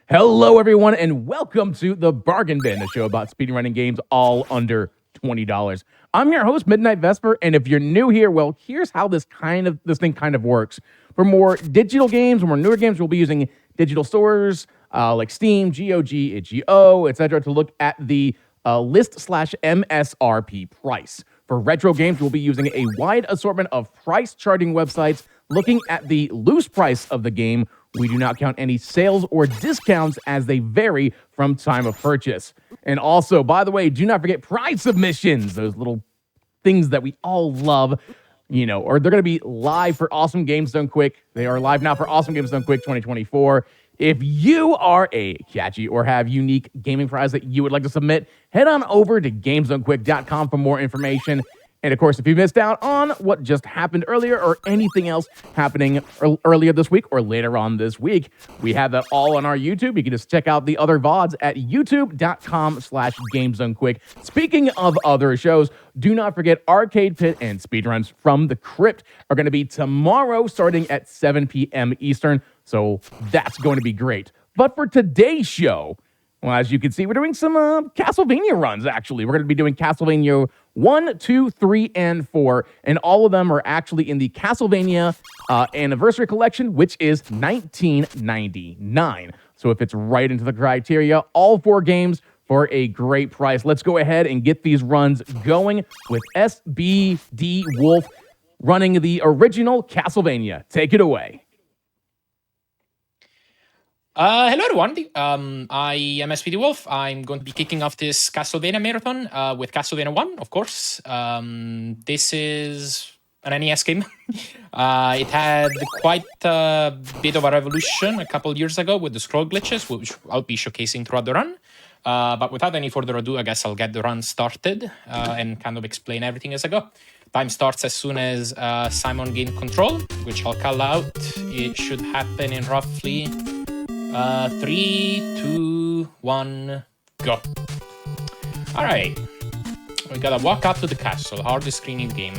Hello, everyone, and welcome to The Bargain Bin, a show about speedrunning games all under $20. I'm your host, Midnight Vesper, and if you're new here, well, here's how this thing kind of works. For more digital games, or more newer games, we'll be using digital stores like Steam, GOG, itch.io, etc. to look at the list/MSRP price. For retro games, we'll be using a wide assortment of price charting websites looking at the loose price of the game. We do not count any sales or discounts as they vary from time of purchase. And also, by the way, do not forget prize submissions, those little things that we all love, or they're going to be live for Awesome Games Done Quick. They are live now for Awesome Games Done Quick 2024. If you are a catchy or have unique gaming prize that you would like to submit, head on over to gamesdonequick.com for more information. And of course, if you missed out on what just happened earlier or anything else happening earlier this week or later on this week, we have that all on our YouTube. You can just check out the other VODs at youtube.com/GamesDoneQuick. Speaking of other shows, do not forget Arcade Pit and Speedruns from the Crypt are going to be tomorrow starting at 7 p.m. Eastern. So that's going to be great. But for today's show, well, as you can see, we're doing some Castlevania runs, actually. We're going to be doing Castlevania 1, 2, 3, and 4, and all of them are actually in the Castlevania Anniversary Collection, which is $19.99. So if it's right into the criteria, all 4 games for a great price. Let's go ahead and get these runs going with SBD Wolf running the original Castlevania. Take it away. Hello everyone, I am SPD Wolf. I'm going to be kicking off this Castlevania marathon with Castlevania 1, of course. This is an NES game. It had quite a bit of a revolution a couple years ago with the scroll glitches, which I'll be showcasing throughout the run. But without any further ado, I guess I'll get the run started and kind of explain everything as I go. Time starts as soon as Simon gains control, which I'll call out. It should happen in roughly 3, 2, 1, go. Alright. We gotta walk up to the castle, hardest screen in the game.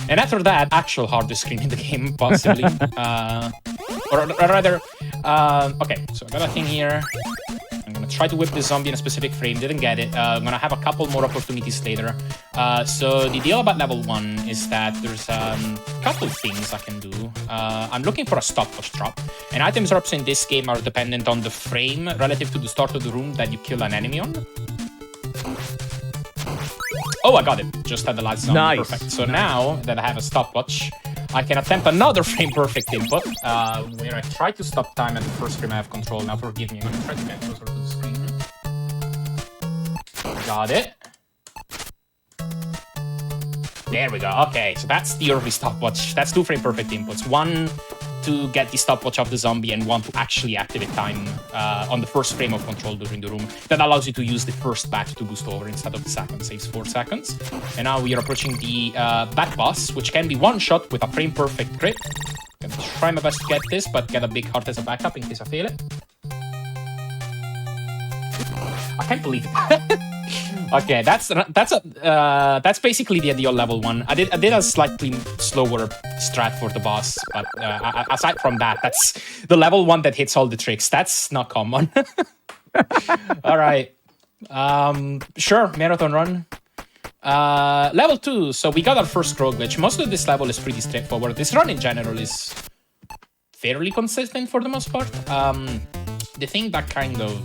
And after that, actual hardest screen in the game, possibly. Or rather, okay, so I got a thing here. I'm gonna try to whip the zombie in a specific frame, didn't get it. I'm gonna have a couple more opportunities later. So the deal about level 1 is that there's a couple things I can do. I'm looking for a stopwatch drop, and item drops in this game are dependent on the frame relative to the start of the room that you kill an enemy on. Oh, I got it. Just had the last zombie. Nice. Perfect. So now that I have a stopwatch, I can attempt another frame perfect input, where I try to stop time at the first frame I have control. Now forgive me, I'm gonna try to get closer to the screen. Got it. There we go. Okay, so that's the early stopwatch. That's 2 frame perfect inputs. 1 to get the stopwatch of the zombie, and 1 to actually activate time on the first frame of control during the room. That allows you to use the first batch to boost over instead of the second. Saves 4 seconds. And now we are approaching the back boss, which can be one shot with a frame perfect crit. I'm gonna try my best to get this, but get a big heart as a backup in case I fail it. I can't believe it. Okay, that's basically the ideal level 1. I did a slightly slower strat for the boss, but aside from that, that's the level 1 that hits all the tricks. That's not common. All right, sure, marathon run. Level 2. So we got our first scroll glitch. Most of this level is pretty straightforward. This run in general is fairly consistent for the most part. The thing that kind of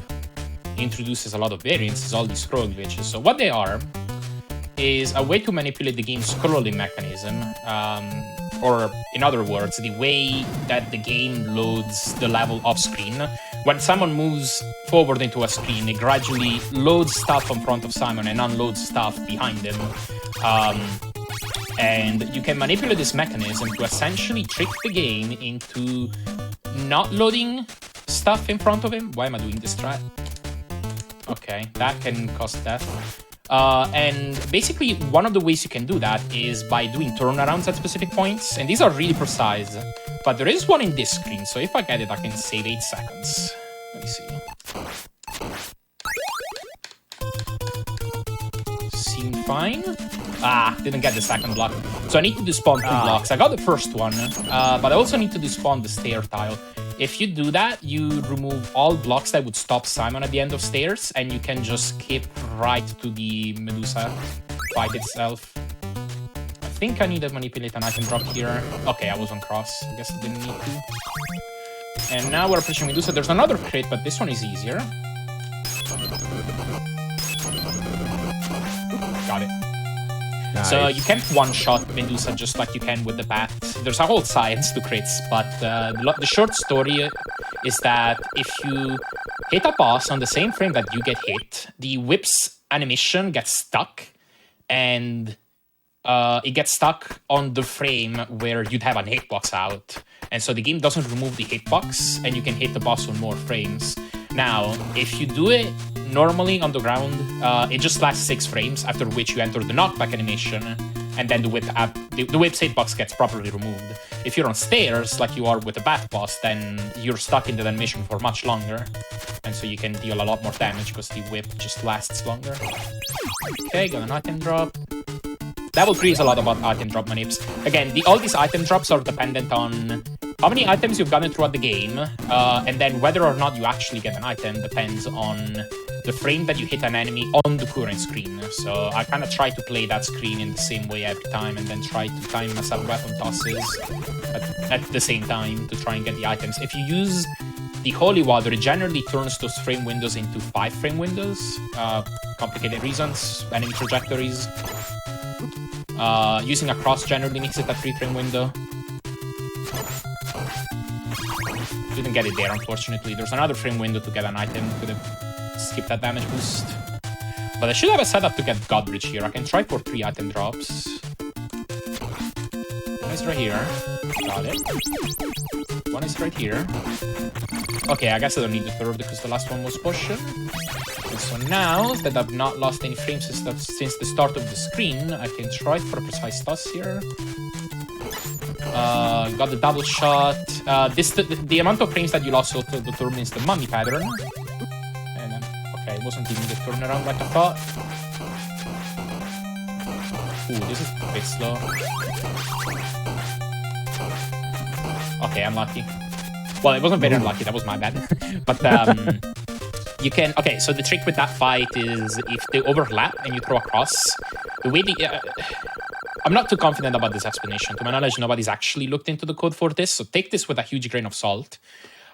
introduces a lot of variance is all these scroll glitches. So what they are is a way to manipulate the game's scrolling mechanism, or in other words, the way that the game loads the level off screen. When someone moves forward into a screen, it gradually loads stuff in front of Simon and unloads stuff behind him. And you can manipulate this mechanism to essentially trick the game into not loading stuff in front of him. Why am I doing this strat? Okay, that can cause death. And basically, one of the ways you can do that is by doing turnarounds at specific points. And these are really precise. But there is one in this screen, so if I get it, I can save 8 seconds. Let me see. Seemed fine. Ah, didn't get the second block. So I need to despawn 2 blocks. I got the first one, but I also need to despawn the stair tile. If you do that, you remove all blocks that would stop Simon at the end of stairs, and you can just skip right to the Medusa fight itself. I think I need to manipulate an item drop here. Okay, I was on cross. I guess I didn't need to. And now we're pushing Medusa. There's another crit, but this one is easier. Got it. Nice. So you can't one-shot Medusa just like you can with the bat. There's a whole science to crits, but the short story is that if you hit a boss on the same frame that you get hit, the whip's animation gets stuck, and it gets stuck on the frame where you'd have an hitbox out. And so the game doesn't remove the hitbox, and you can hit the boss on more frames. Now, if you do it normally on the ground, it just lasts 6 frames, after which you enter the knockback animation, and then the whip's hitbox gets properly removed. If you're on stairs, like you are with the bat boss, then you're stuck in the animation for much longer, and so you can deal a lot more damage because the whip just lasts longer. Okay, got an item drop. Level 3 is a lot about item drop manips. Again, all these item drops are dependent on how many items you've gotten throughout the game, and then whether or not you actually get an item depends on the frame that you hit an enemy on the current screen. So I kind of try to play that screen in the same way every time, and then try to time myself weapon tosses at the same time to try and get the items. If you use the Holy Water, it generally turns those frame windows into 5 frame windows. Complicated reasons, enemy trajectories. Using a cross generally makes it a 3 frame window. Didn't get it there, unfortunately. There's another frame window to get an item. Could have skipped that damage boost. But I should have a setup to get Godbridge here. I can try for 3 item drops. One is right here. Got it. One is right here. Okay, I guess I don't need the third because the last one was potion. And so now that I've not lost any frames since the start of the screen, I can try for a precise toss here. Got the double shot. The amount of frames that you lost also determines the mummy pattern. And okay, it wasn't even the turnaround like I thought. Ooh, this is a bit slow. Okay, unlucky. Well, it wasn't very unlucky, that was my bad. But you can... Okay, so the trick with that fight is if they overlap and you throw a cross, the way I'm not too confident about this explanation. To my knowledge, nobody's actually looked into the code for this, so take this with a huge grain of salt.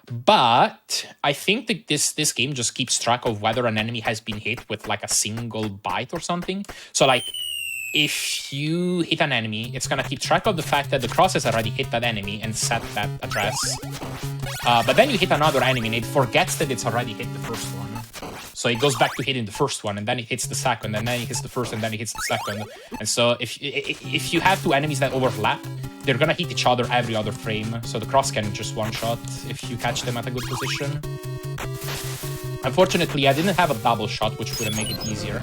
But I think that this game just keeps track of whether an enemy has been hit with like a single bite or something. So like, if you hit an enemy, it's gonna keep track of the fact that the cross has already hit that enemy and set that address. But then you hit another enemy and it forgets that it's already hit the first one. So it goes back to hitting the first one, and then it hits the second, and then it hits the first, and then it hits the second. And so if you have 2 enemies that overlap, they're gonna hit each other every other frame. So the cross can just one-shot if you catch them at a good position. Unfortunately, I didn't have a double shot, which would make it easier.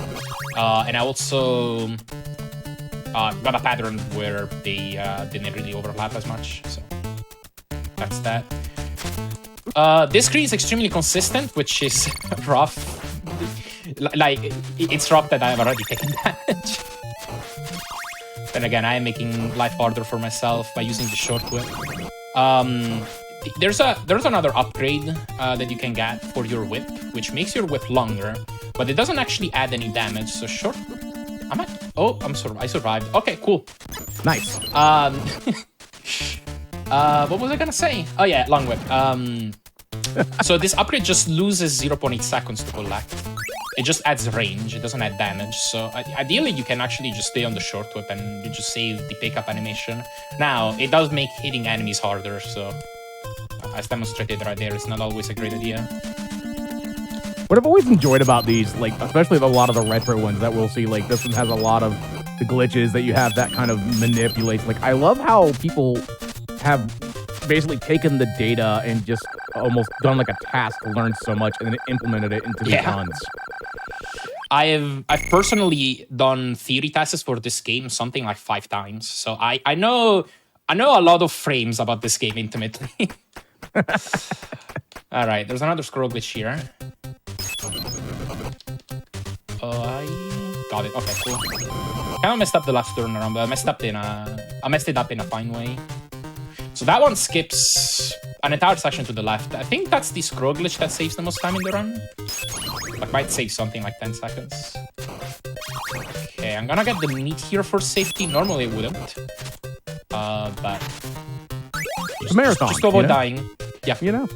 And I also got a pattern where they didn't really overlap as much. So that's that. This screen is extremely consistent, which is rough. Like, it's rough that I've already taken damage. Then again, I am making life harder for myself by using the short whip. There's another upgrade that you can get for your whip, which makes your whip longer, but it doesn't actually add any damage. So short. I survived. Okay, cool. Nice. What was I gonna say? Oh yeah, long whip. So this upgrade just loses 0.8 seconds to collect. It just adds range, it doesn't add damage. So ideally you can actually just stay on the short whip and you just save the pickup animation. Now, it does make hitting enemies harder, so as demonstrated right there, it's not always a great idea. What I've always enjoyed about these, like, especially a lot of the retro ones that we'll see, like, this one has a lot of the glitches that you have that kind of manipulates. Like, I love how people have basically taken the data and just almost done like a task, learned so much, and then implemented it into the guns. I've personally done theory tests for this game something like 5 times, so I know a lot of frames about this game intimately. All right, there's another scroll glitch here. I got it. Okay, cool. Kind of messed up the last turnaround, but I messed it up in a fine way. So that one skips an entire section to the left. I think that's the scroll glitch that saves the most time in the run. That might save something like 10 seconds. Okay, I'm gonna get the meat here for safety. Normally it wouldn't. But... It's a marathon, just avoid dying. Yeah. You know,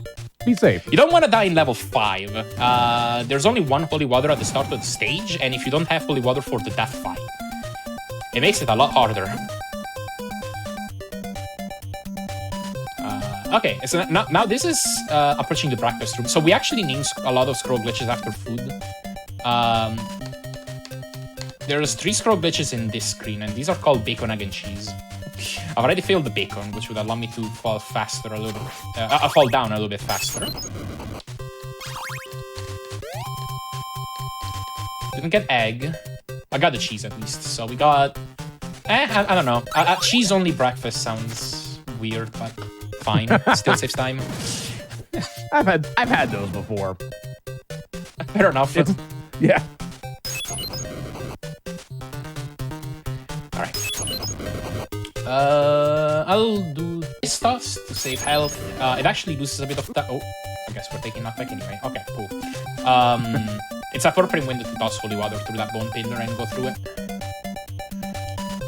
be safe. You don't want to die in level 5. There's only one holy water at the start of the stage, and if you don't have holy water for the death fight, it makes it a lot harder. Okay, so now this is approaching the breakfast room. So we actually named a lot of scroll glitches after food. There's 3 scroll glitches in this screen, and these are called bacon, egg, and cheese. I've already failed the bacon, which would allow me to fall faster a little bit. Fall down a little bit faster. Didn't get egg. I got the cheese at least, so we got... I don't know. Cheese-only breakfast sounds weird, but fine. Still saves time. I've had those before. Fair enough. Yeah. Alright. I'll do this stuff to save health. It actually loses a bit of... Oh, I guess we're taking knockback anyway. Okay, cool. It's a appropriate window to toss holy water through that bone pillar and go through it.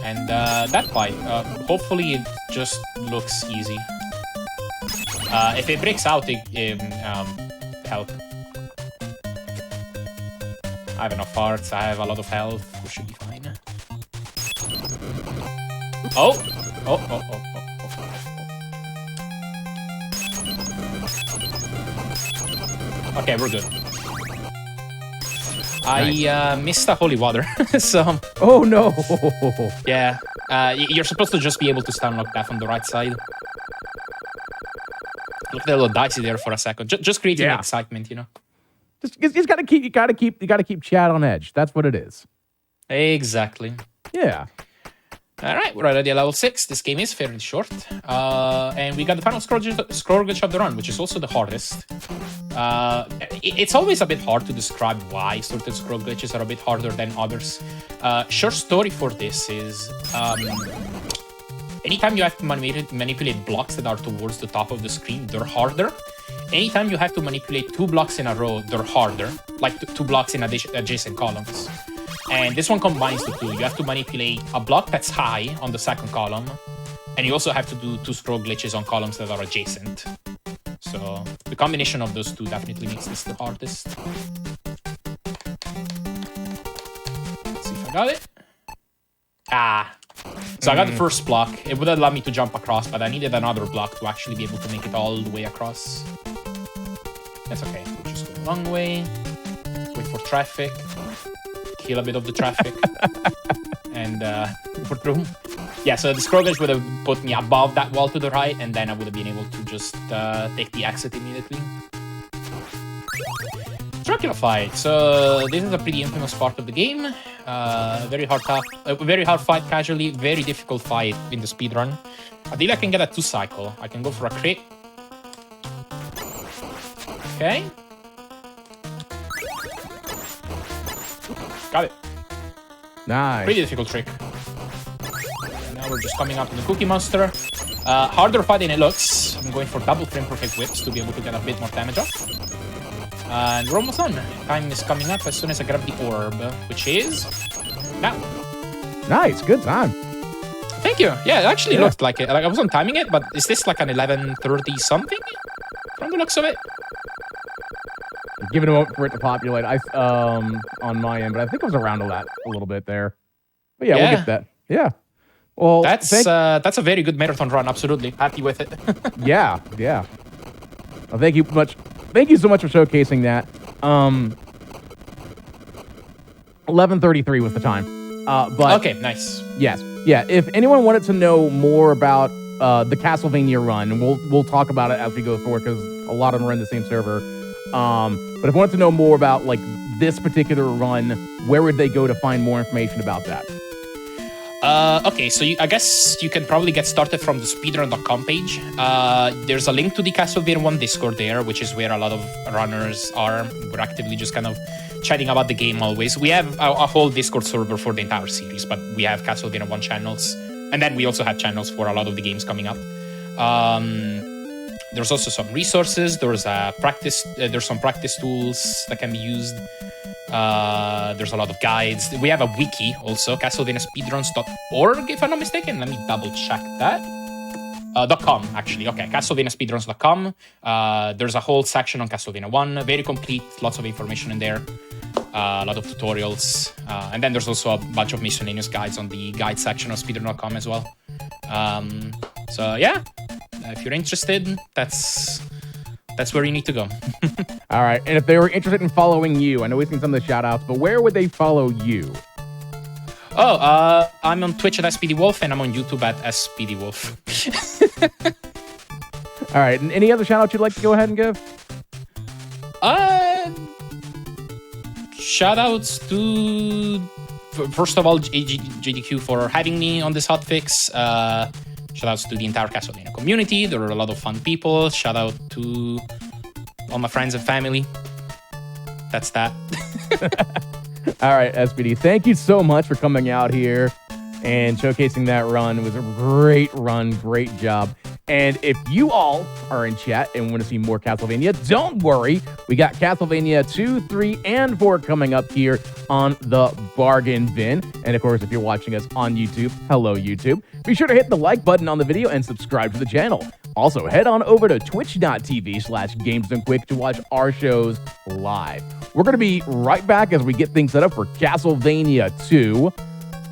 And that fight, hopefully it just looks easy. If it breaks out, help. I have enough hearts, I have a lot of health, we should be fine. Oh! Oh. Okay, we're good. Nice. I missed the holy water, so... Oh no! Yeah, you're supposed to just be able to stun lock death on the right side. Look a little dicey there for a second. Just creating excitement, you know. You gotta keep chat on edge. That's what it is. Exactly. Yeah. All right, we're already at level 6. This game is fairly short. And we got the final scroll glitch of the run, which is also the hardest. It's always a bit hard to describe why certain scroll glitches are a bit harder than others. Short story for this is... anytime you have to manipulate blocks that are towards the top of the screen, they're harder. Anytime you have to manipulate 2 blocks in a row, they're harder. Like 2 blocks in adjacent columns. And this one combines the 2. You have to manipulate a block that's high on the second column, and you also have to do 2 scroll glitches on columns that are adjacent. So the combination of those 2 definitely makes this the hardest. Let's see if I got it. So I got the first block. It would allow me to jump across, but I needed another block to actually be able to make it all the way across. That's okay. We'll just go the long way. Wait for traffic. Kill a bit of the traffic. And we're through. Yeah, so the scroll glitch would have put me above that wall to the right, and then I would have been able to just take the exit immediately. Dracula fight. So this is a pretty infamous part of the game. Very hard fight casually. Very difficult fight in the speedrun. Ideally, I can get a 2 cycle. I can go for a crit. Okay. Got it. Nice. Pretty difficult trick. And now we're just coming up to the Cookie Monster. Harder fight than it looks. I'm going for double frame perfect whips to be able to get a bit more damage off. And we're almost done. Time is coming up as soon as I grab the orb, which is now. Nice, good time. Thank you. Yeah, it actually looked like it. Like I wasn't timing it, but is this like an 11:30 something? From the looks of it. Give it a moment for it to populate. On my end, but I think it was around a little bit there. But yeah, we'll get that. Yeah. Well, that's a very good marathon run. Absolutely happy with it. Yeah. Well, thank you so much for showcasing that. 11:33 was the time. But okay, nice. Yes, yeah. If anyone wanted to know more about the Castlevania run, we'll talk about it as we go forward because a lot of them are in the same server. But if you wanted to know more about like this particular run, where would they go to find more information about that? Okay, so I guess you can probably get started from the speedrun.com page. There's a link to the Castlevania 1 Discord there, which is where a lot of runners are. We're actively just kind of chatting about the game always. We have a whole Discord server for the entire series, but we have Castlevania 1 channels. And then we also have channels for a lot of the games coming up. There's also some resources. There's there's some practice tools that can be used. There's a lot of guides. We have a wiki also, castlevaniaspeedruns.org, if I'm not mistaken. Let me double check that. .com, actually. Okay, castlevaniaspeedruns.com. There's a whole section on Castlevania 1. Very complete, lots of information in there. A lot of tutorials. And then there's also a bunch of miscellaneous guides on the guide section of speedrun.com as well. So yeah, if you're interested, that's where you need to go. All right. And if they were interested in following you, I know we've seen some of the shout outs, but where would they follow you? Oh, I'm on Twitch at SPDWolf, and I'm on YouTube at SPDWolf. All right. And any other shout outs you'd like to go ahead and give? Shout outs to, first of all, GDQ for having me on this hotfix. Shout outs to the entire Castlevania community. There are a lot of fun people. Shout out to all my friends and family. That's that. All right, SPD, thank you so much for coming out here and showcasing that run. It was a great run, great job. And if you all are in chat and want to see more Castlevania, don't worry. We got Castlevania 2, 3, and 4 coming up here on the Bargain Bin. And of course, if you're watching us on YouTube, hello YouTube. Be sure to hit the like button on the video and subscribe to the channel. Also, head on over to twitch.tv/GamesDoneQuick to watch our shows live. We're going to be right back as we get things set up for Castlevania 2.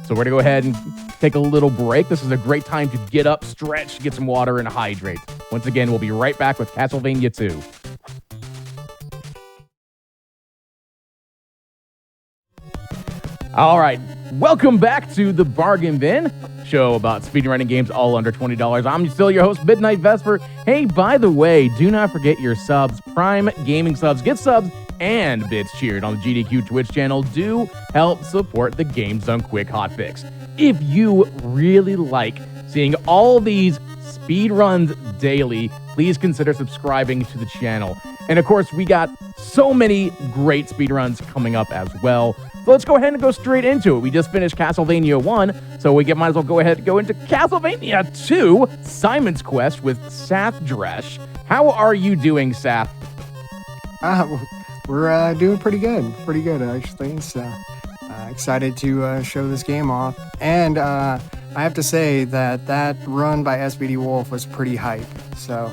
So we're going to go ahead and take a little break. This is a great time to get up, stretch, get some water, and hydrate. Once again, we'll be right back with Castlevania 2. All right, welcome back to the Bargain Bin, show about speedrunning games all under $20. I'm still your host, Midnight Vesper. Hey, by the way, do not forget your subs, Prime Gaming subs, get subs, and bits cheered on the GDQ Twitch channel do help support the Games Done Quick hotfix. If you really like seeing all these speedruns daily, please consider subscribing to the channel. And of course, we got so many great speedruns coming up as well. So let's go ahead and go straight into it. We just finished Castlevania 1, so we might as well go ahead and go into Castlevania 2, Simon's Quest with Sath Dresh. How are you doing, Sath? We're doing pretty good actually. So excited to show this game off. And I have to say that run by SPD Wolf was pretty hype. So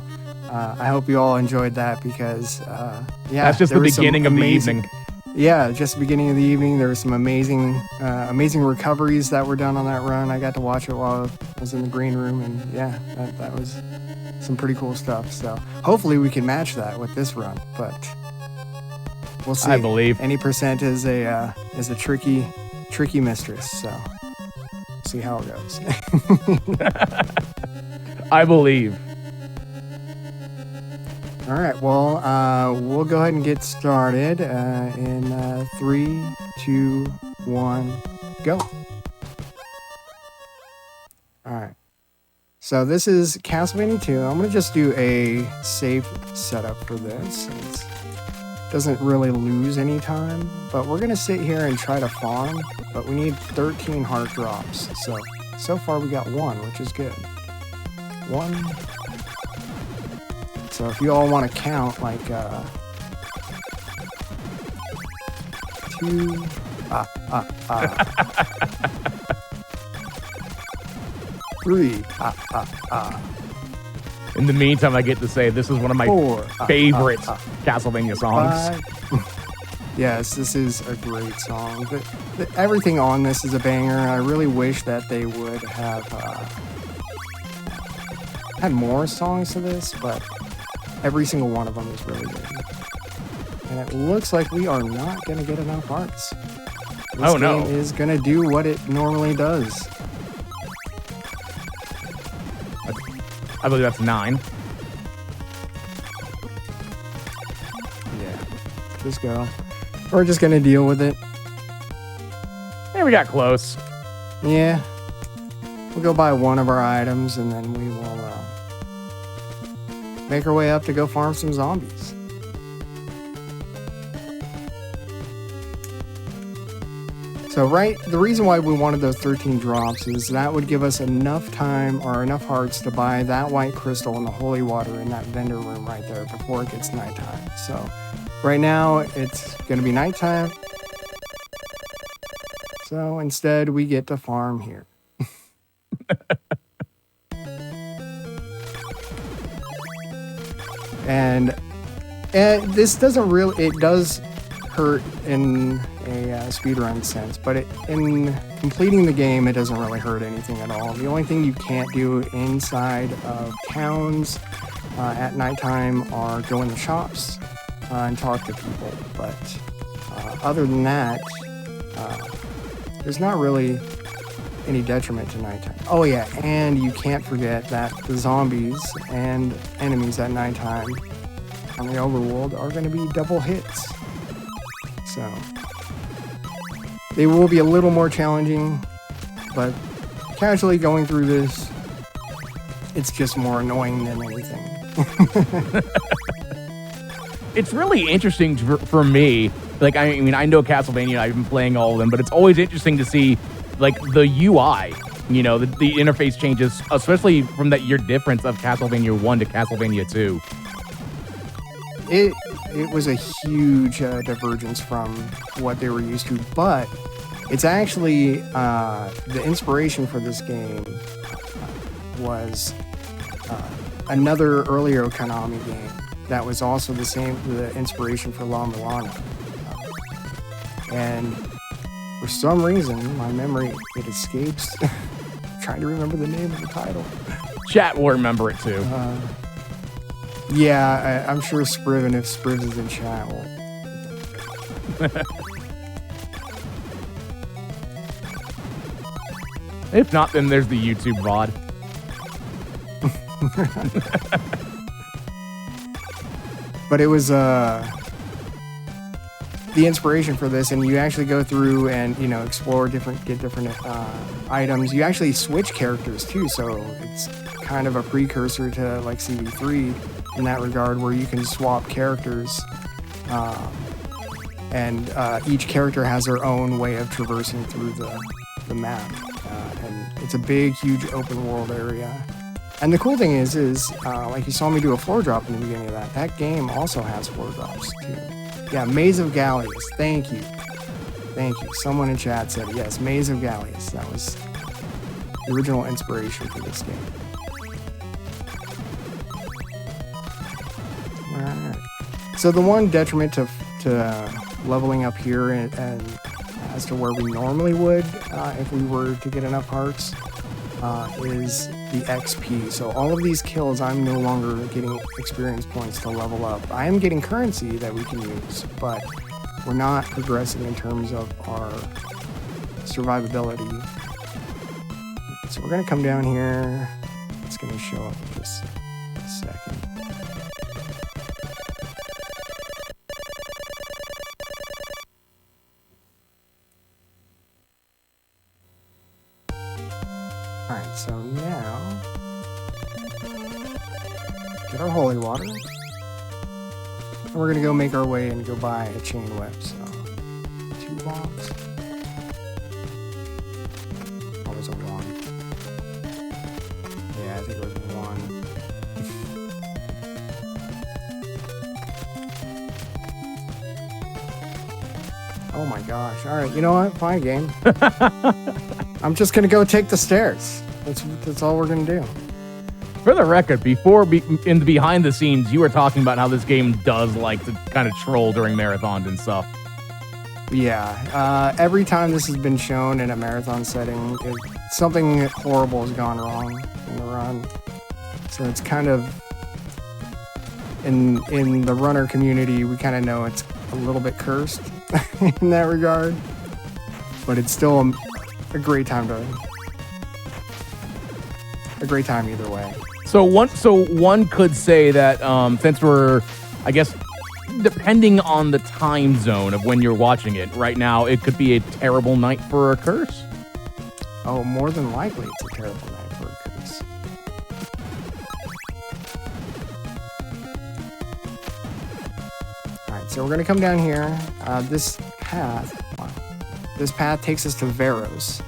I hope you all enjoyed that because yeah, that's just the beginning of the evening. Yeah, just the beginning of the evening. There were some amazing recoveries that were done on that run. I got to watch it while I was in the green room, and yeah, that was some pretty cool stuff. So hopefully we can match that with this run, but we'll see. I believe any percent is a tricky mistress. So see how it goes. I believe. All right, well, we'll go ahead and get started in 3, 2, 1, go. All right, so this is Castlevania 2. I'm going to just do a safe setup for this. It doesn't really lose any time, but we're going to sit here and try to farm, but we need 13 heart drops. So far we got 1, which is good. 1. So if you all want to count, like, 2, 3, In the meantime, I get to say this is one of my 4, favorite Castlevania songs. 5. Yes, this is a great song. Everything on this is a banger. I really wish that they would have had more songs to this, but every single one of them is really good. And it looks like we are not going to get enough hearts. This game is going to do what it normally does. I believe that's 9. Yeah. Just go. We're just going to deal with it. Hey, we got close. Yeah. We'll go buy one of our items and then we will make our way up to go farm some zombies. So the reason why we wanted those 13 drops is that would give us enough time or enough hearts to buy that white crystal and the holy water in that vendor room right there before it gets nighttime. So right now it's going to be nighttime. So instead we get to farm here. And this doesn't really, it does hurt in a speedrun sense, but in completing the game, it doesn't really hurt anything at all. The only thing you can't do inside of towns at nighttime are go in the shops and talk to people. But other than that, there's not really any detriment to nighttime. Oh yeah, and you can't forget that the zombies and enemies at nighttime on the overworld are going to be double hits. So they will be a little more challenging, but casually going through this, it's just more annoying than anything. It's really interesting for me. Like, I mean, I know Castlevania, I've been playing all of them, but it's always interesting to see, like, the UI, you know, the interface changes, especially from that year difference of Castlevania 1 to Castlevania 2. It was a huge divergence from what they were used to, but it's actually the inspiration for this game was another earlier Konami game that was also the inspiration for La Milana. And for some reason, my memory, it escapes. I'm trying to remember the name of the title. Chat will remember it too. Yeah, I'm sure Spriv, and if Spriv is in chat, will. If not, then there's the YouTube VOD. But it was the inspiration for this, and you actually go through and, you know, explore get different items. You actually switch characters too, so it's kind of a precursor to like CV3 in that regard, where you can swap characters, and each character has their own way of traversing through the map, and it's a big, huge open world area. And the cool thing is like you saw me do a floor drop in the beginning of that game also has floor drops too. Yeah, Maze of Gallius. Thank you. Someone in chat said yes, Maze of Gallius. That was the original inspiration for this game. Alright. So the one detriment to leveling up here and as to where we normally would if we were to get enough hearts is the XP. So all of these kills, I'm no longer getting experience points to level up. I am getting currency that we can use, but we're not progressing in terms of our survivability. So we're going to come down here. It's going to show up in just a second. Alright, so now get our holy water. And we're gonna go make our way and go buy a chain web. So 2 bombs. Oh, was a 1. Yeah, I think it was 1. Oh my gosh. Alright, you know what? Fine, game. I'm just gonna go take the stairs. That's all we're gonna do. For the record, in the behind the scenes, you were talking about how this game does like to kind of troll during marathons and stuff. Yeah, every time this has been shown in a marathon setting, something horrible has gone wrong in the run. So it's kind of in the runner community, we kind of know it's a little bit cursed in that regard, but it's still a great time either way. So one could say that since we're, I guess, depending on the time zone of when you're watching it, right now it could be a terrible night for a curse. Oh, more than likely it's a terrible night for a curse. Alright, so we're gonna come down here. This path, wow. this path takes us to Veros.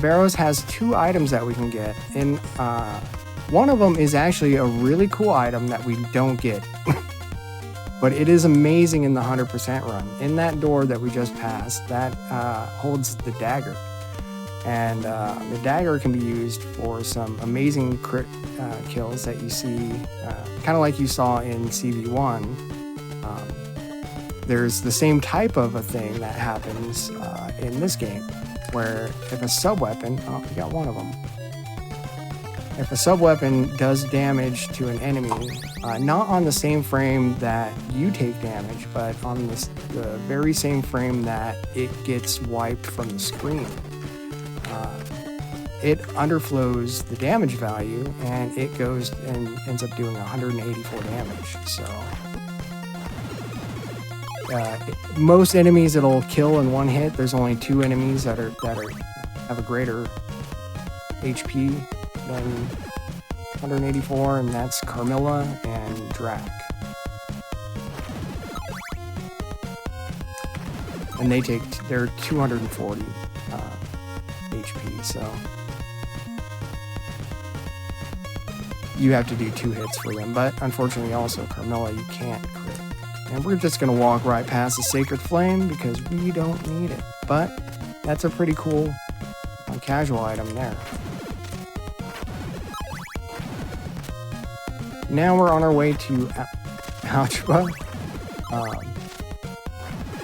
Veros has 2 items that we can get, and one of them is actually a really cool item that we don't get. But it is amazing in the 100% run. In that door that we just passed, that holds the dagger. And the dagger can be used for some amazing crit kills that you see, kind of like you saw in CV1. There's the same type of a thing that happens in this game, where if a sub-weapon, oh, we got one of them. If a sub-weapon does damage to an enemy, not on the same frame that you take damage, but on the very same frame that it gets wiped from the screen, it underflows the damage value, and it goes and ends up doing 184 damage. So most enemies it'll kill in one hit. There's only 2 enemies that have a greater HP than 184, and that's Carmilla and Drac. And they're 240 HP, so you have to do 2 hits for them. But unfortunately, also Carmilla, you can't crit. And we're just gonna walk right past the Sacred Flame because we don't need it. But that's a pretty cool casual item there. Now we're on our way to Algebra.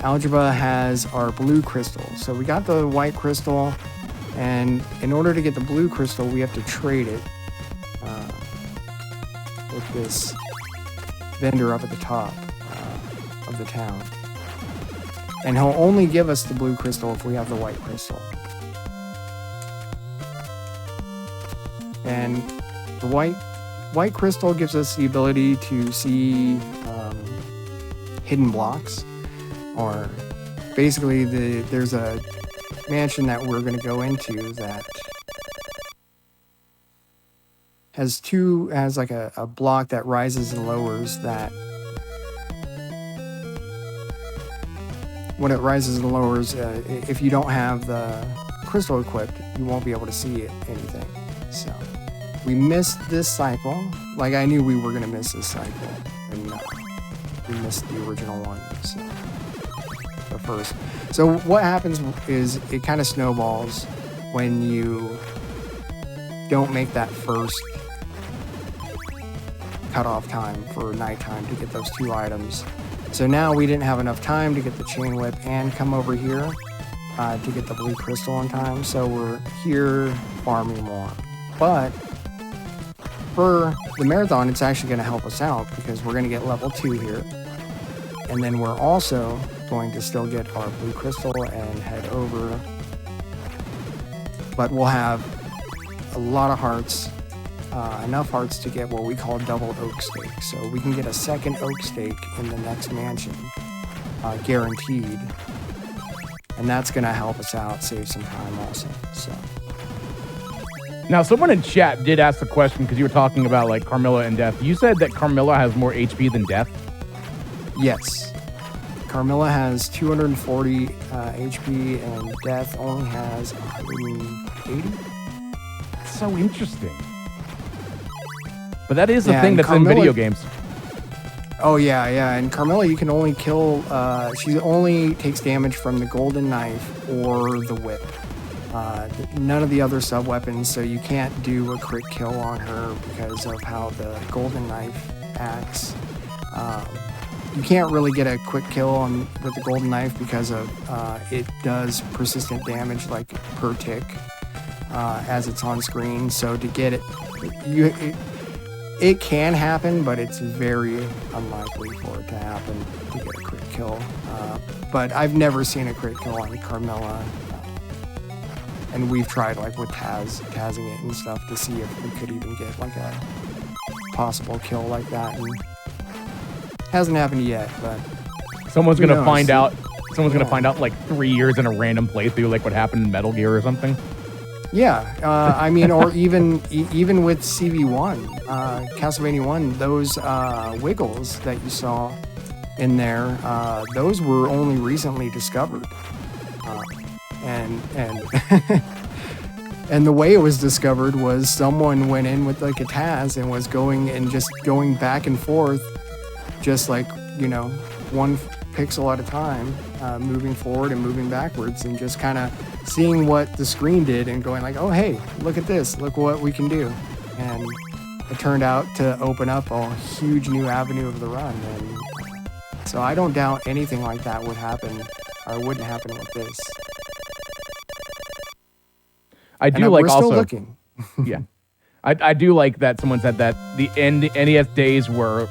Algebra has our blue crystal. So we got the white crystal, and in order to get the blue crystal, we have to trade it with this vendor up at the top of the town. And he'll only give us the blue crystal if we have the white crystal. And the white crystal gives us the ability to see hidden blocks, or basically there's a mansion that we're going to go into that has like a block that rises and lowers. That when it rises and lowers, if you don't have the crystal equipped, you won't be able to see anything. So we missed this cycle. Like, I knew we were going to miss this cycle, and we missed the original one. So the first. So what happens is it kind of snowballs when you don't make that first cutoff time for nighttime to get those 2 items. So now we didn't have enough time to get the chain whip and come over here to get the blue crystal in time. So we're here farming more. But for the marathon, it's actually going to help us out because we're going to get level 2 here. And then we're also going to still get our blue crystal and head over. But we'll have a lot of hearts, enough hearts to get what we call double oak stake. So we can get a second oak stake in the next mansion, guaranteed. And that's going to help us out, save some time also. So. Now, someone in chat did ask the question because you were talking about like Carmilla and Death. You said that Carmilla has more HP than Death? Yes. Carmilla has 240 HP and Death only has 180. That's so interesting. But that is the thing that's Carmilla, in video games. Oh, yeah. And Carmilla, you can only kill... she only takes damage from the golden knife or the whip. None of the other sub-weapons, so you can't do a crit kill on her because of how the golden knife acts. You can't really get a quick kill with the golden knife because of it does persistent damage like per tick as it's on screen. So to get it, it can happen, but it's very unlikely for it to happen to get a crit kill. But I've never seen a crit kill on Carmilla. And we've tried like with tazzing it and stuff to see if we could even get like a possible kill like that. And hasn't happened yet, but someone's gonna find out. Someone's gonna find out like 3 years in a random playthrough, like what happened in Metal Gear or something. Yeah, I mean, or even with CV1, Castlevania 1, those wiggles that you saw in there, those were only recently discovered. And and the way it was discovered was someone went in with like a Taz and was going back and forth, just like, you know, one pixel at a time, moving forward and moving backwards, and just kind of seeing what the screen did and going like, oh hey, look at this, look what we can do. And it turned out to open up a huge new avenue of the run. And so I don't doubt anything like that would happen or wouldn't happen with this. I do like we're also still looking. yeah. I do like that someone said that the NES days were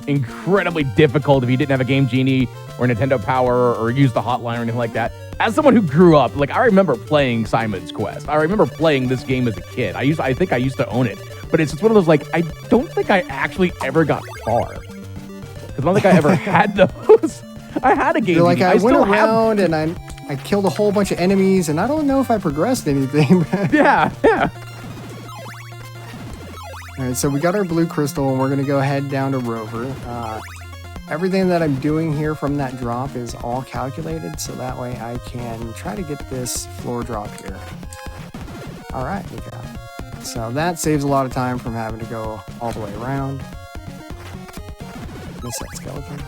incredibly difficult if you didn't have a Game Genie or Nintendo Power or use the hotline or anything like that. As someone who grew up, like, I remember playing Simon's Quest. I remember playing this game as a kid. I think I used to own it. But it's just one of those, like, I don't think I actually ever got far. Because I don't think I ever had those. I had a Game Genie. Like, I went around and I killed a whole bunch of enemies, and I don't know if I progressed anything. Yeah. All right, so we got our blue crystal, and we're going to go head down to Rover. Everything that I'm doing here from that drop is all calculated, so that way I can try to get this floor drop here. All right, we got it. So that saves a lot of time from having to go all the way around. Miss that skeleton.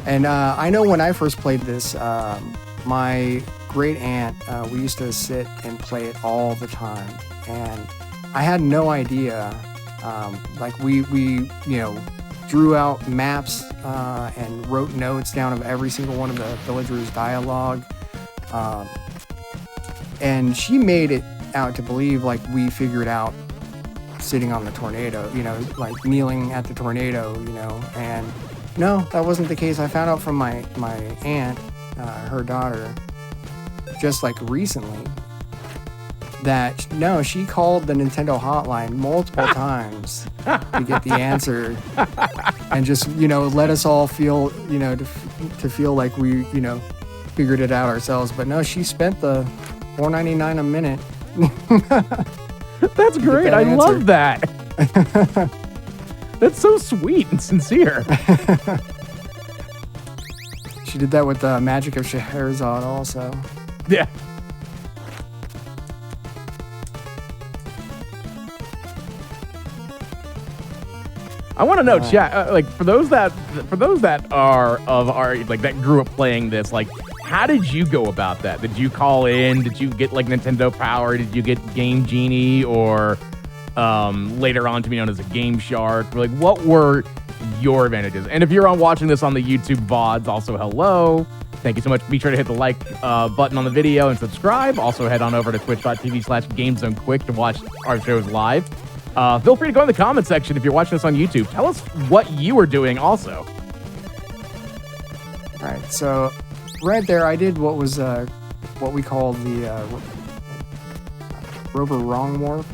And I know when I first played this, my great aunt, we used to sit and play it all the time. And I had no idea, like we drew out maps and wrote notes down of every single one of the villagers' dialogue. And she made it out to believe like we figured out sitting on the tornado, like kneeling at the tornado, and no, that wasn't the case. I found out from my aunt, her daughter, just like recently, that no, she called the Nintendo hotline multiple times to get the answer, and just let us all feel to feel like we figured it out ourselves. But no, she spent the $4.99 a minute. That's great. I love that. That's so sweet and sincere. She did that with the Magic of Scheherazade also. Yeah. I want to know, chat, like for those that are of our like that grew up playing this, like how did you go about that? Did you call in? Did you get like Nintendo Power? Did you get Game Genie or later on to be known as a Game Shark? Like what were your advantages? And if you're watching this on the YouTube VODs, also hello. Thank you so much. Be sure to hit the like button on the video and subscribe. Also head on over to twitch.tv/GameZoneQuick to watch our shows live. Feel free to go in the comment section if you're watching this on YouTube. Tell us what you are doing also. All right, so right there I did what was what we call the Rover Wrong Warp.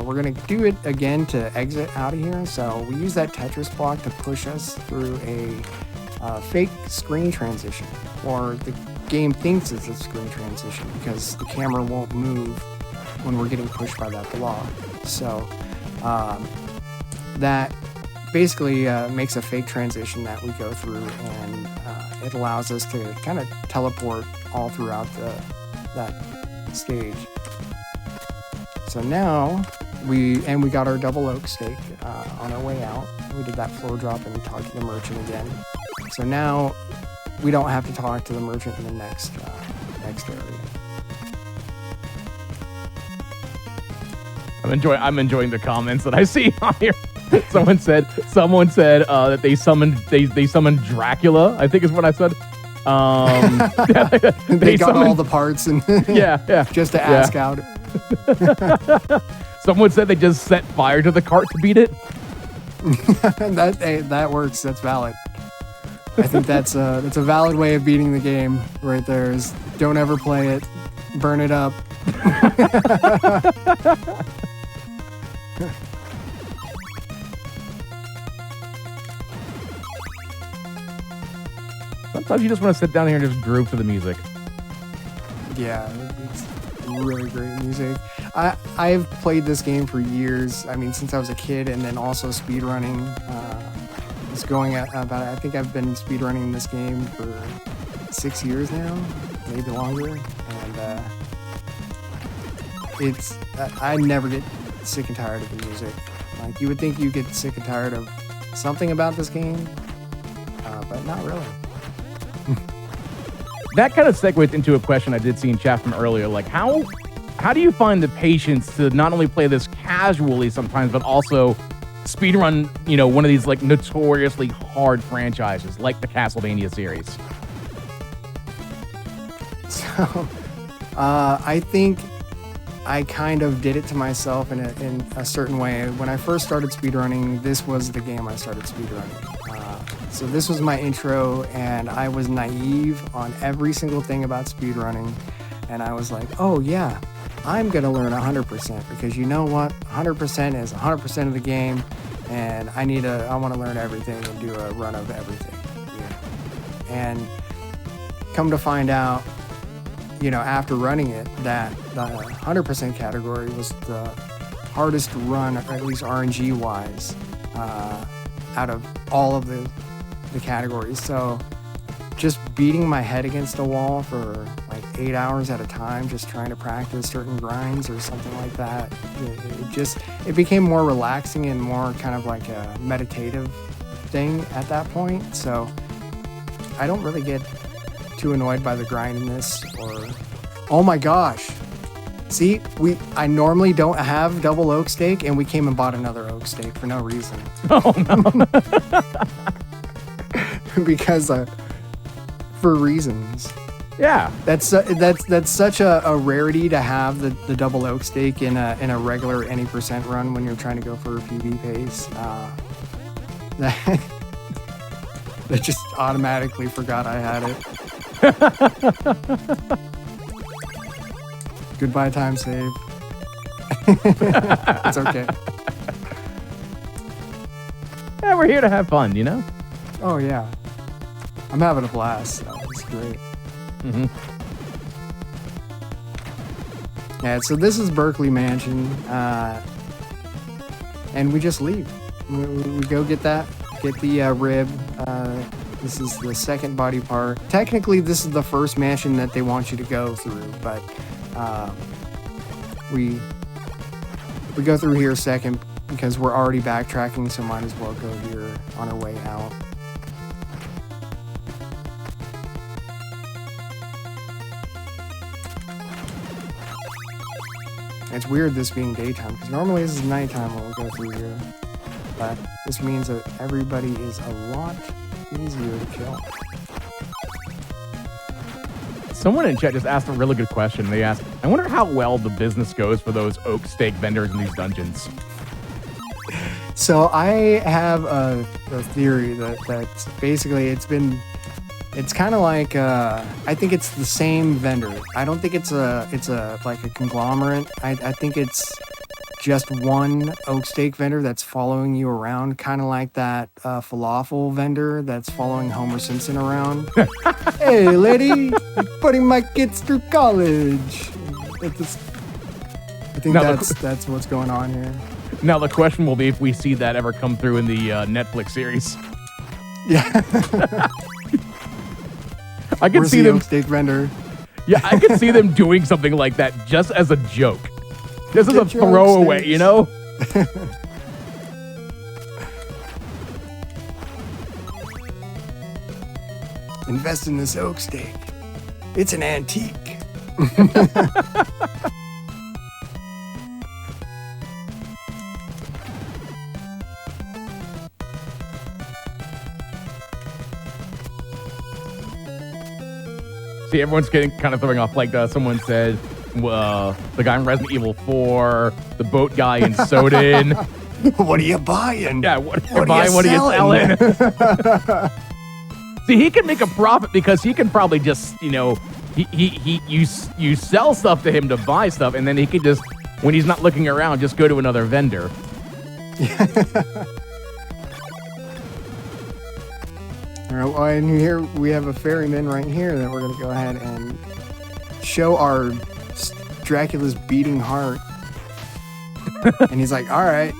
We're going to do it again to exit out of here. So we use that Tetris block to push us through a fake screen transition, or the game thinks it's a screen transition because the camera won't move when we're getting pushed by that block. So that basically makes a fake transition that we go through, and it allows us to kind of teleport all throughout that stage. So now we got our double oak steak on our way out. We did that floor drop and talked to the merchant again. So now we don't have to talk to the merchant in the next area. I'm enjoying the comments that I see on here. Someone said that they summoned Dracula, I think is what I said. They got all the parts and yeah, just to ask out. Someone said they just set fire to the cart to beat it. That works. That's valid. I think that's a valid way of beating the game right there. Is don't ever play it, burn it up. Sometimes you just want to sit down here and just groove to the music. Yeah, it's really great music. I've played this game for years. I mean, since I was a kid, and then also speedrunning. It's going at about, I think I've been speedrunning this game for 6 years now, maybe longer, and I never get sick and tired of the music. Like, you would think you get sick and tired of something about this game, but not really. That kind of segues into a question I did see in chat from earlier. Like, how do you find the patience to not only play this casually sometimes, but also speedrun, one of these like notoriously hard franchises like the Castlevania series? So, I think I kind of did it to myself in a certain way. When I first started speedrunning, this was the game I started speedrunning. So this was my intro, and I was naive on every single thing about speedrunning. And I was like, oh yeah, I'm gonna learn 100%, because you know what? 100% is 100% of the game, and I wanna learn everything and do a run of everything. Yeah. And come to find out, after running it, that the 100% category was the hardest run, or at least RNG-wise, out of all of the categories. So just beating my head against a wall for like 8 hours at a time, just trying to practice certain grinds or something like that, it became more relaxing and more kind of like a meditative thing at that point. So I don't really get too annoyed by the grindiness or, oh my gosh. See, I normally don't have double oak steak, and we came and bought another oak steak for no reason. Oh no. Because for reasons. Yeah. That's such a rarity to have the double oak steak in a regular any percent run when you're trying to go for a PB pace. That just automatically forgot I had it. Goodbye, time save. It's okay. Yeah, we're here to have fun, Oh yeah, I'm having a blast. So it's great. Mm-hmm. Yeah, so this is Berkeley Mansion, and we just leave. We go get the rib. This is the second body part. Technically, this is the first mansion that they want you to go through, but we go through here second because we're already backtracking, so might as well go here on our way out. It's weird this being daytime, because normally this is nighttime when we go through here. But this means that everybody is a lot easier to kill. Someone in chat just asked a really good question. They asked, I wonder how well the business goes for those oak steak vendors in these dungeons. So I have a theory that's basically it's kind of like I think it's the same vendor. I don't think it's like a conglomerate. I think it's just one oak steak vendor that's following you around, kind of like that falafel vendor that's following Homer Simpson around. Hey, lady, putting my kids through college. I think that's what's going on here. Now the question will be if we see that ever come through in the Netflix series. Yeah. I can see them. Oak steak vendor. Yeah, I can see them doing something like that just as a joke. This is a throwaway, Invest in this oak steak. It's an antique. See, everyone's getting kind of throwing off. Like someone said, the guy in Resident Evil 4, the boat guy in Soden. What are you buying? Yeah, what are you buying? What are you selling? See, he can make a profit because he can probably just, you sell stuff to him to buy stuff, and then he can just, when he's not looking around, just go to another vendor. All right, well, and here we have a ferryman right here that we're going to go ahead and show our Dracula's beating heart. And he's like, all right,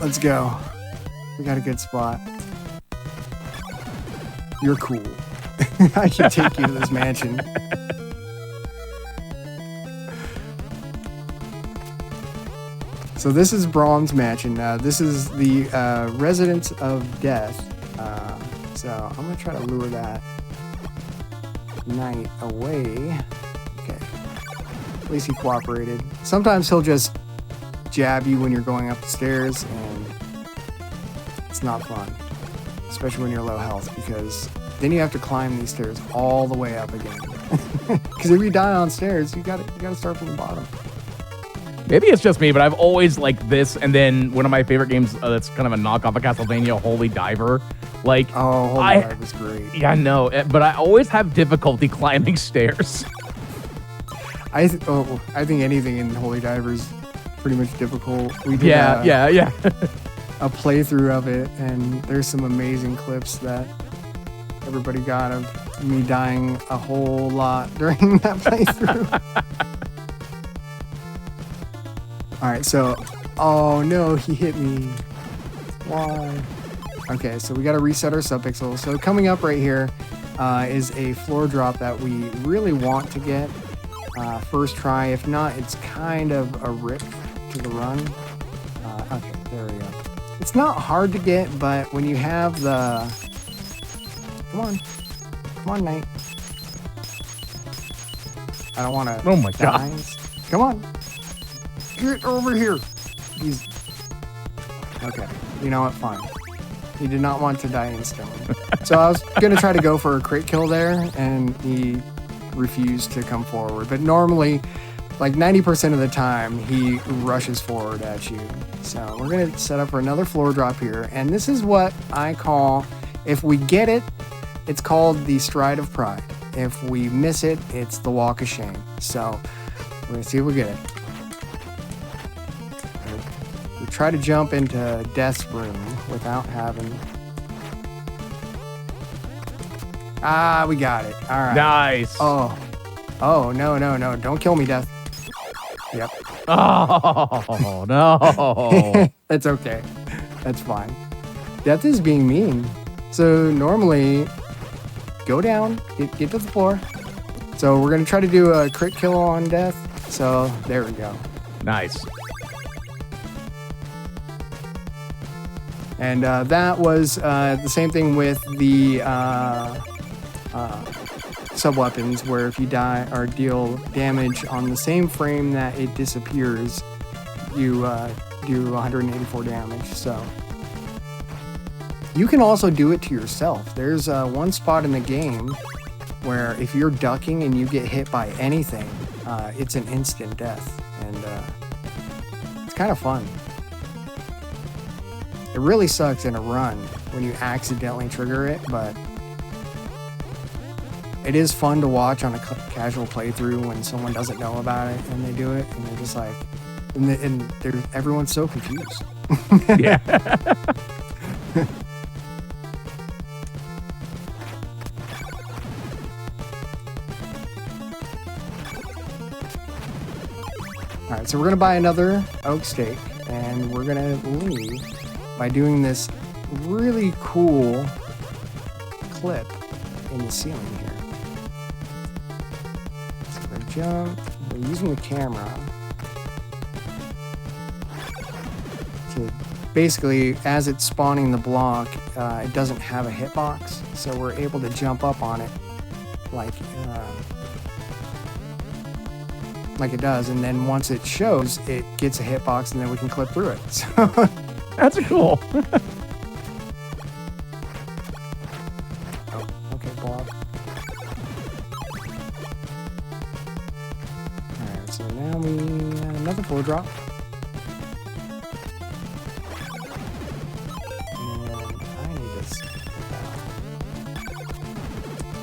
let's go. We got a good spot. You're cool. I should take you to this mansion. So this is Braum's mansion. This is the residence of death. So I'm gonna try to lure that knight away. Okay. At least he cooperated. Sometimes he'll just jab you when you're going up the stairs, and it's not fun, especially when you're low health, because then you have to climb these stairs all the way up again. Because if you die on stairs, you gotta start from the bottom. Maybe it's just me, but I've always liked this. And then one of my favorite games that's kind of a knockoff of Castlevania, Holy Diver. Like, oh, Holy Diver was great. Yeah, no, but I always have difficulty climbing stairs. I think anything in Holy Diver is pretty much difficult. We did yeah. a playthrough of it, and there's some amazing clips that everybody got of me dying a whole lot during that playthrough. All right, so, oh no, he hit me. Why? Okay, so we got to reset our subpixels. So coming up right here is a floor drop that we really want to get first try. If not, it's kind of a rip to the run. Okay, there we go. It's not hard to get, but when you have the... Come on, Knight. I don't want to... Oh my God. Come on. Get over here. He's... Okay, you know what? Fine. He did not want to die in stone. So I was going to try to go for a crit kill there, and he refused to come forward. But normally, like 90% of the time, he rushes forward at you. So we're going to set up for another floor drop here. And this is what I call, if we get it, it's called the Stride of Pride. If we miss it, it's the Walk of Shame. So we're going to see if we get it. We try to jump into Death's room without having... Ah, we got it. All right. Nice. Oh, no. Don't kill me, Death. Yep. Oh, no. That's okay. That's fine. Death is being mean. So normally, go down, get to the floor. So we're going to try to do a crit kill on Death. So there we go. Nice. And that was the same thing with the sub-weapons, where if you die or deal damage on the same frame that it disappears, you do 184 damage. So you can also do it to yourself. There's one spot in the game where if you're ducking and you get hit by anything, it's an instant death, and it's kind of fun. It really sucks in a run when you accidentally trigger it, but it is fun to watch on a casual playthrough when someone doesn't know about it and they do it, and they're just like, and everyone's so confused. Yeah. All right, so we're gonna buy another oak stake, and we're gonna leave by doing this really cool clip in the ceiling here. So we're gonna jump, we're using the camera to basically, as it's spawning the block, it doesn't have a hitbox, so we're able to jump up on it like it does, and then once it shows, it gets a hitbox, and then we can clip through it. So That's cool. oh, okay, Bob. Alright, so now we another floor drop. And I need this.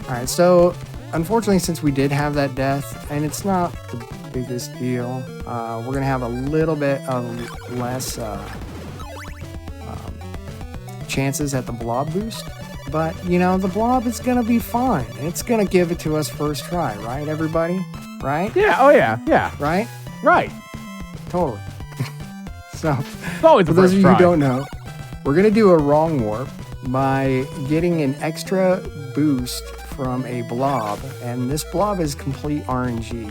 Alright, so unfortunately, since we did have that death, and it's not the biggest deal, we're gonna have a little bit of less chances at the blob boost, but you know, the blob is gonna be fine. It's gonna give it to us first try, right, everybody? Right? Yeah. Oh, yeah. Right? Right. Totally. So, It's always for the those first of you try. who don't know, we're gonna do a wrong warp by getting an extra boost from a blob, and this blob is complete RNG.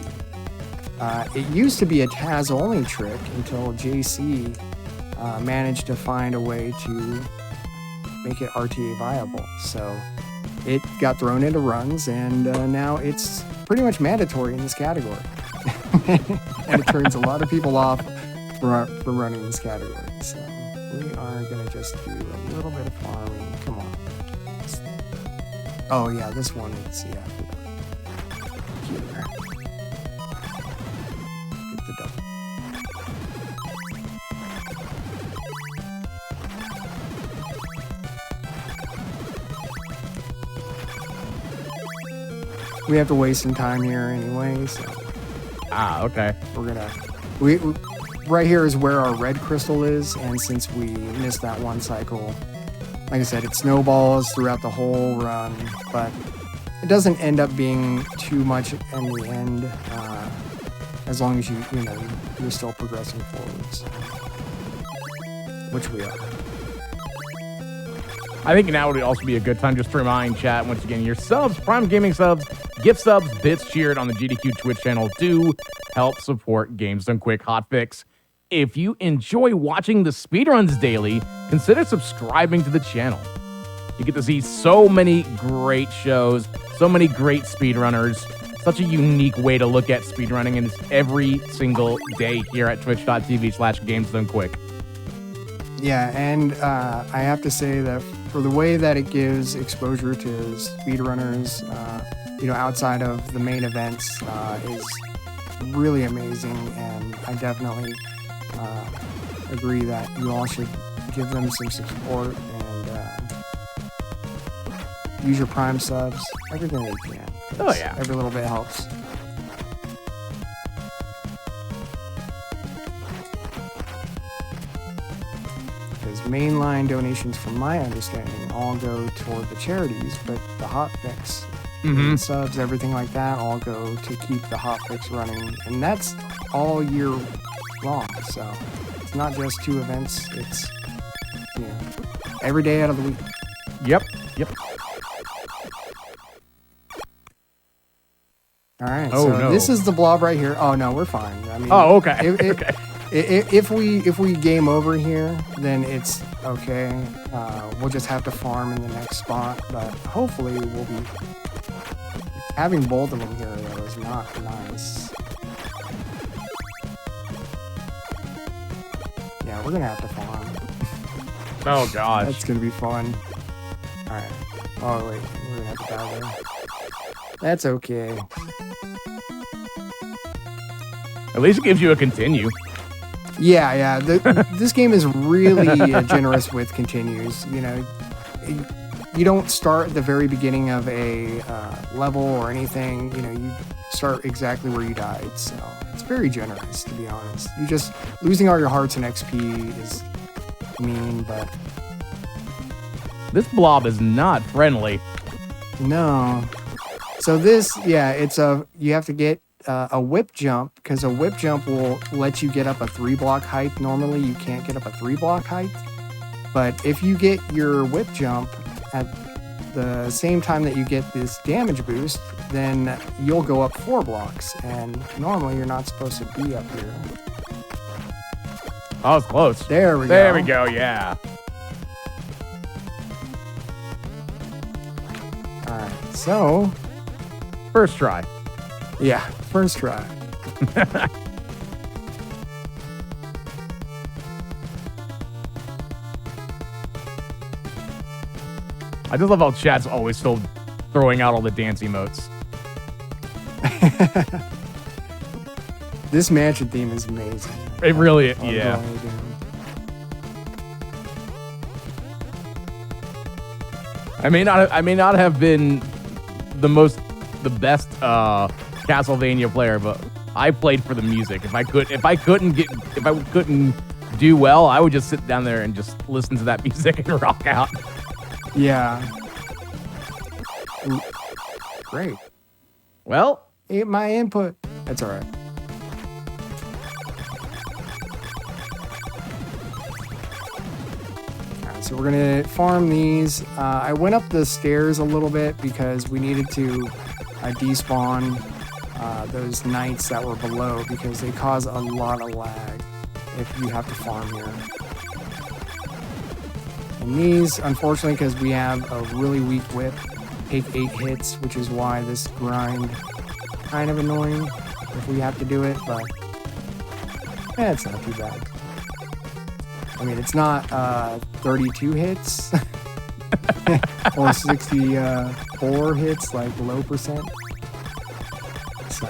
It used to be a Taz only trick until JC managed to find a way to make it RTA viable. So it got thrown into runs, and now it's pretty much mandatory in this category. And it turns a lot of people off from running this category. So we are going to just do a little bit of farming. Come on. Oh yeah, this one is, yeah. Here. Get the double. We have to waste some time here anyway, so Okay. we're gonna we right here is where our red crystal is, and since we missed that one cycle, like I said, it snowballs throughout the whole run, but it doesn't end up being too much in the end, as long as you're still progressing forwards, which we are. I think now would also be a good time just to remind chat, once again, your subs, Prime Gaming subs, gift subs, bits cheered on the GDQ Twitch channel do help support Games Done Quick Hotfix. If you enjoy watching the speedruns daily, consider subscribing to the channel. You get to see so many great shows, so many great speedrunners, such a unique way to look at speedrunning, and it's every single day here at twitch.tv/GamesDoneQuick. Yeah, and I have to say that for the way that it gives exposure to speedrunners, outside of the main events, is really amazing, and I definitely agree that you all should give them some support and use your Prime subs, everything they can. Oh yeah. Every little bit helps. Mainline donations, from my understanding, all go toward the charities, but the hotfix, subs, everything like that, all go to keep the hotfix running, and that's all year long. So it's not just 2 events; it's every day out of the week. Yep. All right. Oh, so no. this is the blob right here. Oh no, we're fine. I mean, Okay. okay. If we game over here, then it's okay. We'll just have to farm in the next spot, but hopefully we'll be having both of them here. Though is not nice. Yeah, we're gonna have to farm. Oh gosh. That's gonna be fun. All right. Oh wait, we're gonna have to die there. That's okay. At least it gives you a continue. Yeah. This game is really generous with continues. You don't start at the very beginning of a level or anything. You start exactly where you died. So it's very generous, to be honest. You just losing all your hearts and XP is mean, but This blob is not friendly. no. So this, you have to get a whip jump, because a whip jump will let you get up a 3-block height. Normally you can't get up a 3-block height, but if you get your whip jump at the same time that you get this damage boost, then you'll go up 4 blocks, and normally you're not supposed to be up here. Oh, it's close. There we go. There we go, yeah. Alright, so First try. yeah, first try. I just love how chat's always still throwing out all the dance emotes. This mansion theme is amazing. It really, I'm yeah. going to- I may not have been the best Castlevania player, but I played for the music. If I couldn't do well, I would just sit down there and just listen to that music and rock out. Yeah. Ooh, great. Well, Ate my input. That's all right. So we're gonna farm these. I went up the stairs a little bit because we needed to despawn those knights that were below because they cause a lot of lag if you have to farm here. And these, unfortunately, because we have a really weak whip, take 8 hits, which is why this grind kind of annoying if we have to do it, but it's not too bad. I mean, it's not 32 hits or 64 hits like low percent. So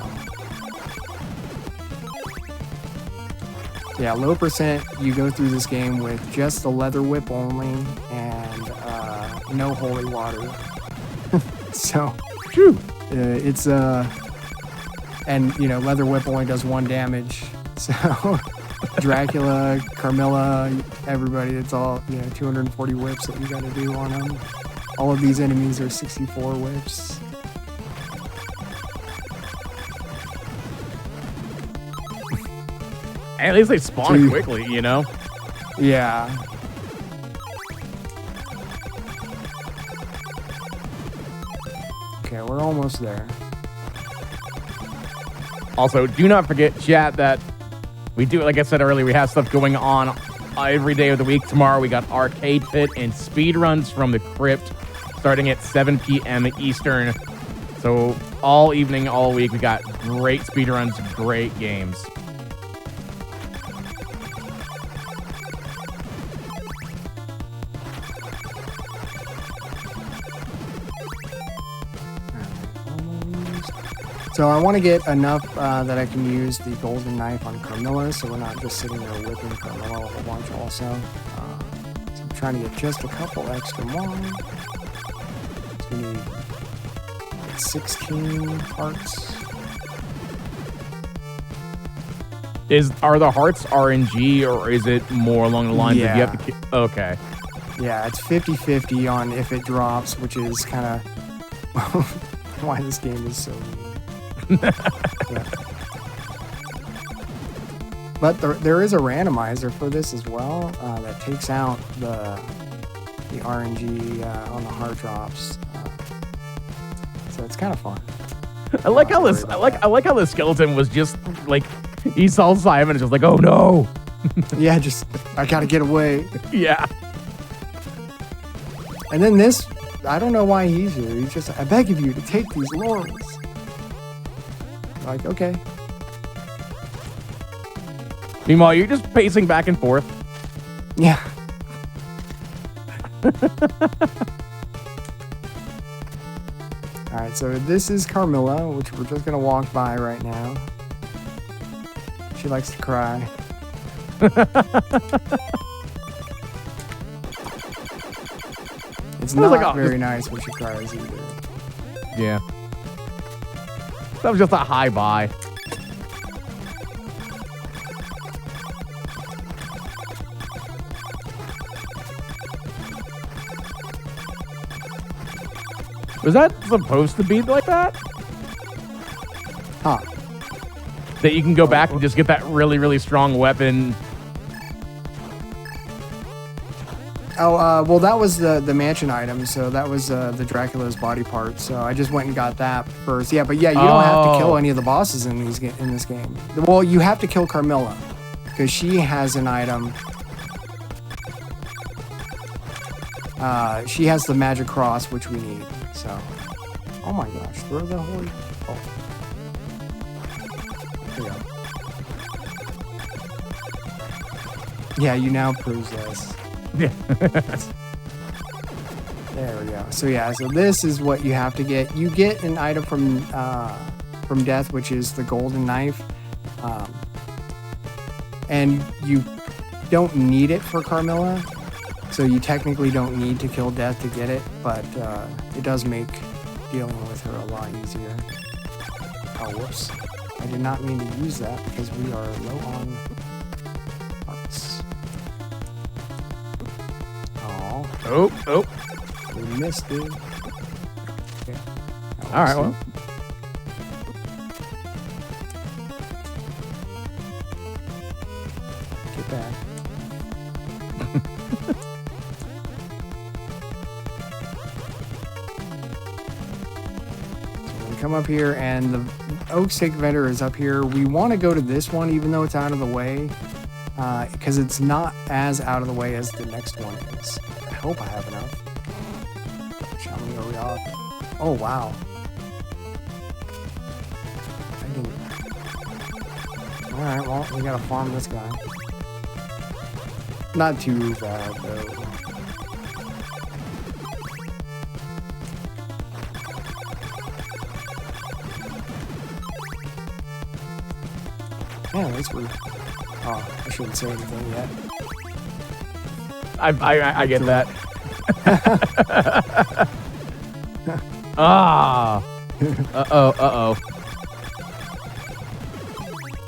yeah, low percent, you go through this game with just the leather whip only and no holy water. So it's and you know, leather whip only does 1 damage. So Dracula, Carmilla, everybody, it's all, you know, 240 whips that you gotta do on them. All of these enemies are 64 whips. At least they spawn quickly, you know? Yeah. Okay, we're almost there. Also, do not forget, chat, that we do, like I said earlier, we have stuff going on every day of the week. Tomorrow we got Arcade Pit and Speedruns from the Crypt starting at 7 p.m. Eastern. So all evening, all week, we got great speedruns, great games. So I want to get enough that I can use the golden knife on Carmilla, so we're not just sitting there whipping Carmilla a whole bunch also. So I'm trying to get just a couple extra more. So we need 16 hearts. Are the hearts RNG, or is it more along the lines of you have to... Okay. Yeah, it's 50-50 on if it drops, which is kind of why this game is so mean. Yeah. But there is a randomizer for this as well that takes out the RNG on the heart drops, so it's kind of fun. I like how this. I like how the skeleton was just like, he saw Simon and just like, oh no. Yeah, just I gotta get away. Yeah. And then this, I don't know why he's here. He's just, I beg of you to take these laurels. Like, okay. Meanwhile, you're just pacing back and forth. Yeah. Alright, so this is Carmilla, which we're just gonna walk by right now. She likes to cry. It's not like very nice when she cries either. Yeah. That was just a high buy. Was that supposed to be like that? Huh. That you can go back and just get that really, really strong weapon. Oh, well, that was the mansion item, so that was the Dracula's body part. So I just went and got that first. Yeah, but yeah, you don't have to kill any of the bosses in this game. Well, you have to kill Carmilla because she has an item. She has the magic cross, which we need. So, oh my gosh, throw the holy. Oh, there you go. Yeah, you now possess. Yeah. There we go. So yeah, so this is what you have to get. You get an item from death, which is the golden knife, and you don't need it for Carmilla, so you technically don't need to kill death to get it, but it does make dealing with her a lot easier. Oh, whoops. I did not mean to use that because we are low on hearts. Oh. We missed it. Okay. All right, well. Get back. come up here, and the oak stake vendor is up here. We want to go to this one, even though it's out of the way, because it's not as out of the way as the next one is. I hope I have enough. How many are we off? Oh, wow. Alright, well, we gotta farm this guy. Not too bad, though. Yeah, that's weird. Oh, I shouldn't say anything yet. I get that. Ah. Uh-oh.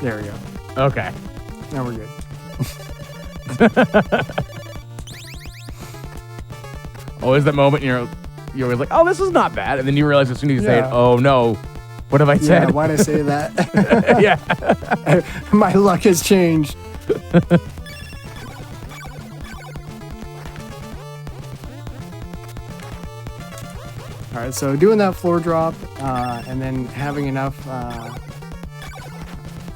There we go. Okay. Now we're good. Always that moment you're always like, oh, this is not bad. And then you realize as soon as you say it, oh, no. What have I said? Yeah, why'd I say that? Yeah. My luck has changed. All right, so doing that floor drop and then having enough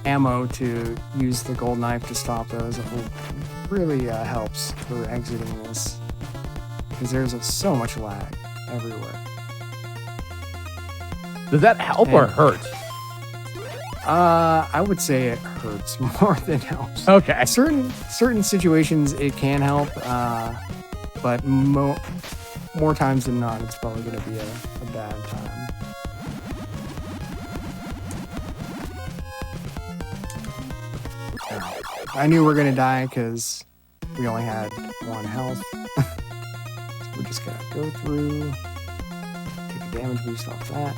ammo to use the gold knife to stop those really helps for exiting this, because there's so much lag everywhere. Does that help or hurt? I would say it hurts more than helps. Okay. Certain situations it can help, but more times than not, it's probably going to be a bad time. I knew we were going to die because we only had 1 health. So we're just going to go through, take a damage boost off that.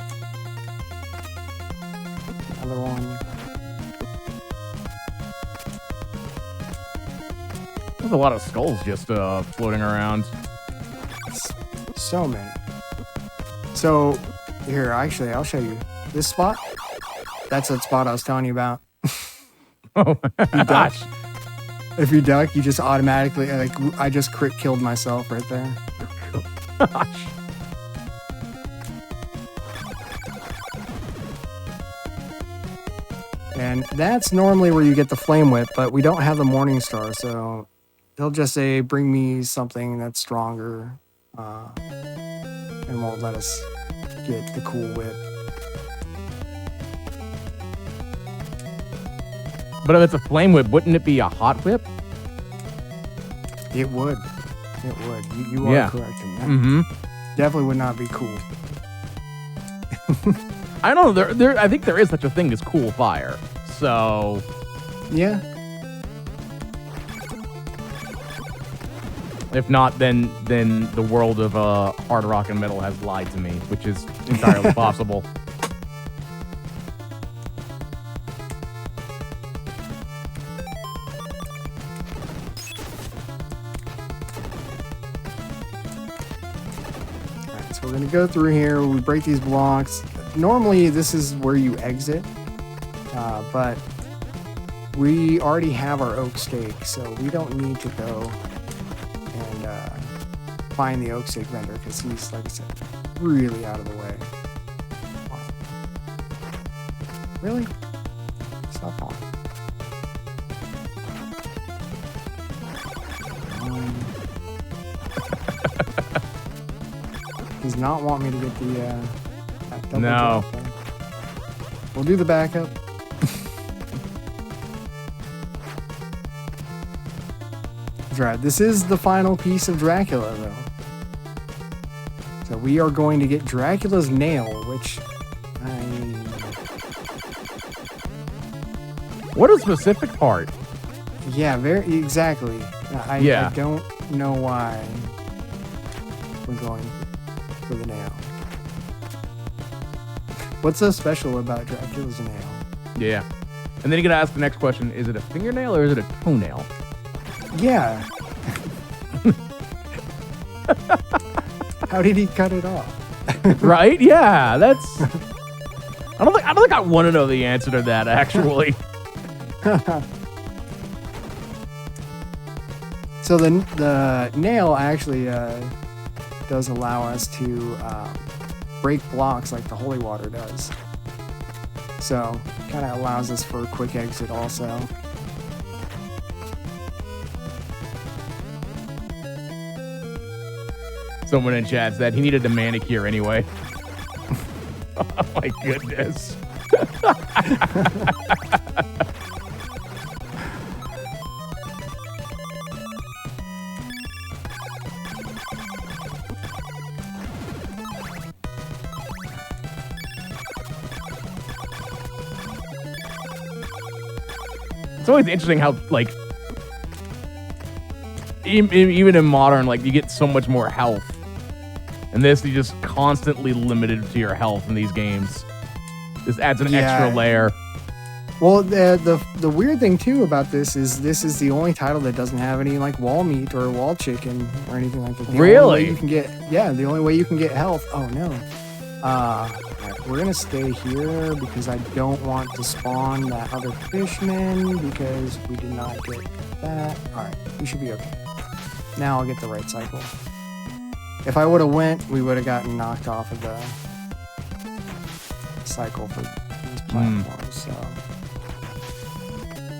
Another one. There's a lot of skulls just floating around. So many. So, here, actually, I'll show you. This spot, that's that spot I was telling you about. Oh, my gosh. If you duck, you just automatically, like, I just crit killed myself right there. Gosh. And that's normally where you get the flame whip, but we don't have the morning star, so they'll just say, bring me something that's stronger, and won't let us get the cool whip. But if it's a flame whip, wouldn't it be a hot whip? It would. It would. You are correct in that. Mm-hmm. Definitely would not be cool. I don't know. I think there is such a thing as cool fire. So Yeah. if not, then the world of hard rock and metal has lied to me, which is entirely possible. Alright, so we're gonna go through here. We break these blocks. Normally, this is where you exit, but we already have our oak stake, so we don't need to go and find the oak stake vendor, because he's, like I said, really out of the way. Really? Stop on. Does not want me to get the that double No. drop there. We'll do the backup. That's right. This is the final piece of Dracula, though. So we are going to get Dracula's nail, which What a specific part. yeah, very exactly. I don't know why we're going for the nail. What's so special about Dracula's nail? Yeah. And then you gotta ask the next question, is it a fingernail or is it a toenail? Yeah. How did he cut it off? Right? Yeah, that's... I don't think I want to know the answer to that, actually. So the nail actually does allow us to break blocks like the holy water does. So kind of allows us for a quick exit also. Someone in chat said he needed a manicure anyway. Oh my goodness. It's always interesting how, like, even in modern, like, you get so much more health. And this, you're just constantly limited to your health in these games. This adds an extra layer. Well, the weird thing too about this is the only title that doesn't have any like wall meat or wall chicken or anything like that. Really? Only way you can get, the only way you can get health. Oh no. Right, we're gonna stay here because I don't want to spawn that other fishman because we did not get that. All right, we should be okay. Now I'll get the right cycle. If I would have went, we would have gotten knocked off of the cycle for these platforms. So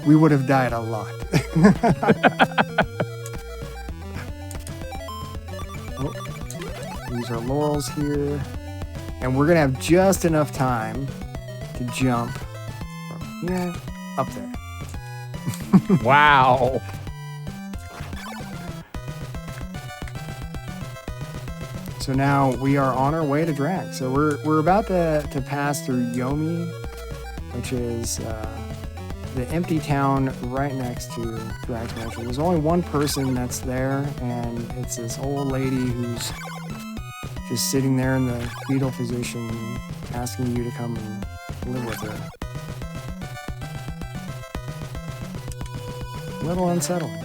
we would have died a lot. Use our laurels here. And we're going to have just enough time to jump from here up there. Wow. So now we are on our way to Drac. So we're about to pass through Yomi, which is the empty town right next to Drac's Mansion. There's only one person that's there, and it's this old lady who's just sitting there in the fetal position asking you to come and live with her. A little unsettling.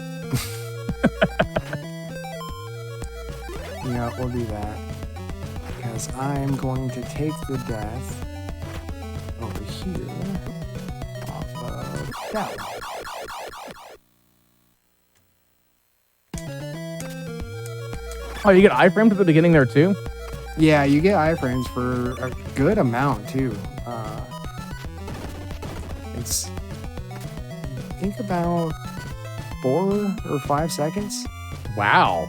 You know, we'll do that. Because I'm going to take the death over here off of that one. Oh, you get iframes at the beginning there too? Yeah, you get iframes for a good amount too. It's, I think, about 4 or 5 seconds. Wow.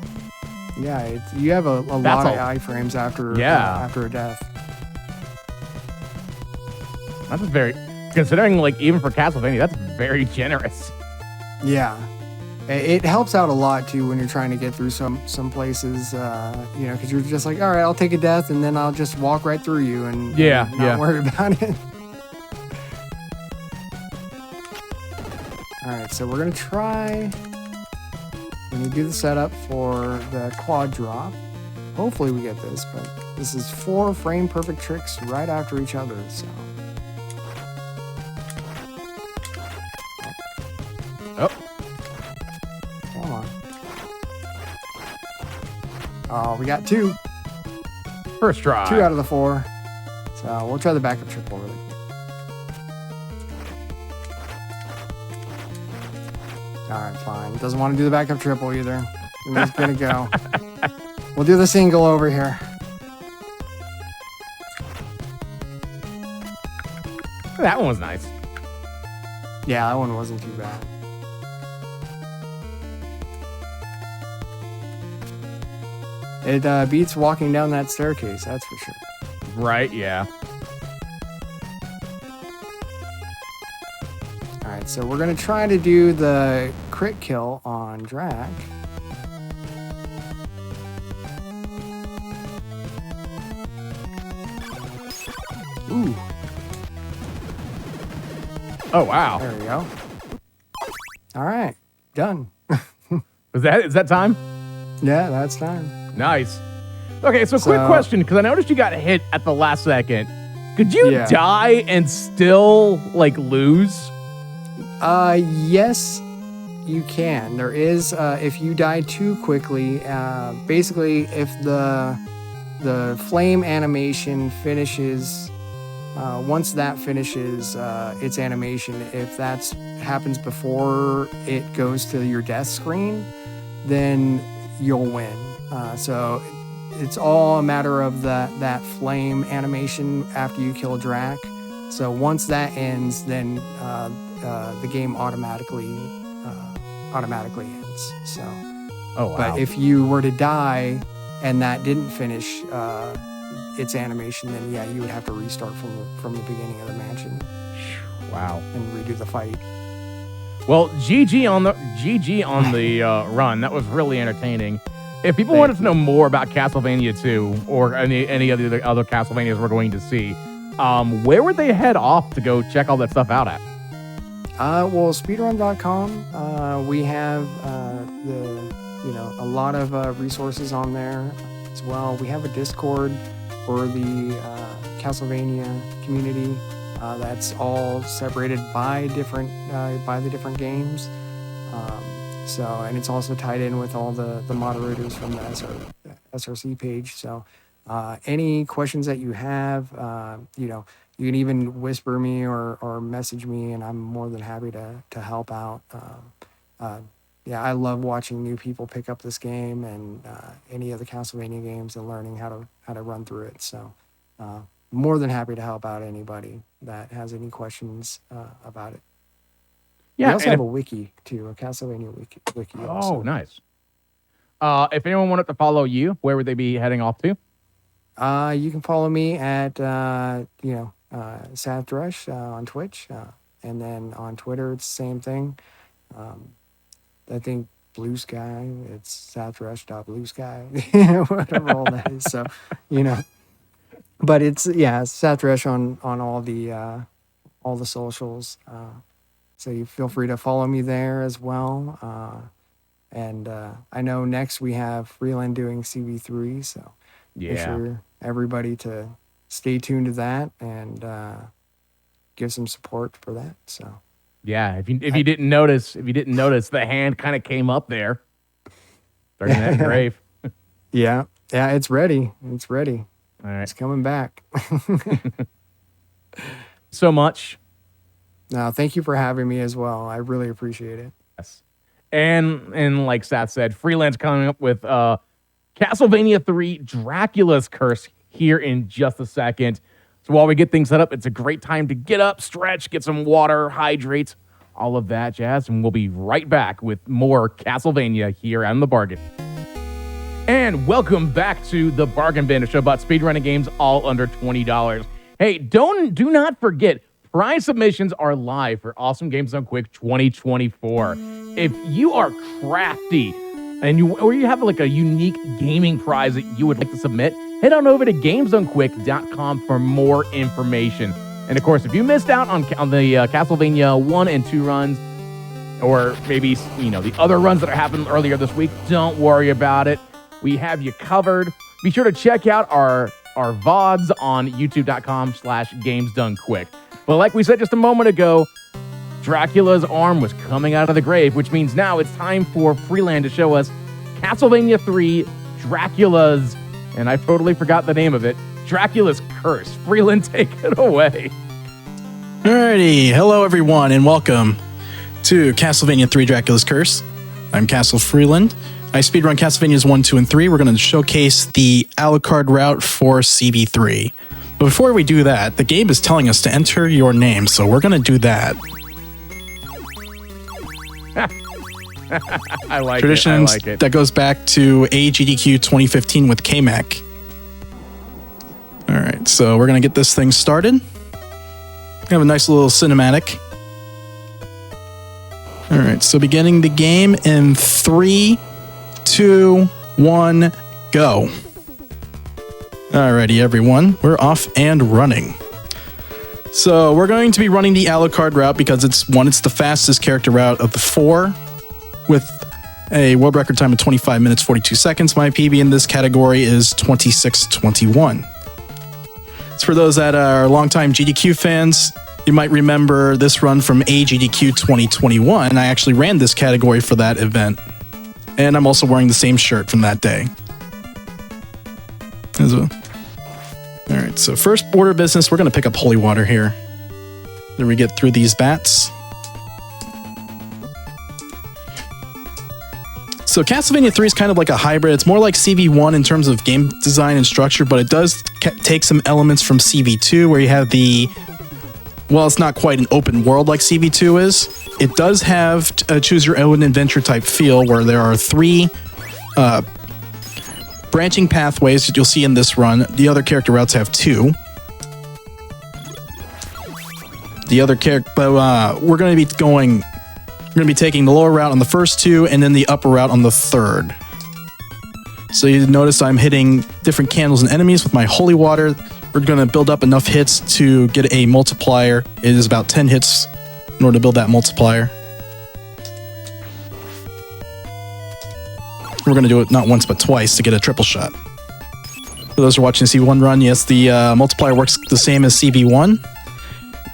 Yeah, you have a lot of iframes after after a death. That's very, considering like even for Castlevania, that's very generous. Yeah. It helps out a lot too when you're trying to get through some places, you know, because you're just like, all right, I'll take a death and then I'll just walk right through you and not worry about it. All right, so we're gonna try. When we do the setup for the quad drop, hopefully we get this, but this is 4 frame perfect tricks right after each other, so. Oh. Come on. Oh, we got 2. First try. 2 out of the 4. So we'll try the backup triple really quick. Alright, fine. Doesn't want to do the backup triple either. I'm just gonna go. We'll do the single over here. That one was nice. Yeah, that one wasn't too bad. It beats walking down that staircase, that's for sure. Right, yeah. Alright, so we're going to try to do the crit kill on Drac. Ooh. Oh, wow. There we go. Alright, done. Is that time? Yeah, that's time. Nice. Okay, so quick question, because I noticed you got hit at the last second. Could you die and still, like, lose? Yes, you can. There is, if you die too quickly, basically, if the flame animation finishes, once that finishes its animation, if that happens before it goes to your death screen, then you'll win. So it's all a matter of that flame animation after you kill Drac. So once that ends, then the game automatically ends. So, Oh, wow. but if you were to die and that didn't finish its animation, then yeah, you would have to restart from the beginning of the mansion. Wow. And redo the fight. Well, GG on the run. That was really entertaining. If people wanted to know more about Castlevania II or any of the other Castlevanias we're going to see, where would they head off to go check all that stuff out at? Well, speedrun.com. We have a lot of resources on there as well. We have a Discord for the Castlevania community. That's all separated by the different games. And it's also tied in with all the moderators from the SRC page. So any questions that you have, you can even whisper me or message me, and I'm more than happy to help out. I love watching new people pick up this game and any of the Castlevania games and learning how to run through it. So more than happy to help out anybody that has any questions about it. Yeah, we also have a wiki too, a Castlevania wiki also. Oh, nice. If anyone wanted to follow you, where would they be heading off to? You can follow me at Sathrush on Twitch, and then on Twitter it's the same thing. I think Blue Sky, it's Sathrush.bluesky, whatever all that is. So, but it's Sathrush on all the socials. So you feel free to follow me there as well. And I know next we have Freeland doing CV3, so make sure everybody to stay tuned to that and give some support for that. So if you didn't notice, the hand kind of came up there during that grave. Yeah, it's ready. It's ready. All right, it's coming back. So much. No, thank you for having me as well. I really appreciate it. Yes. And like Seth said, Freeland's coming up with Castlevania III Dracula's Curse here in just a second. So while we get things set up, it's a great time to get up, stretch, get some water, hydrate, all of that jazz. And we'll be right back with more Castlevania here on The Bargain. And welcome back to The Bargain Bin, a show about speedrunning games all under $20. Hey, do not forget, prize submissions are live for Awesome Games Done Quick 2024. If you are crafty and you have like a unique gaming prize that you would like to submit, head on over to gamesdonequick.com for more information. And of course, if you missed out on the Castlevania 1 and 2 runs, or maybe the other runs that happened earlier this week, don't worry about it. We have you covered. Be sure to check out our VODs on youtube.com/gamesdonequick. But like we said just a moment ago, Dracula's arm was coming out of the grave, which means now it's time for Freeland to show us Castlevania III Dracula's, and I totally forgot the name of it, Dracula's Curse. Freeland, take it away. Alrighty, hello everyone, and welcome to Castlevania III Dracula's Curse. I'm Castle Freeland. I speedrun Castlevanias 1, 2, and 3. We're going to showcase the Alucard route for CV3. But before we do that, the game is telling us to enter your name, so we're going to do that. I like Traditions it. That goes back to GDQ 2015 with KMAC. All right, so we're going to get this thing started. We have a nice little cinematic. All right, so beginning the game in 3, 2, 1, go. Alrighty, everyone, we're off and running. So we're going to be running the Alucard route because it's the fastest character route of the 4, with a world record time of 25 minutes 42 seconds. My PB in this category is 26:21. As for those that are longtime GDQ fans, you might remember this run from GDQ 2021. I actually ran this category for that event. And I'm also wearing the same shirt from that day. All right, so first order of business, we're going to pick up holy water here. Then we get through these bats. So Castlevania 3 is kind of like a hybrid. It's more like CV1 in terms of game design and structure, but it does take some elements from CV2 where you have well, it's not quite an open world like CV2 is. It does have a choose your own adventure type feel where there are 3 branching pathways that you'll see in this run. The other character routes have 2. The other character, but we're going to be taking the lower route on the first 2 and then the upper route on the 3rd. So you notice I'm hitting different candles and enemies with my holy water. We're going to build up enough hits to get a multiplier. It is about 10 hits in order to build that multiplier. We're going to do it not once but twice to get a triple shot. For those who are watching the CV1 run, yes, the multiplier works the same as CV1.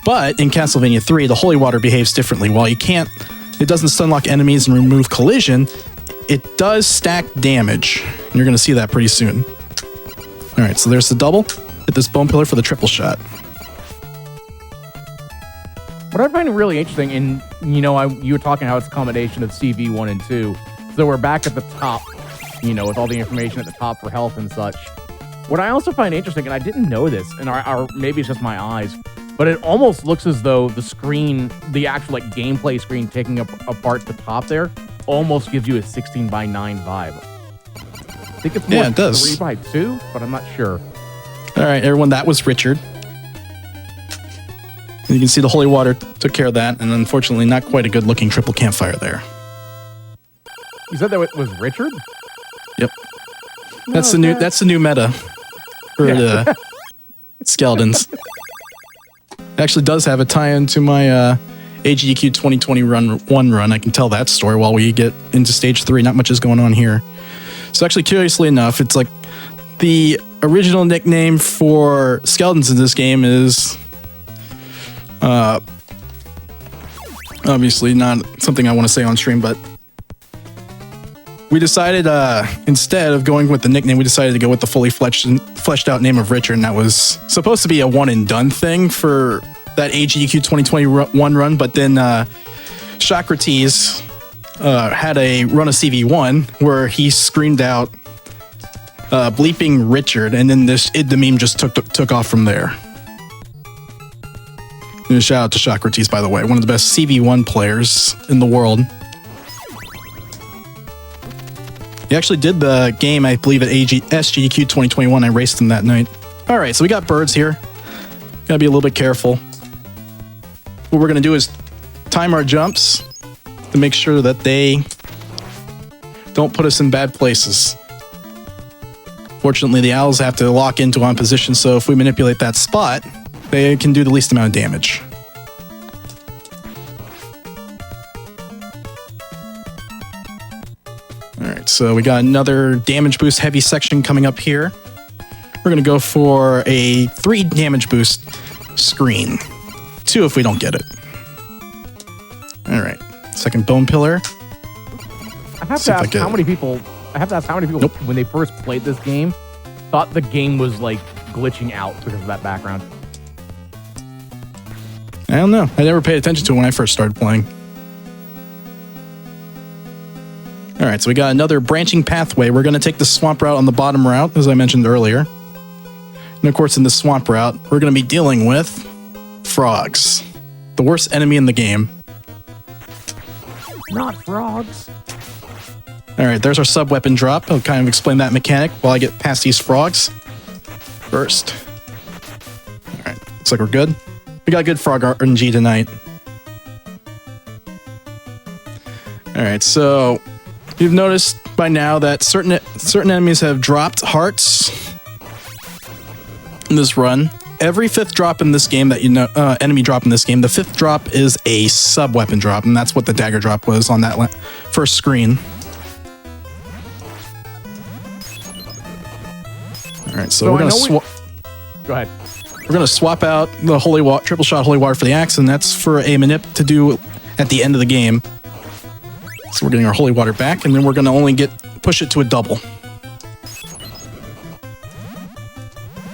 But in Castlevania 3, the holy water behaves differently. While it doesn't stunlock enemies and remove collision, it does stack damage. And you're going to see that pretty soon. All right, so there's the double. Hit this bone pillar for the triple shot. What I find really interesting, and you were talking how it's a combination of CV1 and 2. So we're back at the top, with all the information at the top for health and such. What I also find interesting, and I didn't know this, and maybe it's just my eyes, but it almost looks as though the screen, the actual gameplay screen taking apart the top there, almost gives you a 16:9 vibe. I think it's more it does. 3:2, but I'm not sure. All right, everyone, that was Richard. And you can see the holy water took care of that, and unfortunately, not quite a good-looking triple campfire there. You said that was Richard? Yep. That's the new meta for the skeletons. It actually does have a tie-in to my AGDQ 2021 run. I can tell that story while we get into stage 3. Not much is going on here. So actually, curiously enough, it's like the original nickname for skeletons in this game is obviously not something I want to say on stream, but we decided instead of going with the nickname, we decided to go with the fully fleshed out name of Richard, and that was supposed to be a one and done thing for that AGDQ 2021 run, but then Socrates had a run of CV1 where he screamed out bleeping Richard, and then the meme just took off from there. And shout out to Socrates, by the way, one of the best CV1 players in the world. He actually did the game, I believe, at SGDQ 2021. I raced him that night. All right, so we got birds here. Gotta be a little bit careful. What we're gonna do is time our jumps to make sure that they don't put us in bad places. Fortunately, the owls have to lock into one position, so if we manipulate that spot, they can do the least amount of damage. Alright, so we got another damage boost heavy section coming up here. We're going to go for a 3 damage boost screen. 2 if we don't get it. Alright, second bone pillar. I have to ask how many people nope, when they first played this game, thought the game was glitching out because of that background. I don't know. I never paid attention to it when I first started playing. All right, so we got another branching pathway. We're going to take the swamp route on the bottom route, as I mentioned earlier. And of course, in the swamp route, we're going to be dealing with frogs. The worst enemy in the game. Not frogs. All right, there's our sub-weapon drop. I'll kind of explain that mechanic while I get past these frogs. First. All right, looks like we're good. We got good frog RNG tonight. All right, so you've noticed by now that certain enemies have dropped hearts in this run. Every 5th drop in this game enemy drop in this game, the 5th drop is a sub-weapon drop, and that's what the dagger drop was on that first screen. All right, so we're going to Go ahead. We're going to swap out the triple shot holy water for the axe, and that's for a manip to do at the end of the game. So we're getting our holy water back, and then we're going to only push it to a double.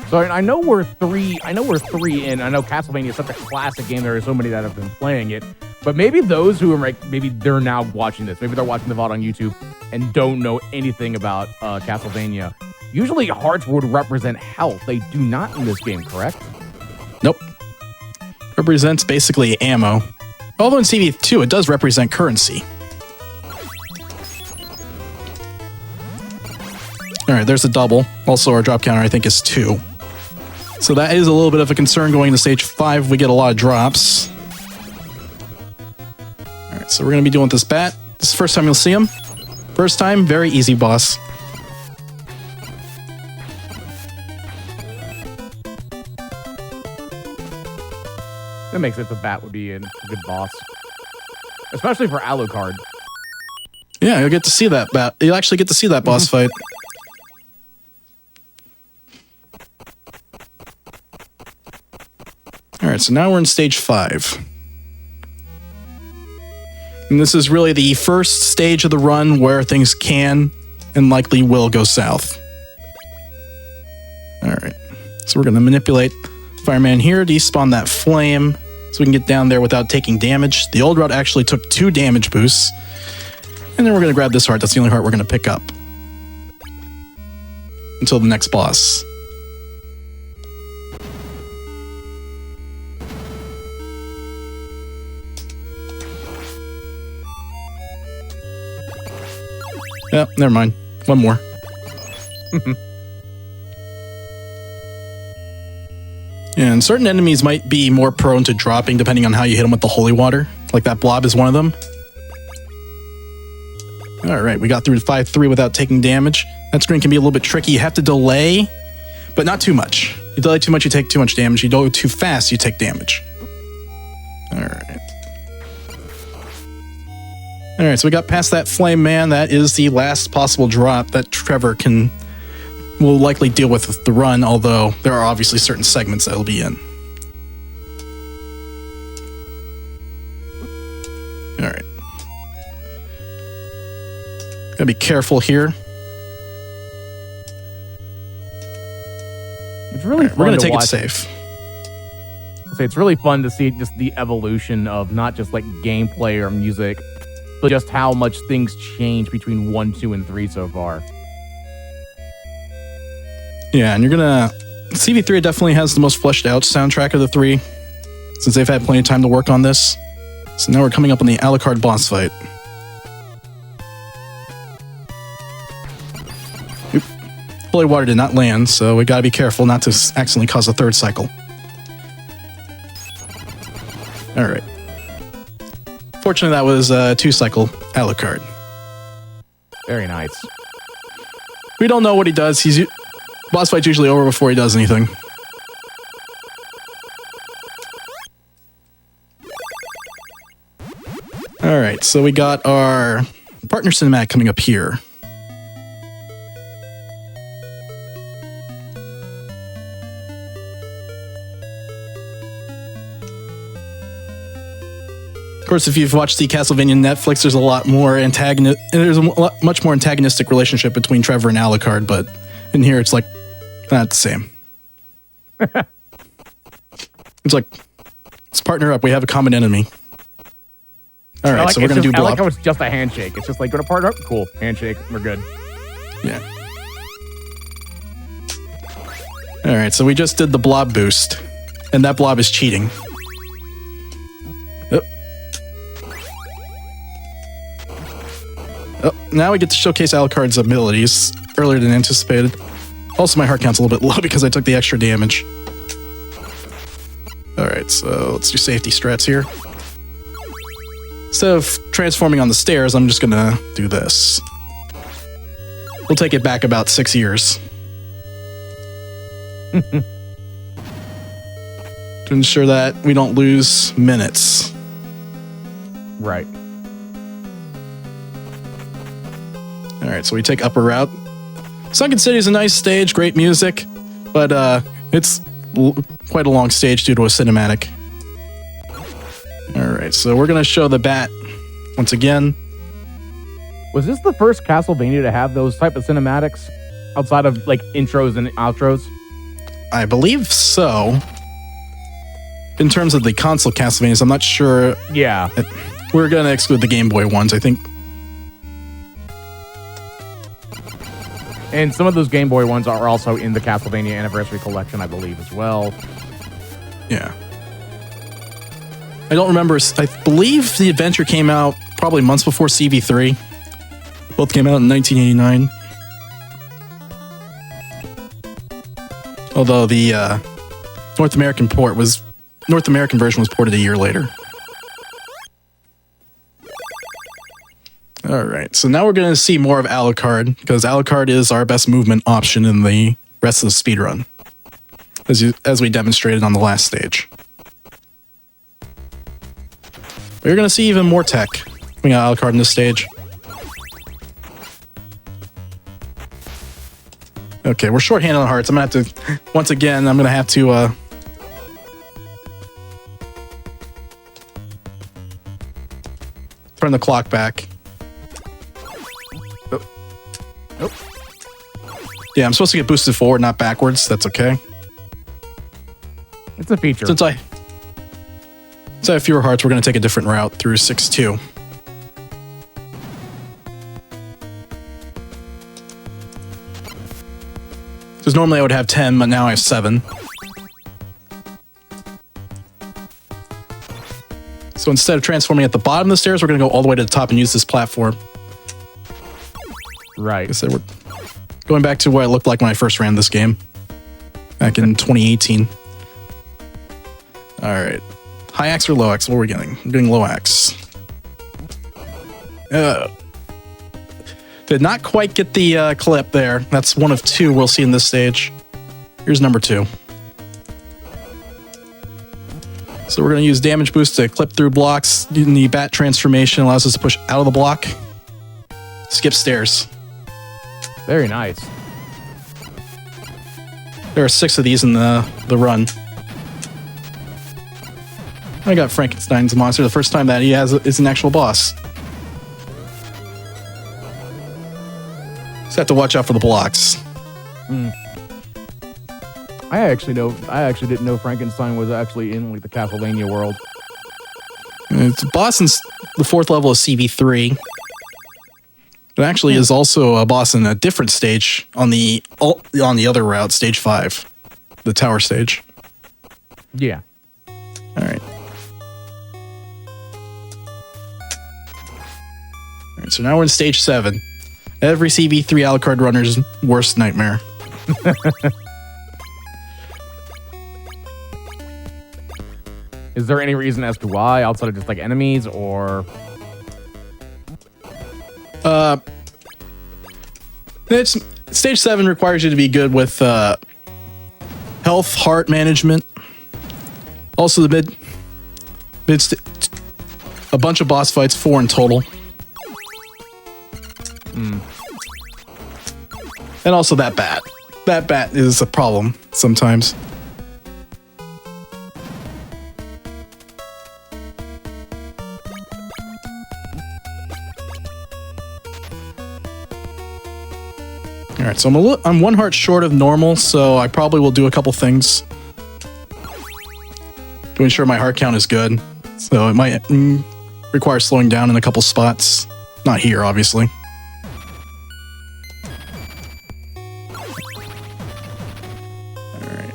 So I know we're 3 in. I know Castlevania is such a classic game. There are so many that have been playing it. But maybe those who are maybe they're now watching this. Maybe they're watching the VOD on YouTube. and don't know anything about Castlevania, usually hearts would represent health. They do not in this game, correct? Nope. Represents basically ammo. Although in CV2, it does represent currency. All right, there's a double. Also, our drop counter, I think, is 2. So that is a little bit of a concern going into stage 5. We get a lot of drops. All right, so we're going to be doing this bat. This is the first time you'll see him. First time, very easy boss. That makes it the bat would be a good boss. Especially for Alucard. Yeah, you'll get to see that bat. You'll actually get to see that boss fight. All right, so now we're in stage 5. And this is really the first stage of the run where things can and likely will go south. All right, so we're going to manipulate Fireman here, despawn that flame so we can get down there without taking damage. The old route actually took 2 damage boosts. And then we're going to grab this heart. That's the only heart we're going to pick up until the next boss. Yep, never mind. One more. And certain enemies might be more prone to dropping depending on how you hit them with the holy water. Like that blob is one of them. All right, we got through to 5-3 without taking damage. That screen can be a little bit tricky. You have to delay, but not too much. You delay too much, you take too much damage. You go too fast, you take damage. All right. All right, so we got past that flame man. That is the last possible drop that Trevor will likely deal with the run, although there are obviously certain segments that he'll be in. All right. Gotta be careful here. It's really fun. We're gonna to take watch. it safe. It's really fun to see just the evolution of not just like gameplay or music, but just how much things change between 1, 2, and 3 so far. Yeah, and you're gonna... CV3 definitely has the most fleshed out soundtrack of the 3, since they've had plenty of time to work on this. So now we're coming up on the Alucard boss fight. Oop. Holy water did not land, so we gotta be careful not to accidentally cause a 3rd cycle. Alright. Fortunately, that was a 2-cycle Alucard. Very nice. We don't know what he does. Boss fight's usually over before he does anything. Alright, so we got our partner cinematic coming up here. Of course, if you've watched the Castlevania Netflix, there's a lot more there's a much more antagonistic relationship between Trevor and Alucard, but in here it's like not the same. It's like, let's partner up. We have a common enemy. All right, so we're gonna do blob. I like how it's just a handshake. It's just like, gonna partner up? Cool, handshake. We're good. Yeah. All right, so we just did the blob boost, and that blob is cheating. Oh, now we get to showcase Alucard's abilities earlier than anticipated. Also, my heart count's a little bit low because I took the extra damage. Alright, so let's do safety strats here. Instead of transforming on the stairs, I'm just gonna do this. We'll take it back about 6 years. To ensure that we don't lose minutes. Right. Alright, so we take upper route. Sunken City is a nice stage, great music, but it's quite a long stage due to a cinematic. Alright, so we're going to show the bat once again. Was this the first Castlevania to have those type of cinematics outside of like intros and outros? I believe so. In terms of the console Castlevanias, I'm not sure. Yeah. We're going to exclude the Game Boy ones, I think. And some of those Game Boy ones are also in the Castlevania Anniversary Collection, I believe, as well. Yeah. I don't remember. I believe the adventure came out probably months before CV3. Both came out in 1989. Although the North American version was ported a year later. All right, so now we're going to see more of Alucard, because Alucard is our best movement option in the rest of the speedrun, as we demonstrated on the last stage. We're going to see even more tech coming out of Alucard in this stage. Okay, we're short-handed on hearts. I'm going to have to, once again, I'm going to have to turn the clock back. Nope. Yeah, I'm supposed to get boosted forward, not backwards. That's okay. It's a feature. Since I have fewer hearts, we're going to take a different route through 6-2. Because normally I would have 10, but now I have 7. So instead of transforming at the bottom of the stairs, we're going to go all the way to the top and use this platform. Right. Like I said, we're going back to what it looked like when I first ran this game back in 2018. All right. High axe or low axe? What are we getting? We're getting low axe. Did not quite get the clip there. That's one of 2 we'll see in this stage. Here's number 2. So we're going to use damage boost to clip through blocks. Using the bat transformation allows us to push out of the block. Skip stairs. Very nice. There are 6 of these in the run. I got Frankenstein's monster the first time that he is an actual boss. Just have to watch out for the blocks. I actually didn't know Frankenstein was actually in like the Castlevania world. It's a boss in the 4th level of CV3. It actually is also a boss in a different stage on the other route, stage 5, the tower stage. Yeah. All right. All right. So now we're in stage 7. Every CV3 Alucard runner's worst nightmare. Is there any reason as to why, outside of just like enemies, or? Stage 7 requires you to be good with health, heart management. Also, the a bunch of boss fights, 4 in total. And also that bat. That bat is a problem sometimes. All right, so I'm 1 heart short of normal, so I probably will do a couple things to ensure my heart count is good. So it might require slowing down in a couple spots. Not here, obviously. All right.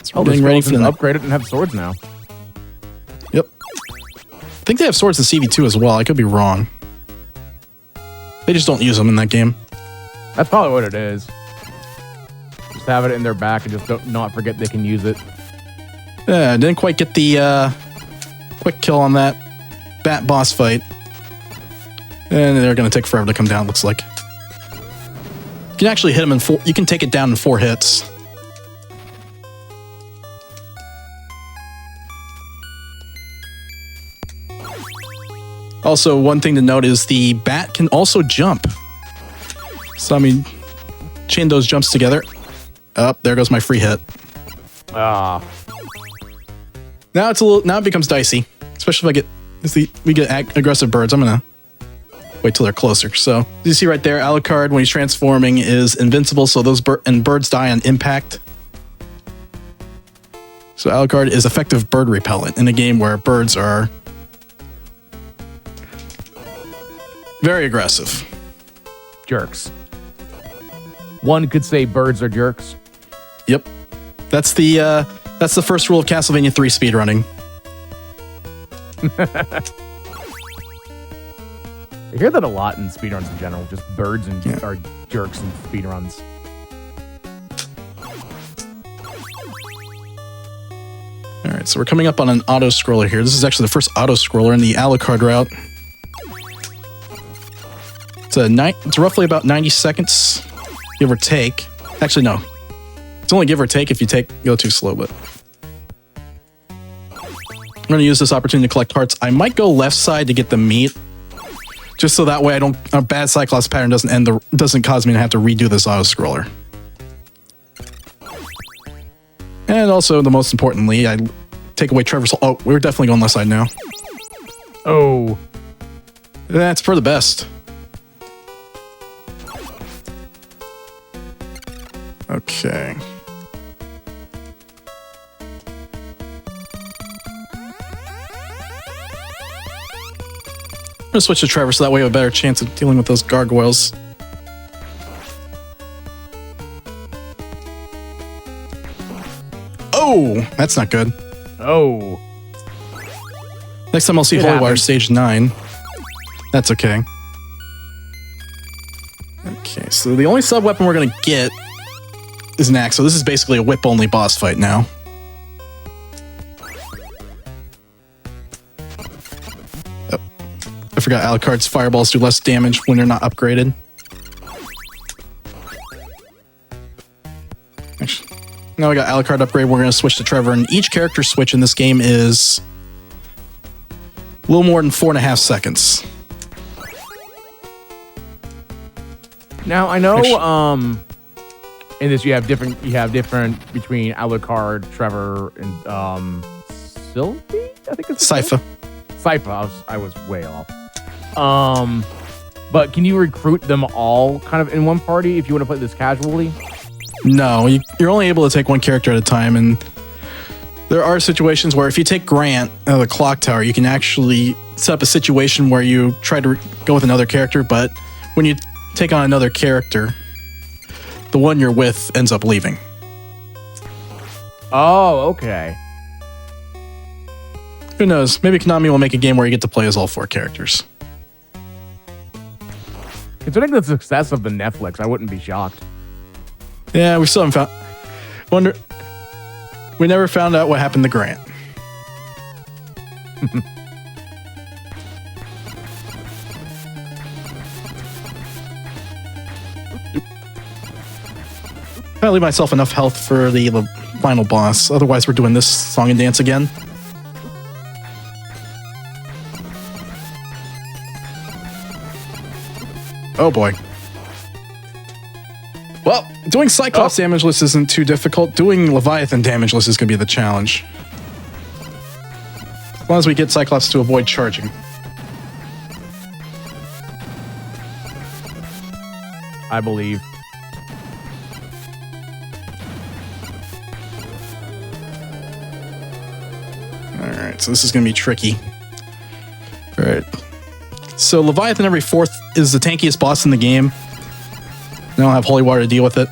So we're getting ready for the upgraded and have swords now. Yep. I think they have swords in CV2 as well. I could be wrong. They just don't use them in that game. That's probably what it is. Just have it in their back and just not forget they can use it. Yeah, I didn't quite get the quick kill on that bat boss fight. And they're going to take forever to come down, looks like. You can actually hit them in 4... You can take it down in 4 hits. Also, one thing to note is the bat can also jump. So, I mean, chain those jumps together. There goes my free hit. Ah. Now it becomes dicey, especially if we get aggressive birds. I'm gonna wait till they're closer. So, as you see right there, Alucard, when he's transforming, is invincible. So those birds die on impact. So Alucard is effective bird repellent in a game where birds are Very aggressive. Jerks. One could say birds are jerks. Yep. That's the first rule of Castlevania III speedrunning. I hear that a lot in speedruns in general. Just birds and are jerks in speedruns. All right, so we're coming up on an auto-scroller here. This is actually the first auto-scroller in the Alucard route. It's roughly about 90 seconds, give or take. Actually, no. It's only give or take if you go too slow, but... I'm going to use this opportunity to collect hearts. I might go left side to get the meat, just so that way a bad Cyclops pattern doesn't cause me to have to redo this auto-scroller. And also, the most importantly, I take away Trevor's... Oh, we're definitely going left side now. Oh. That's for the best. Okay. I'm gonna switch to Trevor so that way we have a better chance of dealing with those gargoyles. Oh, that's not good. Oh. Next time I'll see Holy Water stage 9. That's okay. Okay, so the only sub-weapon we're gonna get is an axe. So this is basically a whip-only boss fight now. Oh, I forgot Alucard's fireballs do less damage when they're not upgraded. Actually, now we got Alucard upgrade. We're going to switch to Trevor, and each character switch in this game is a little more than 4.5 seconds. Now I know in this you have different between Alucard, Trevor, and Sylvie, I think it's Sypha. Sypha, I was way off. But can you recruit them all kind of in one party if you want to play this casually? No, you're only able to take one character at a time, and there are situations where if you take Grant out of the clock tower, you can actually set up a situation where you try to go with another character, but when you take on another character, the one you're with ends up leaving. Oh, okay. Who knows? Maybe Konami will make a game where you get to play as all 4 characters. Considering the success of the Netflix, I wouldn't be shocked. Yeah, we still haven't found... We never found out what happened to Grant. I'll leave myself enough health for the final boss. Otherwise, we're doing this song and dance again. Oh boy. Well, doing Cyclops damageless isn't too difficult. Doing Leviathan damageless is going to be the challenge. As long as we get Cyclops to avoid charging. I believe. Alright, so this is going to be tricky. Alright. So Leviathan every 4th is the tankiest boss in the game. I don't have Holy Water to deal with it.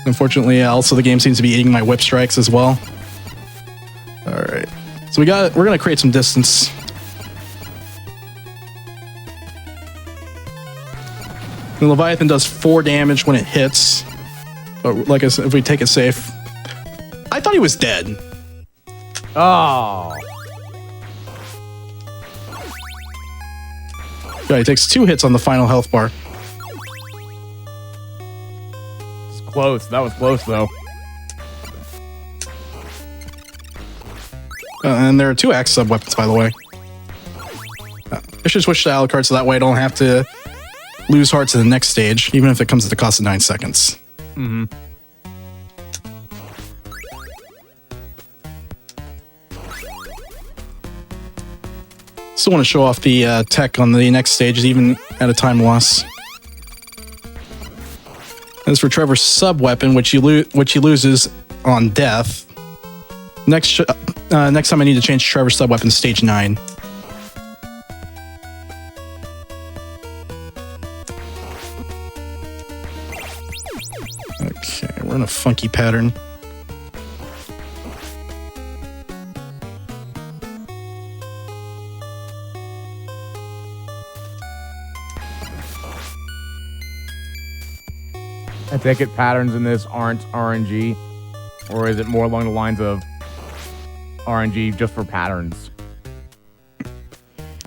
Unfortunately, also the game seems to be eating my whip strikes as well. Alright. So we're going to create some distance. The Leviathan does 4 damage when it hits. But like I said, if we take it safe... I thought he was dead. Oh. Yeah, he takes 2 hits on the final health bar. It's close. That was close, though. And there are 2 axe sub-weapons, by the way. I should switch to Alucard so that way I don't have to lose hearts in the next stage, even if it comes at the cost of 9 seconds. Mm-hmm. Still want to show off the tech on the next stage, even at a time loss. As for Trevor's sub-weapon, which he loses on death. Next time I need to change Trevor's sub-weapon to stage 9. in a funky pattern. I take it patterns in this aren't RNG, or is it more along the lines of RNG just for patterns?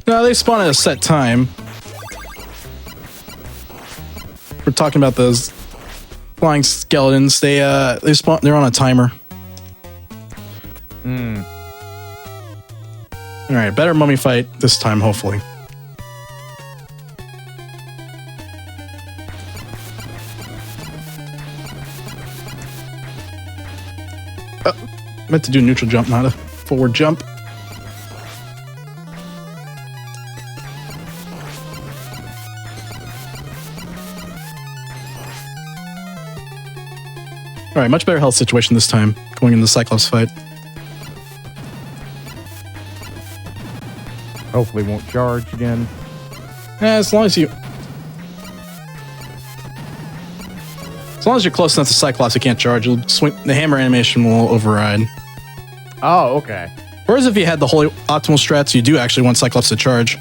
No, they spawn at a set time. We're talking about those flying skeletons. They spawn. They're on a timer. All right, better mummy fight this time, hopefully. Meant to do a neutral jump, not a forward jump. All right, much better health situation this time, going into the Cyclops fight. Hopefully won't charge again. As long as you're close enough to Cyclops, it can't charge. You'll swing, the hammer animation will override. Oh, okay. Whereas if you had the whole optimal strats, you do actually want Cyclops to charge.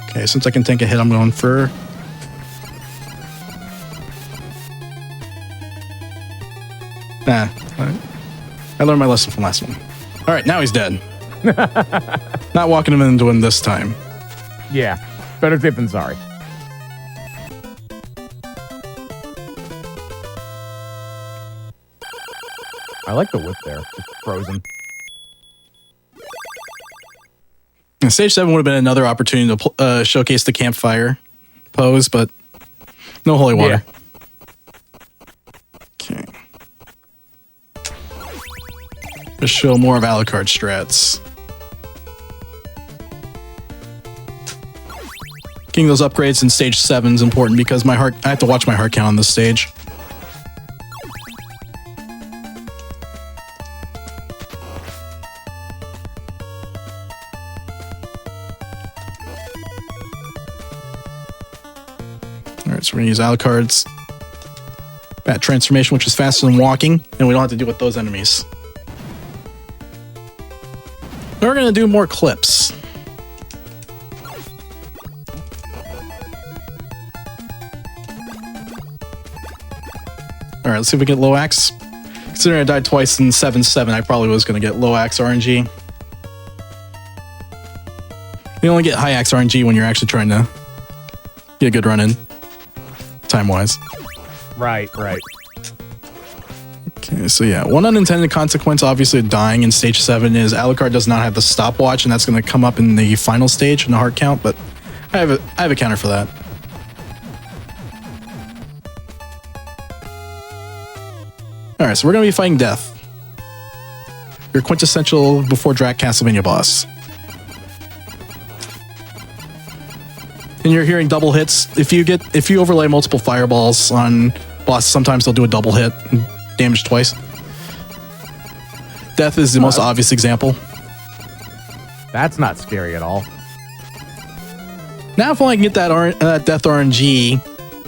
Okay, since I can tank a hit, I'm going for... Nah, I learned my lesson from last one. All right, now he's dead. Not walking him into him this time. Yeah, better safe than sorry. I like the whip there, just frozen. And stage 7 would have been another opportunity to showcase the campfire pose, but no holy water. Okay. Just show more of Alucard strats. Getting those upgrades in stage 7 is important because I have to watch my heart count on this stage. Alright, so we're gonna use Alucard's Bat Transformation, which is faster than walking, and we don't have to deal with those enemies. Then we're gonna do more clips. Alright, let's see if we get low axe. Considering I died twice in 7-7, I probably was gonna get low axe RNG. You only get high axe RNG when you're actually trying to get a good run in, time-wise. Right. Okay, so yeah, one unintended consequence, obviously, of dying in stage 7 is Alucard does not have the stopwatch, and that's going to come up in the final stage in the heart count, but I have a counter for that. Alright, so we're going to be fighting Death. Your quintessential before Drac Castlevania boss. And you're hearing double hits. If you overlay multiple fireballs on boss, sometimes they'll do a double hit and damage twice. Death is the most obvious example. That's not scary at all. Now if I can get that Death RNG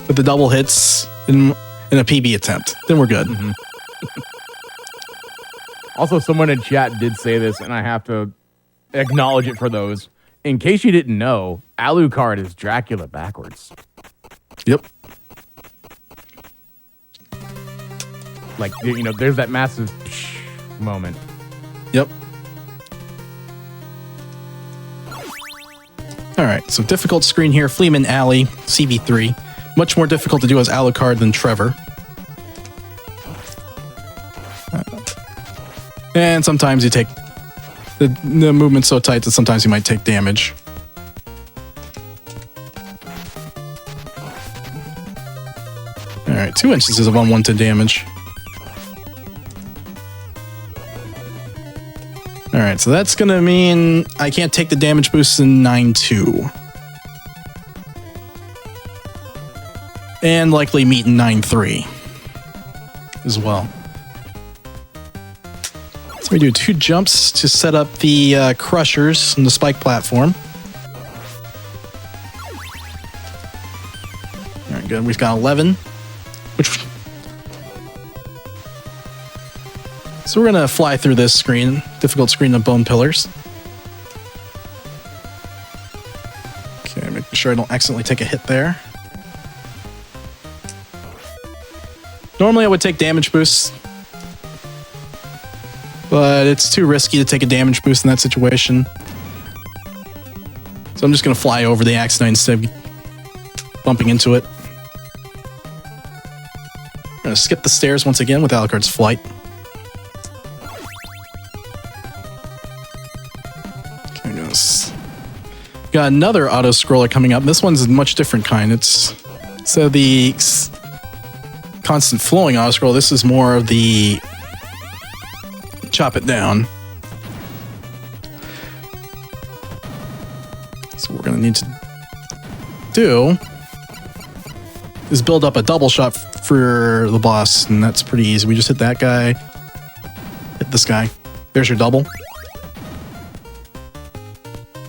with the double hits in a PB attempt, then we're good. Mm-hmm. Also, someone in chat did say this, and I have to acknowledge it for those. In case you didn't know, Alucard is Dracula backwards. Yep. Like, you know, there's that massive moment. Yep. Alright, so difficult screen here. Fleeman Alley, CV3. Much more difficult to do as Alucard than Trevor. And sometimes you take... The movement's so tight that sometimes you might take damage. Alright, 2 instances of unwanted damage. Alright, so that's gonna mean I can't take the damage boost in 9-2. And likely meet in 9-3 as well. So we do 2 jumps to set up the crushers and the spike platform. All right, good. We've got 11. So we're going to fly through this screen, difficult screen of bone pillars. Okay, making sure I don't accidentally take a hit there. Normally I would take damage boosts, but it's too risky to take a damage boost in that situation. So I'm just going to fly over the Axe Knight instead of bumping into it. I'm going to skip the stairs once again with Alucard's flight. Got another auto-scroller coming up. This one's a much different kind. It's so the constant flowing auto-scroll. This is more of the chop it down. So what we're going to need to do is build up a double shot for the boss, and that's pretty easy. We just hit that guy, hit this guy. There's your double.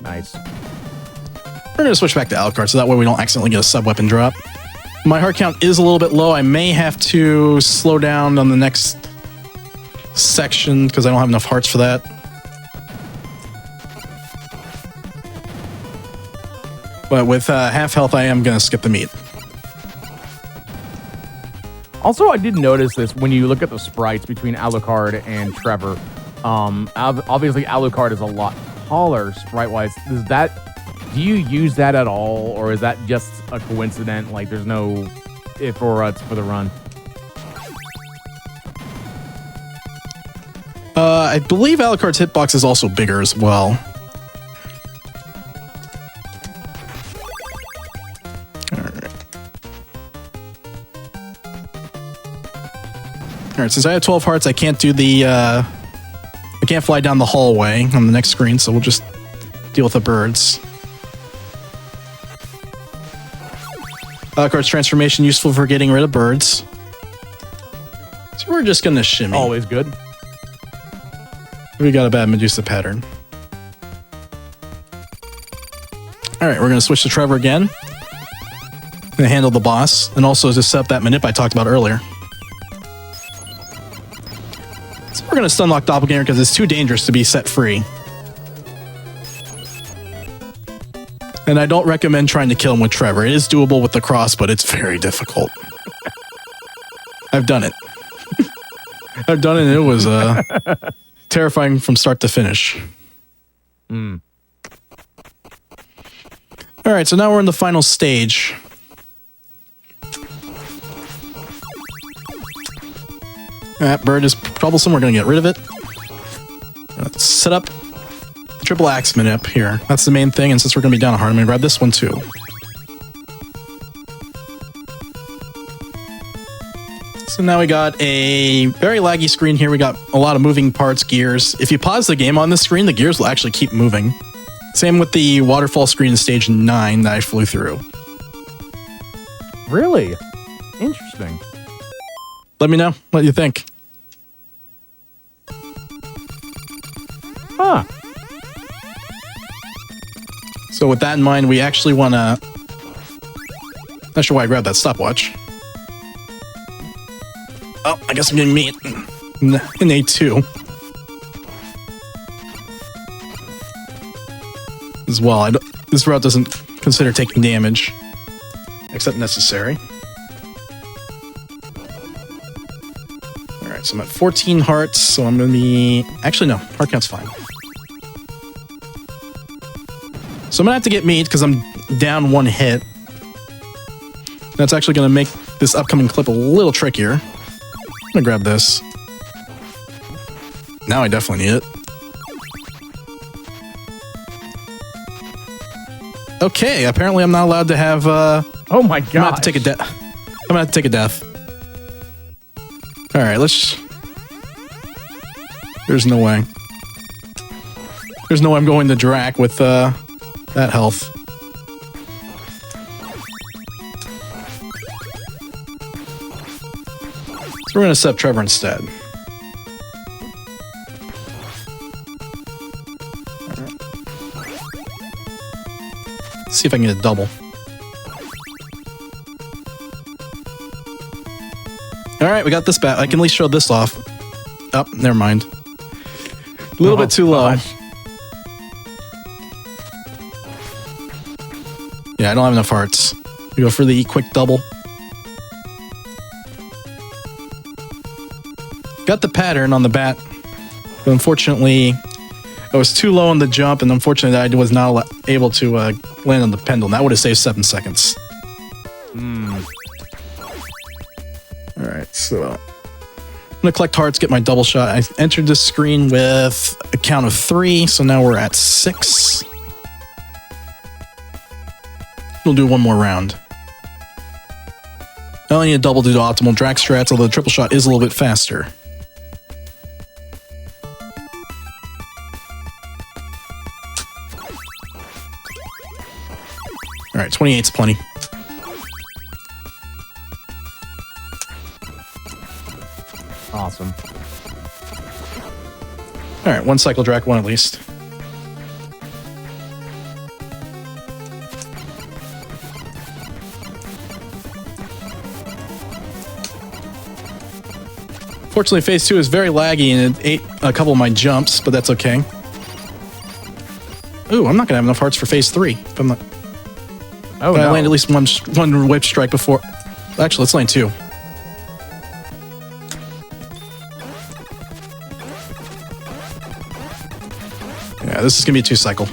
Nice. We're going to switch back to Alucard, so that way we don't accidentally get a sub-weapon drop. My heart count is a little bit low. I may have to slow down on the next section because I don't have enough hearts for that. But with half health, I am going to skip the meat. Also, I did notice this when you look at the sprites between Alucard and Trevor. Obviously, Alucard is a lot taller sprite-wise. Do you use that at all, or is that just a coincidence? Like, there's no if or uts for the run? I believe Alucard's hitbox is also bigger as well. Alright, since I have 12 hearts, I can't do the, I can't fly down the hallway on the next screen, so we'll just deal with the birds. Alucard's transformation useful for getting rid of birds. So we're just gonna shimmy. Always good. We got a bad Medusa pattern. Alright, we're gonna switch to Trevor again. Gonna handle the boss, and also just set up that manip I talked about earlier. So we're gonna stunlock Doppelganger because it's too dangerous to be set free. And I don't recommend trying to kill him with Trevor. It is doable with the cross, but it's very difficult. I've done it. I've done it, and it was terrifying from start to finish. Mm. All right, so now we're in the final stage. That bird is troublesome. We're going to get rid of it. Let's set up the triple axeman up here. That's the main thing, and since we're going to be down a heart, I'm going to grab this one too. So now we got a very laggy screen here. We got a lot of moving parts, gears. If you pause the game on this screen, the gears will actually keep moving. Same with the waterfall screen in stage 9 that I flew through. Really? Interesting. Let me know what you think. Huh. So with that in mind, we actually want to... Not sure why I grabbed that stopwatch. Oh, I guess I'm getting meat in A2. As well, this route doesn't consider taking damage, except necessary. Alright, so I'm at 14 hearts, so I'm going to be... Actually, no, heart count's fine. So I'm going to have to get meat because I'm down 1 hit. That's actually going to make this upcoming clip a little trickier. I'm going to grab this. Now I definitely need it. Okay, apparently I'm not allowed to have, Oh my god. I'm gonna have to take a death. I'm gonna have to take a death. Alright, let's... There's no way. There's no way I'm going to Drac with, that health. So we're gonna set up Trevor instead. see if I can get a double. All right, we got this back. I can at least show this off. Oh, never mind. A little bit too low. Gosh. Yeah, I don't have enough hearts. We go for the quick double. Got the pattern on the bat, but unfortunately, I was too low on the jump, and unfortunately, I was not able to land on the pendulum. That would have saved 7 seconds. All right, so I'm gonna collect hearts, get my double shot. I entered this screen with a count of 3, so now we're at 6. We'll do one more round. I only need a double due to optimal drag strats, although the triple shot is a little bit faster. All right, 28's plenty. Awesome. All right, one cycle drag, one at least. Fortunately, phase 2 is very laggy and it ate a couple of my jumps, but that's okay. Ooh, I'm not gonna have enough hearts for phase 3. If I'm not. Oh, I no. land at least one whip strike before. Actually, let's land 2. Yeah, this is gonna be a 2 cycle.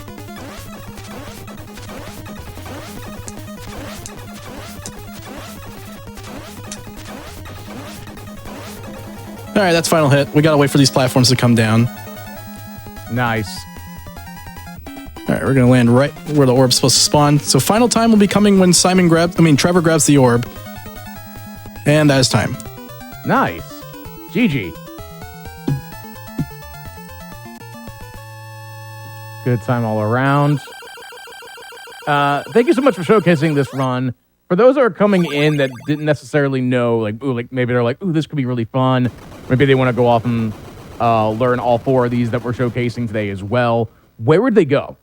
All right, that's final hit. We gotta wait for these platforms to come down. Nice. All right, we're gonna land right where the orb's supposed to spawn. So final time will be coming when Trevor grabs the orb. And that is time. Nice. GG. Good time all around. Thank you so much for showcasing this run. For those that are coming in that didn't necessarily know, like maybe they're like, ooh, this could be really fun. Maybe they want to go off and learn all 4 of these that we're showcasing today as well. Where would they go?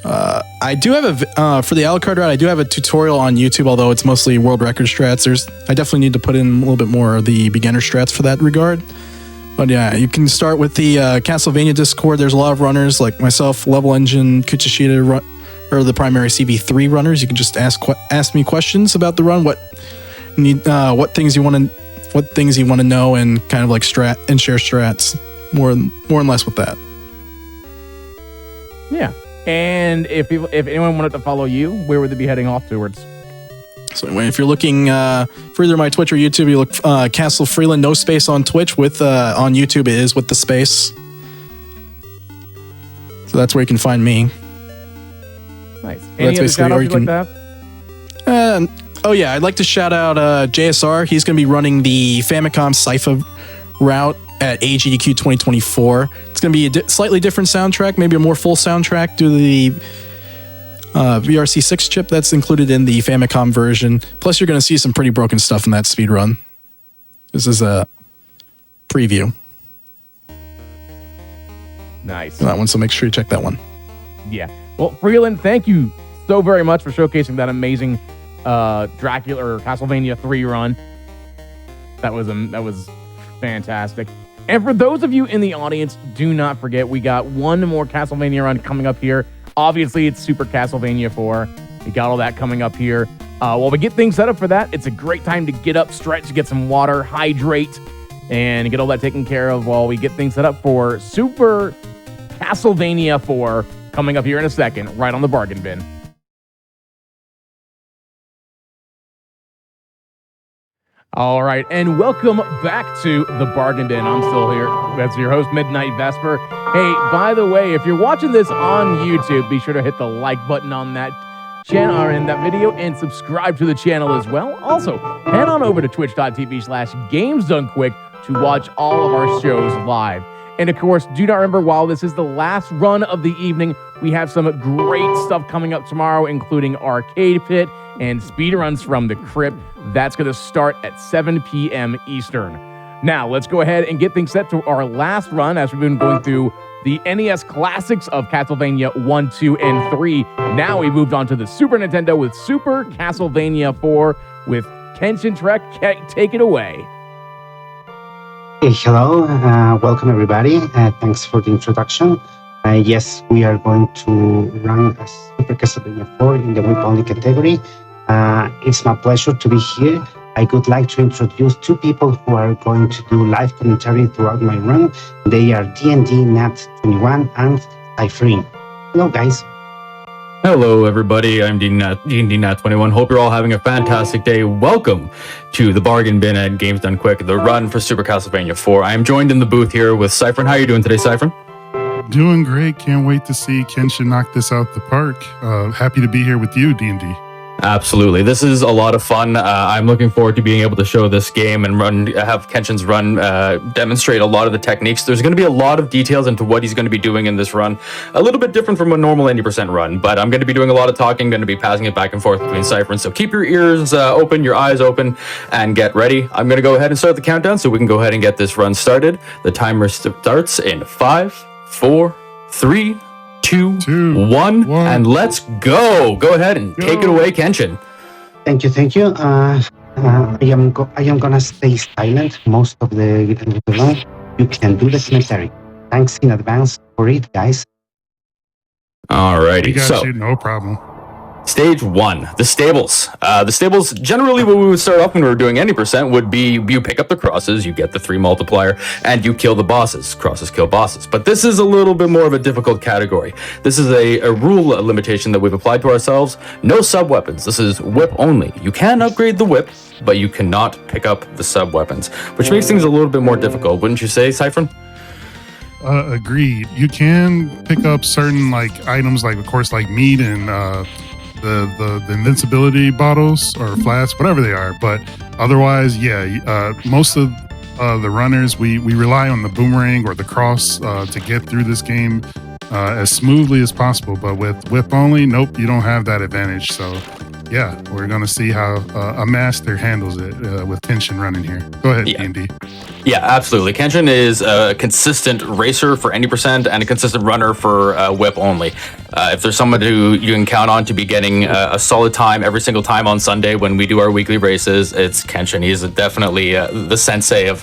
I do have for the Alucard route, I do have a tutorial on YouTube, although it's mostly world record strats. I definitely need to put in a little bit more of the beginner strats for that regard. But yeah, you can start with the Castlevania Discord. There's a lot of runners like myself, Level Engine, Kuchishita, or the primary CV3 runners. You can just ask me questions about the run, what things you want to know, and kind of like share strats more and less with that. Yeah. And if anyone wanted to follow you, where would they be heading off towards? So anyway, if you're looking for either my Twitch or YouTube, you look Castle Freeland, no space on Twitch. With on YouTube, it is with the space. So that's where you can find me. Nice. Any other shout-outs you'd like to have? Oh yeah, I'd like to shout out JSR. He's going to be running the Famicom Sypha route at AGDQ 2024. It's going to be a slightly different soundtrack, maybe a more full soundtrack due to the VRC6 chip that's included in the Famicom version. Plus, you're going to see some pretty broken stuff in that speedrun. This is a preview. Nice. That one, so make sure you check that one. Yeah. Well, Freeland, thank you so very much for showcasing that amazing Dracula or Castlevania 3 run. That was fantastic. And for those of you in the audience, do not forget we got one more Castlevania run coming up here. Obviously, it's Super Castlevania 4. We got all that coming up here. While we get things set up for that, it's a great time to get up, stretch, get some water, hydrate, and get all that taken care of while we get things set up for Super Castlevania 4 coming up here in a second, right on the bargain bin. All right, and welcome back to the bargain bin. I'm still here. That's your host, Midnight Vesper. Hey, by the way, if you're watching this on YouTube, be sure to hit the like button on that channel or in that video and subscribe to the channel as well. Also, head on over to twitch.tv/GamesDoneQuick to watch all of our shows live. And of course, do not remember, while this is the last run of the evening, we have some great stuff coming up tomorrow, including Arcade Pit and Speedruns from the Crypt. That's going to start at 7 p.m. Eastern. Now, let's go ahead and get things set to our last run, as we've been going through the NES classics of Castlevania 1, 2, and 3. Now we moved on to the Super Nintendo with Super Castlevania 4 with Kenshin Trek. Take it away. Hey, hello, welcome everybody. Thanks for the introduction. Yes, we are going to run a Super Castlevania 4 in the whip-only category. It's my pleasure to be here. I would like to introduce two people who are going to do live commentary throughout my run. They are D&D Nat 21 and Cypherine. Hello, guys. Hello, everybody. I'm D&D Nat 21. Hope you're all having a fantastic day. Welcome to the bargain bin at Games Done Quick, the run for Super Castlevania 4. I am joined in the booth here with Cypherine. How are you doing today, Cypherine? Doing great. Can't wait to see Kenshin knock this out the park. Happy to be here with you, D&D. Absolutely. This is a lot of fun. I'm looking forward to being able to show this game and have Kenshin's run demonstrate a lot of the techniques. There's going to be a lot of details into what he's going to be doing in this run. A little bit different from a normal 90% run, but I'm going to be doing a lot of talking, going to be passing it back and forth between Cypherine. So keep your ears open, your eyes open, and get ready. I'm going to go ahead and start the countdown so we can go ahead and get this run started. The timer starts in 5, 4, 3, 2, 1, and let's go. Go ahead and take it away, Kenshin. Thank you. I am gonna stay silent most of the run. You can do the commentary. Thanks in advance for it, guys. Alrighty, We got so you, no problem. Stage 1, the stables. The stables, generally what we would start off when we were doing any percent would be you pick up the crosses, you get the 3 multiplier, and you kill the bosses. Crosses kill bosses. But this is a little bit more of a difficult category. This is a rule limitation that we've applied to ourselves. No sub-weapons. This is whip only. You can upgrade the whip, but you cannot pick up the sub-weapons, which makes things a little bit more difficult, wouldn't you say, Cypherine? Agreed. You can pick up certain items, of course, like meat and the invincibility bottles or flasks, whatever they are. But otherwise, most of the runners, we rely on the boomerang or the cross to get through this game as smoothly as possible. But with whip only, nope, you don't have that advantage. So yeah, we're going to see how a master handles it with Kenshin running here. Go ahead, D&D. Yeah, absolutely. Kenshin is a consistent racer for any percent and a consistent runner for whip only. If there's someone who you can count on to be getting a solid time every single time on Sunday when we do our weekly races, it's Kenshin. He's definitely the sensei of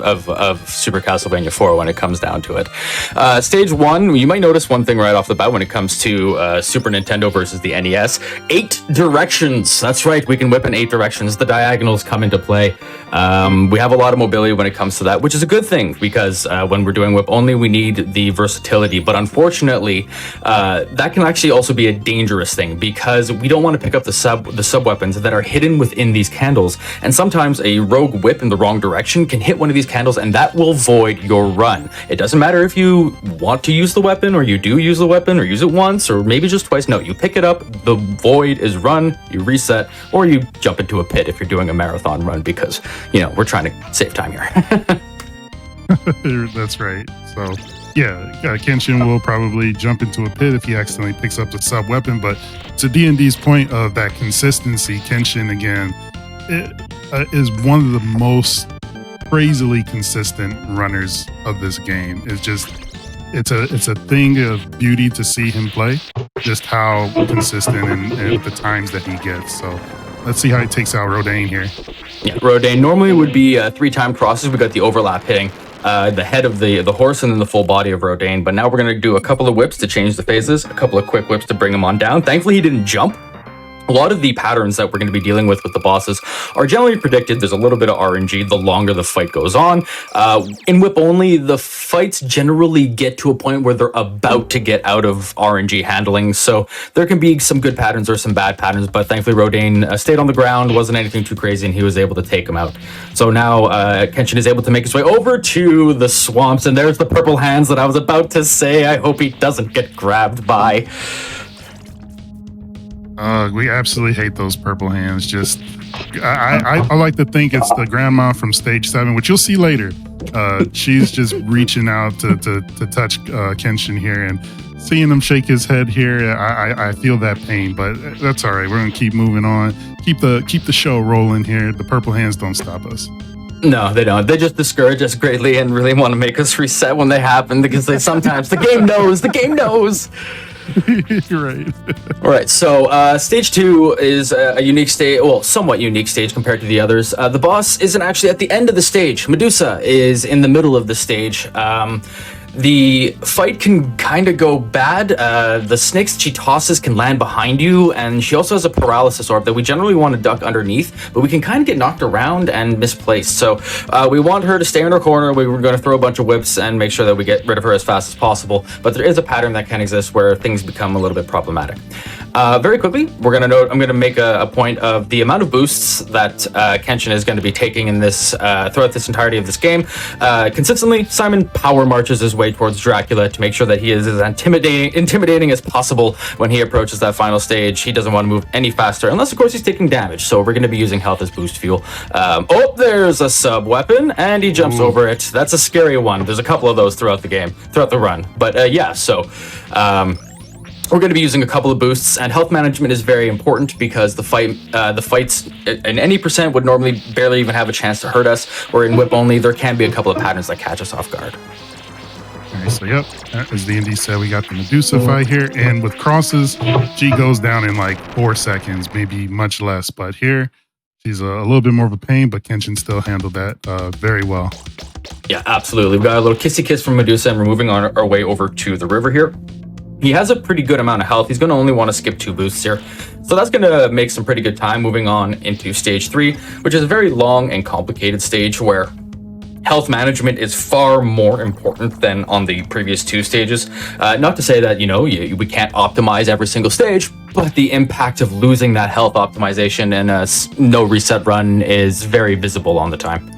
Super Castlevania 4 when it comes down to it. Stage 1, you might notice one thing right off the bat when it comes to Super Nintendo versus the NES. 8 directions. That's right, we can whip in 8 directions. The diagonals come into play. We have a lot of mobility when it comes to that, which is a good thing because when we're doing whip only, we need the versatility. But unfortunately, that can actually also be a dangerous thing because we don't want to pick up the sub weapons that are hidden within these candles. And sometimes a rogue whip in the wrong direction can hit one of these candles and that will void your run. It doesn't matter if you want to use the weapon or you do use the weapon or use it once or maybe just twice. No, you pick it up, the void is run, you reset, or you jump into a pit if you're doing a marathon run because, we're trying to save time here. That's right. So yeah, Kenshin will probably jump into a pit if he accidentally picks up the sub weapon. But to D&D's point of that consistency, Kenshin again is one of the most crazily consistent runners of this game. It's a thing of beauty to see him play, just how consistent and the times that he gets. So let's see how he takes out Rodane here. Yeah, Rodane normally would be 3-time crosses. We got the overlap hitting the head of the horse and then the full body of Rodane. But now we're going to do a couple of whips to change the phases, a couple of quick whips to bring him on down. Thankfully, he didn't jump. A lot of the patterns that we're going to be dealing with the bosses are generally predicted. There's a little bit of RNG the longer the fight goes on. In whip only, the fights generally get to a point where they're about to get out of RNG handling. So there can be some good patterns or some bad patterns, but thankfully Rodane stayed on the ground, wasn't anything too crazy, and he was able to take him out. So now Kenshin is able to make his way over to the swamps, and there's the purple hands that I was about to say. I hope he doesn't get grabbed by. We absolutely hate those purple hands. I like to think it's the grandma from stage 7, which you'll see later. She's just reaching out to touch Kenshin here and seeing him shake his head here. I feel that pain, but that's all right. We're gonna keep moving on. Keep the show rolling here. The purple hands don't stop us. No, they don't. They just discourage us greatly and really want to make us reset when they happen because sometimes the game knows. The game knows. You're right. All right, so stage 2 is a unique stage, well, somewhat unique stage compared to the others. The boss isn't actually at the end of the stage. Medusa is in the middle of the stage. The fight can kind of go bad. The snakes she tosses can land behind you, and she also has a paralysis orb that we generally want to duck underneath, but we can kind of get knocked around and misplaced. So we want her to stay in her corner. We were going to throw a bunch of whips and make sure that we get rid of her as fast as possible, but there is a pattern that can exist where things become a little bit problematic. Very quickly, I'm going to make a point of the amount of boosts that Kenshin is going to be taking in this throughout this entirety of this game. Consistently, Simon power marches his way towards Dracula to make sure that he is as intimidating as possible when he approaches that final stage. He doesn't want to move any faster, unless of course he's taking damage. So we're going to be using health as boost fuel. Oh, there's a sub weapon, and he jumps over it. That's a scary one. There's a couple of those throughout the run. But yeah, so. We're going to be using a couple of boosts, and health management is very important because the fights in any percent would normally barely even have a chance to hurt us, or in whip only, there can be a couple of patterns that catch us off guard. All right, so yep, as the ND said, we got the Medusa fight here, and with crosses, she goes down in like 4 seconds, maybe much less, but here, she's a little bit more of a pain, but Kenshin still handled that very well. Yeah, absolutely. We've got a little kissy kiss from Medusa, and we're moving on our way over to the river here. He has a pretty good amount of health. He's going to only want to skip 2 boosts here. So that's going to make some pretty good time moving on into stage 3, which is a very long and complicated stage where health management is far more important than on the previous 2 stages. Not to say that, we can't optimize every single stage, but the impact of losing that health optimization in a no reset run is very visible on the time.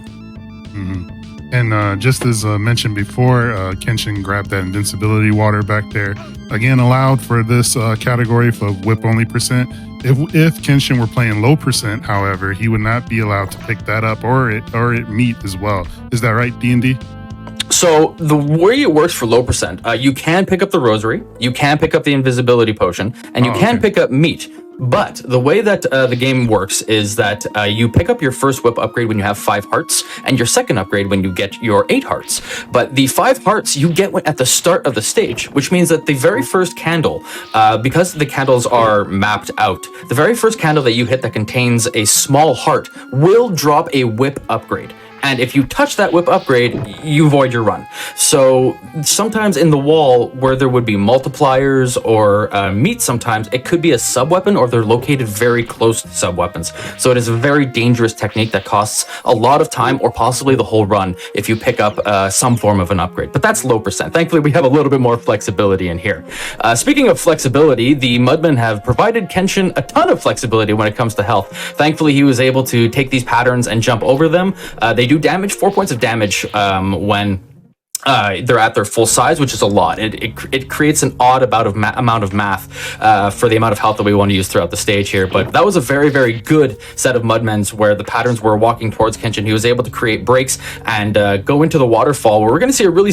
Mm-hmm. And just as mentioned before, Kenshin grabbed that invincibility water back there. Again, allowed for this category for whip only percent. If Kenshin were playing low percent, however, he would not be allowed to pick that up or it meet as well. Is that right, D&D? So the way it works for low percent, you can pick up the rosary, you can pick up the invisibility potion, and you can pick up meat. But the way that the game works is that you pick up your first whip upgrade when you have 5 hearts, and your second upgrade when you get your 8 hearts. But the 5 hearts you get at the start of the stage, which means that the very first candle, because the candles are mapped out, the very first candle that you hit that contains a small heart will drop a whip upgrade. And if you touch that whip upgrade, you void your run. So sometimes in the wall where there would be multipliers or meat sometimes, it could be a sub-weapon or they're located very close to sub-weapons. So it is a very dangerous technique that costs a lot of time or possibly the whole run if you pick up some form of an upgrade. But that's low percent. Thankfully, we have a little bit more flexibility in here. Speaking of flexibility, the Mudmen have provided Kenshin a ton of flexibility when it comes to health. Thankfully, he was able to take these patterns and jump over them. They do damage, 4 points of damage when they're at their full size, which is a lot. It creates an odd amount of math for the amount of health that we want to use throughout the stage here. But that was a very, very good set of Mudmen's where the patterns were walking towards Kenshin. He was able to create breaks and go into the waterfall where we're going to see a really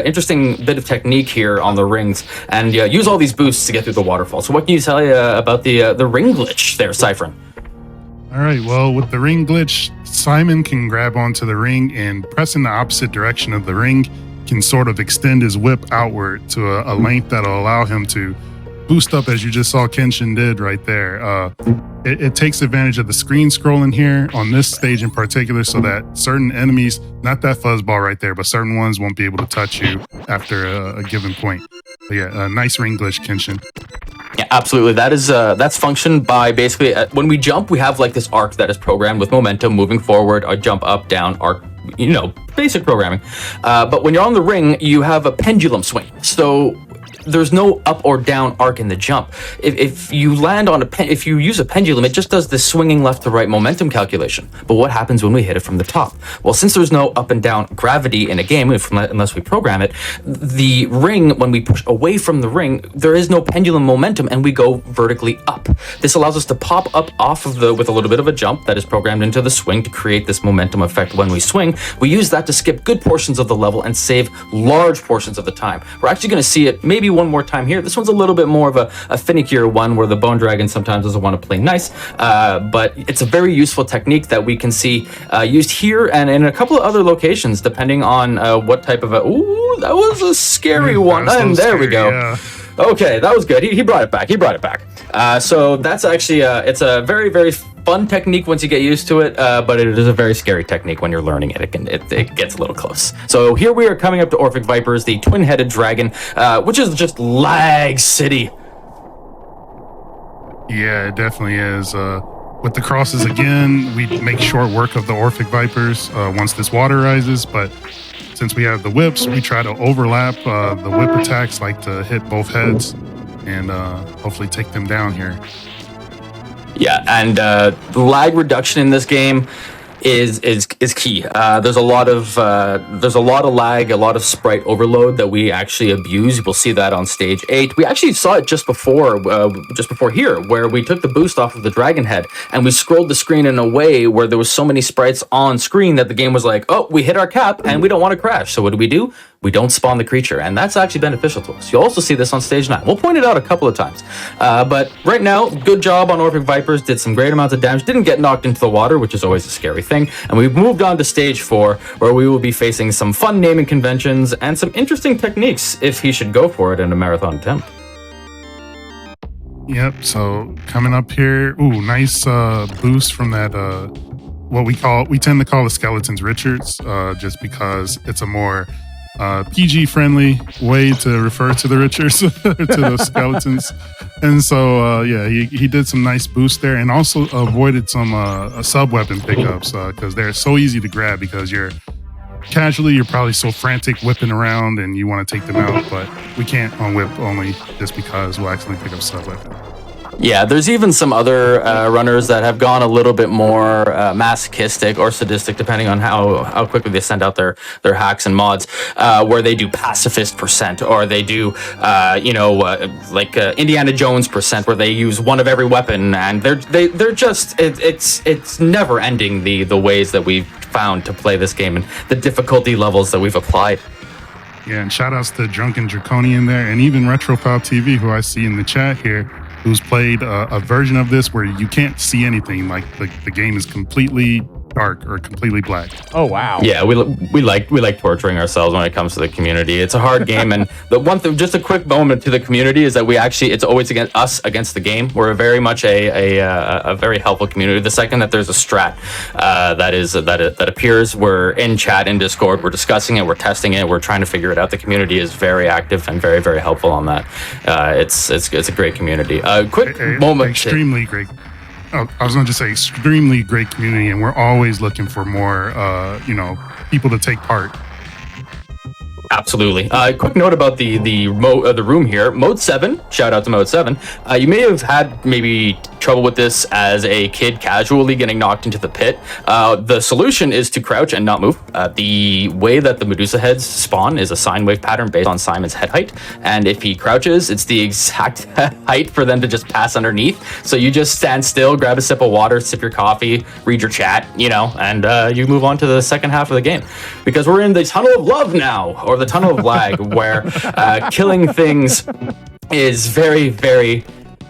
interesting bit of technique here on the rings and use all these boosts to get through the waterfall. So what can you tell about the ring glitch there, Cyphron? All right, well, with the ring glitch, Simon can grab onto the ring and pressing the opposite direction of the ring can sort of extend his whip outward to a length that'll allow him to boost up, as you just saw Kenshin did right there. It takes advantage of the screen scrolling here on this stage in particular so that certain enemies, not that fuzzball right there, but certain ones won't be able to touch you after a given point. But yeah, a nice ring glitch, Kenshin. Yeah, absolutely. That's functioned by basically when we jump, we have like this arc that is programmed with momentum moving forward, or jump up, down, arc, basic programming. But when you're on the ring, you have a pendulum swing. So there's no up or down arc in the jump. If you land on if you use a pendulum, it just does this swinging left to right momentum calculation. But what happens when we hit it from the top? Well, since there's no up and down gravity in a game, unless we program it, the ring, when we push away from the ring, there is no pendulum momentum and we go vertically up. This allows us to pop up off of with a little bit of a jump that is programmed into the swing to create this momentum effect when we swing. We use that to skip good portions of the level and save large portions of the time. We're actually going to see it maybe one more time here. This one's a little bit more of a finickier one where the Bone Dragon sometimes doesn't want to play nice, but it's a very useful technique that we can see used here and in a couple of other locations, depending on what type of ooh, that was a scary one. And there we go. Yeah. Okay, that was good. He brought it back. So that's actually, it's a very, very fun technique once you get used to it, but it is a very scary technique when you're learning it. It gets a little close. So here we are coming up to Orphic Vipers, the twin-headed dragon, which is just lag city. Yeah, it definitely is. With the crosses again, we make short work of the Orphic Vipers once this water rises, but since we have the whips, we try to overlap the whip attacks, like to hit both heads and hopefully take them down here. Yeah, and the lag reduction in this game is key. There's a lot of lag, a lot of sprite overload that we actually abuse. We'll see that on stage 8. We actually saw it just before here, where we took the boost off of the dragon head and we scrolled the screen in a way where there was so many sprites on screen that the game was like, oh, we hit our cap and we don't want to crash. So what do? We don't spawn the creature, and that's actually beneficial to us. You'll also see this on stage 9. We'll point it out a couple of times. But right now, good job on Orphic Vipers, did some great amounts of damage, didn't get knocked into the water, which is always a scary thing. And we've moved on to stage 4, where we will be facing some fun naming conventions and some interesting techniques if he should go for it in a marathon attempt. Yep, so coming up here, ooh, nice boost from that, what we tend to call the Skeletons Richards, just because it's a more PG-friendly way to refer to the Richards, to the Skeletons. And so, he did some nice boosts there and also avoided some sub-weapon pickups because they're so easy to grab because you're probably so frantic whipping around and you want to take them out, but we can't on whip only just because we'll accidentally pick up sub-weapon. Yeah, there's even some other runners that have gone a little bit more masochistic or sadistic, depending on how quickly they send out their hacks and mods, where they do pacifist percent, or they do, Indiana Jones percent, where they use one of every weapon, and they're just it's never ending the ways that we've found to play this game and the difficulty levels that we've applied. Yeah, and shout outs to Drunken Draconian there, and even Retrofoul TV, who I see in the chat here, who's played a version of this where you can't see anything, like the game is completely dark or completely black. Oh wow. Yeah, we like torturing ourselves when it comes to the community. It's a hard game, and the one thing, just a quick moment to the community, is that it's always against the game. We're very much a very helpful community. The second that there's a strat that appears, we're in chat in Discord, we're discussing it, we're testing it, we're trying to figure it out. The community is very active and very, very helpful on that. It's a great community. Quick moment. Extremely great. I was going to just say extremely great community, and we're always looking for more, people to take part. Absolutely. Quick note about the room here. Mode 7, shout out to Mode 7. You may have had maybe trouble with this as a kid casually getting knocked into the pit. The solution is to crouch and not move. The way that the Medusa heads spawn is a sine wave pattern based on Simon's head height. And if he crouches, it's the exact height for them to just pass underneath. So you just stand still, grab a sip of water, sip your coffee, read your chat, and you move on to the second half of the game. Because we're in the tunnel of love now, or the tunnel of lag, where killing things is very, very,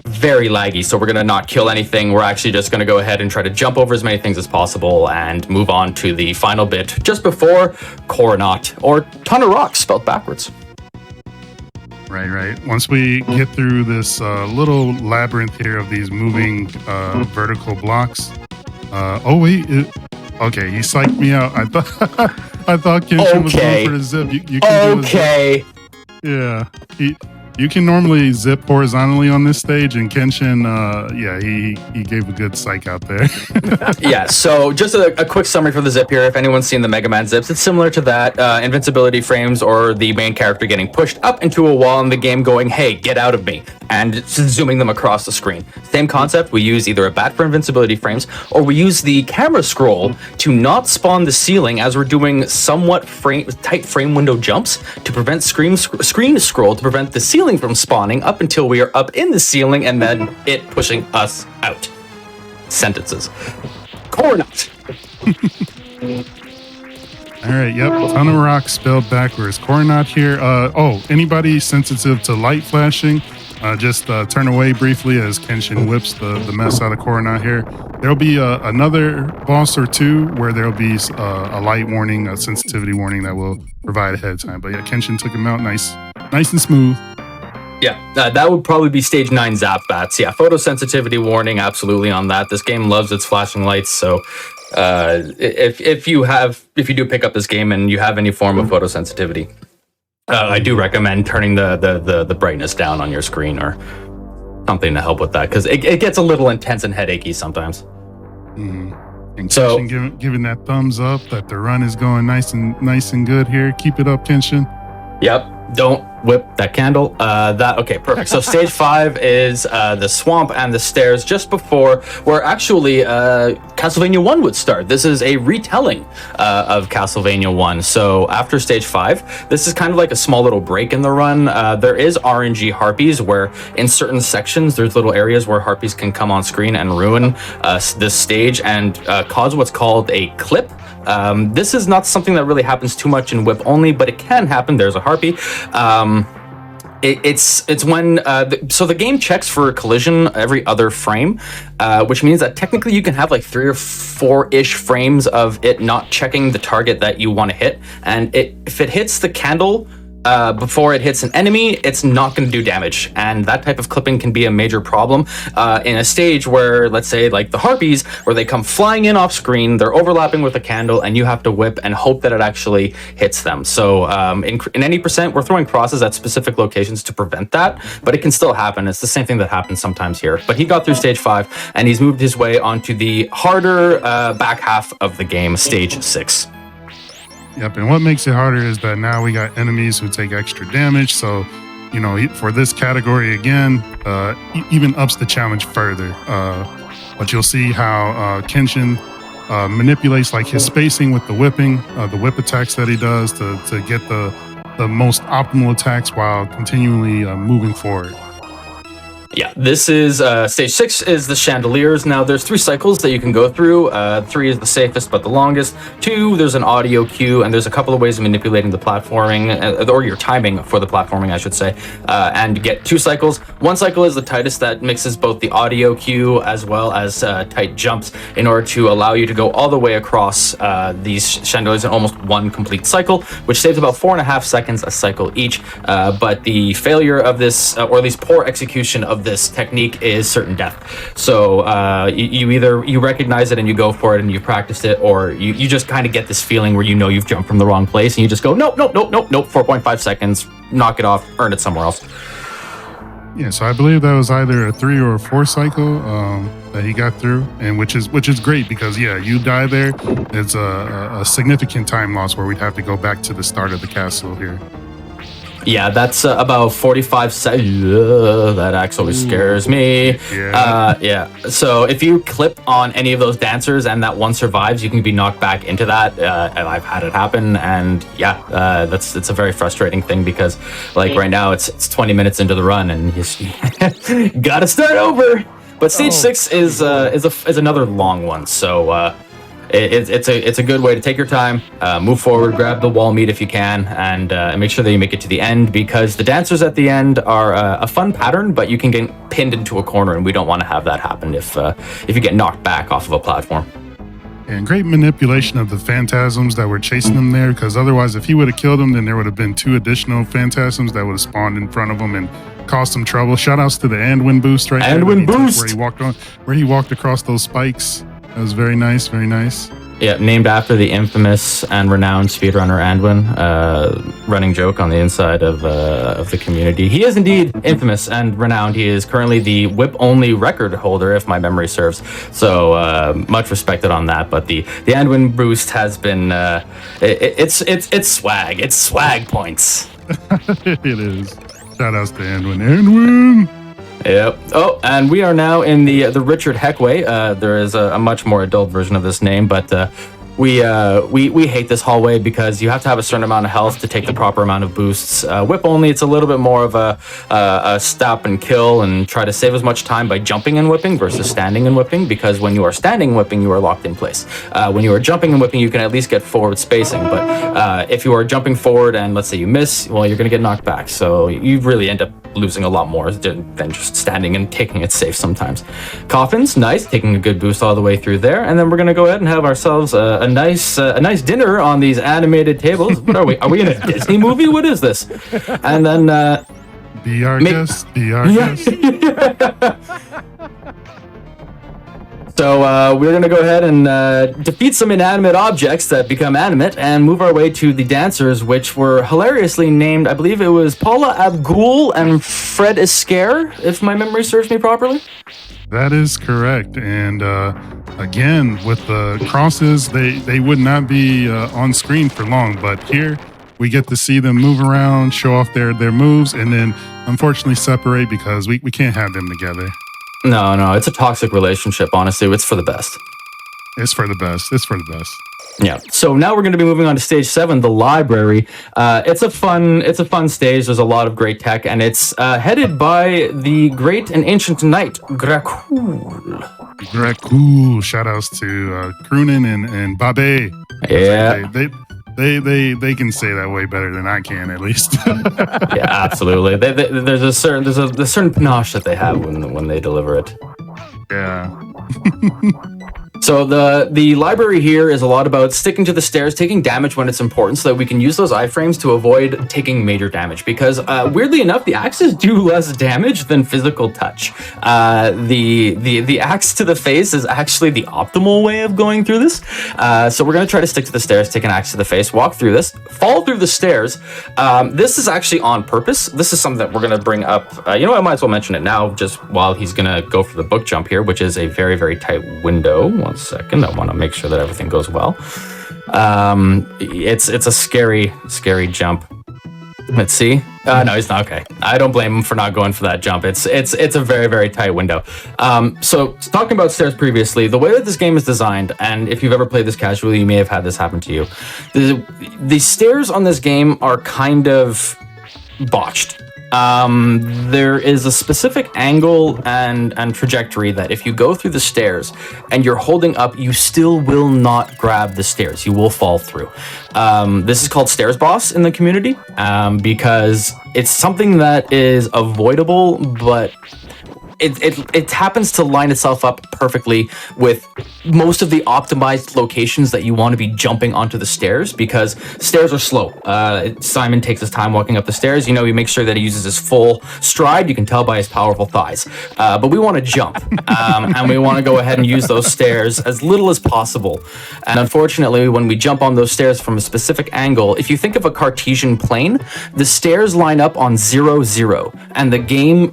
very laggy. So we're going to not kill anything. We're actually just going to go ahead and try to jump over as many things as possible and move on to the final bit just before Coronat, or Ton of Rocks spelled backwards. Right. Once we get through this little labyrinth here of these moving vertical blocks. Okay, he psyched me out. I thought Kenshin was going for the zip. You can do a zip. Yeah. You can normally zip horizontally on this stage, and Kenshin, he gave a good psych out there. Yeah, so just a quick summary for the zip here. If anyone's seen the Mega Man zips, it's similar to that. Invincibility frames, or the main character getting pushed up into a wall in the game going, hey, get out of me, and zooming them across the screen. Same concept, we use either a bat for invincibility frames, or we use the camera scroll to not spawn the ceiling as we're doing somewhat tight frame window jumps to prevent screen scroll to prevent the ceiling from spawning up until we are up in the ceiling and then it pushing us out. Sentences. Coronat. All right, yep. Ton of rocks spelled backwards. Coronat here. Anybody sensitive to light flashing, just turn away briefly as Kenshin whips the mess out of Coronat here. There'll be another boss or two where there'll be a light warning, a sensitivity warning that will provide ahead of time. But yeah, Kenshin took him out nice and smooth. Yeah, that would probably be stage 9 zap bats. Yeah, photosensitivity warning, absolutely on that. This game loves its flashing lights, so if you do pick up this game and you have any form of photosensitivity, I do recommend turning the brightness down on your screen or something to help with that, because it gets a little intense and headachy sometimes. Mm-hmm. And Kenshin giving that thumbs up that the run is going nice and good here. Keep it up, Kenshin. Yep. Don't whip that candle. Okay, perfect. So stage 5 is the swamp and the stairs just before where actually Castlevania 1 would start. This is a retelling of Castlevania 1. So after stage 5, this is kind of like a small little break in the run. There is RNG harpies where in certain sections there's little areas where harpies can come on screen and ruin this stage and cause what's called a clip. This is not something that really happens too much in Whip only, but it can happen. There's a harpy. It's when so the game checks for collision every other frame, which means that technically you can have like 3 or 4-ish frames of it not checking the target that you want to hit, and if it hits the candle before it hits an enemy, it's not going to do damage, and that type of clipping can be a major problem in a stage where, let's say, like the harpies, where they come flying in off screen, they're overlapping with a candle, and you have to whip and hope that it actually hits them. So in any percent, we're throwing crosses at specific locations to prevent that, but it can still happen. It's the same thing that happens sometimes here. But he got through stage 5, and he's moved his way onto the harder back half of the game, stage 6. Yep, and what makes it harder is that now we got enemies who take extra damage. So, for this category again, even ups the challenge further. But you'll see how Kenshin manipulates like his spacing with the whipping, the whip attacks that he does to get the most optimal attacks while continually moving forward. Yeah, this is stage 6 is the chandeliers. Now there's 3 cycles that you can go through. 3 is the safest but the longest. 2, there's an audio cue, and there's a couple of ways of manipulating the platforming, or your timing for the platforming, I should say, and you get 2 cycles. 1 cycle is the tightest, that mixes both the audio cue as well as tight jumps in order to allow you to go all the way across these chandeliers in almost 1 complete cycle, which saves about 4.5 seconds a cycle each. But the failure of this, or at least poor execution of this technique, is certain death. So you recognize it and you go for it and you practiced it, or you just kind of get this feeling where you've jumped from the wrong place and you just go nope, 4.5 seconds, knock it off, earn it somewhere else. Yeah, so I believe that was either a 3 or a 4 cycle that he got through, and which is great because you die there, it's a significant time loss where we'd have to go back to the start of the castle here. Yeah, that's about 45 seconds. That actually scares me. Yeah. So if you clip on any of those dancers and that one survives, you can be knocked back into that. And I've had it happen, and it's a very frustrating thing because, like, right now it's 20 minutes into the run and you gotta start over. But stage 6 is another long one, so. It's a good way to take your time, move forward, grab the wall meat if you can, and make sure that you make it to the end, because the dancers at the end are a fun pattern, but you can get pinned into a corner, and we don't want to have that happen if you get knocked back off of a platform. And great manipulation of the phantasms that were chasing him there, because otherwise, if he would have killed him, then there would have been 2 additional phantasms that would have spawned in front of him and caused him trouble. Shoutouts to the Anduin boost right there. Anduin boost! Where he walked across those spikes. That was very nice, very nice. Yeah, named after the infamous and renowned speedrunner Anduin, running joke on the inside of the community. He is indeed infamous and renowned. He is currently the whip-only record holder, if my memory serves. So much respected on that. But the Anduin boost has been it's swag. It's swag points. It is. Shout outs to Anduin. Yep. Oh, and we are now in the Richard Heck way. There is a much more adult version of this name, but we hate this hallway because you have to have a certain amount of health to take the proper amount of boosts. Whip only, it's a little bit more of a stop and kill and try to save as much time by jumping and whipping versus standing and whipping, because when you are standing whipping, you are locked in place. When you are jumping and whipping, you can at least get forward spacing, but if you are jumping forward and let's say you miss, well, you're going to get knocked back. So you really end up losing a lot more than just standing and taking it safe sometimes. Coffins, nice, taking a good boost all the way through there, and then we're gonna go ahead and have ourselves a nice dinner on these animated tables. What are we? Are we in a Disney movie? What is this? And then be our guest. Be our guest. So we're going to go ahead and defeat some inanimate objects that become animate and move our way to the dancers, which were hilariously named, I believe it was Paula Abgul and Fred Escare, if my memory serves me properly. That is correct. And again, with the crosses, they would not be on screen for long, but here we get to see them move around, show off their moves, and then unfortunately separate because we can't have them together. No, it's a toxic relationship, honestly. It's for the best. It's for the best. It's for the best. Yeah. So now we're going to be moving on to stage 7, the library. It's a fun stage. There's a lot of great tech, and it's headed by the great and ancient knight, Grakul. Grakul. Shout outs to Croonin and Babe. Yeah. They can say that way better than I can, at least. Yeah, absolutely. There's a certain panache that they have when they deliver it. Yeah. So the library here is a lot about sticking to the stairs, taking damage when it's important, so that we can use those iframes to avoid taking major damage. Because weirdly enough, the axes do less damage than physical touch. The axe to the face is actually the optimal way of going through this. So we're gonna try to stick to the stairs, take an axe to the face, walk through this, fall through the stairs. This is actually on purpose. This is something that we're gonna bring up. You know, I might as well mention it now, just while he's gonna go for the book jump here, which is a very, very tight window. One second, I want to make sure that everything goes well. It's a scary jump. Let's see. No, he's not. Okay. I don't blame him for not going for that jump. It's a very, very tight window. So talking about stairs previously, the way that this game is designed, and if you've ever played this casually, you may have had this happen to you. The stairs on this game are kind of botched. There is a specific angle and trajectory that if you go through the stairs and you're holding up, you still will not grab the stairs. You will fall through. This is called Stairs Boss in the community because it's something that is avoidable, but it happens to line itself up perfectly with most of the optimized locations that you want to be jumping onto the stairs, because stairs are slow. Simon takes his time walking up the stairs. You know, he makes sure that he uses his full stride. You can tell by his powerful thighs. But we want to jump, and we want to go ahead and use those stairs as little as possible. And unfortunately, when we jump on those stairs from a specific angle, if you think of a Cartesian plane, the stairs line up on 0, 0, and the game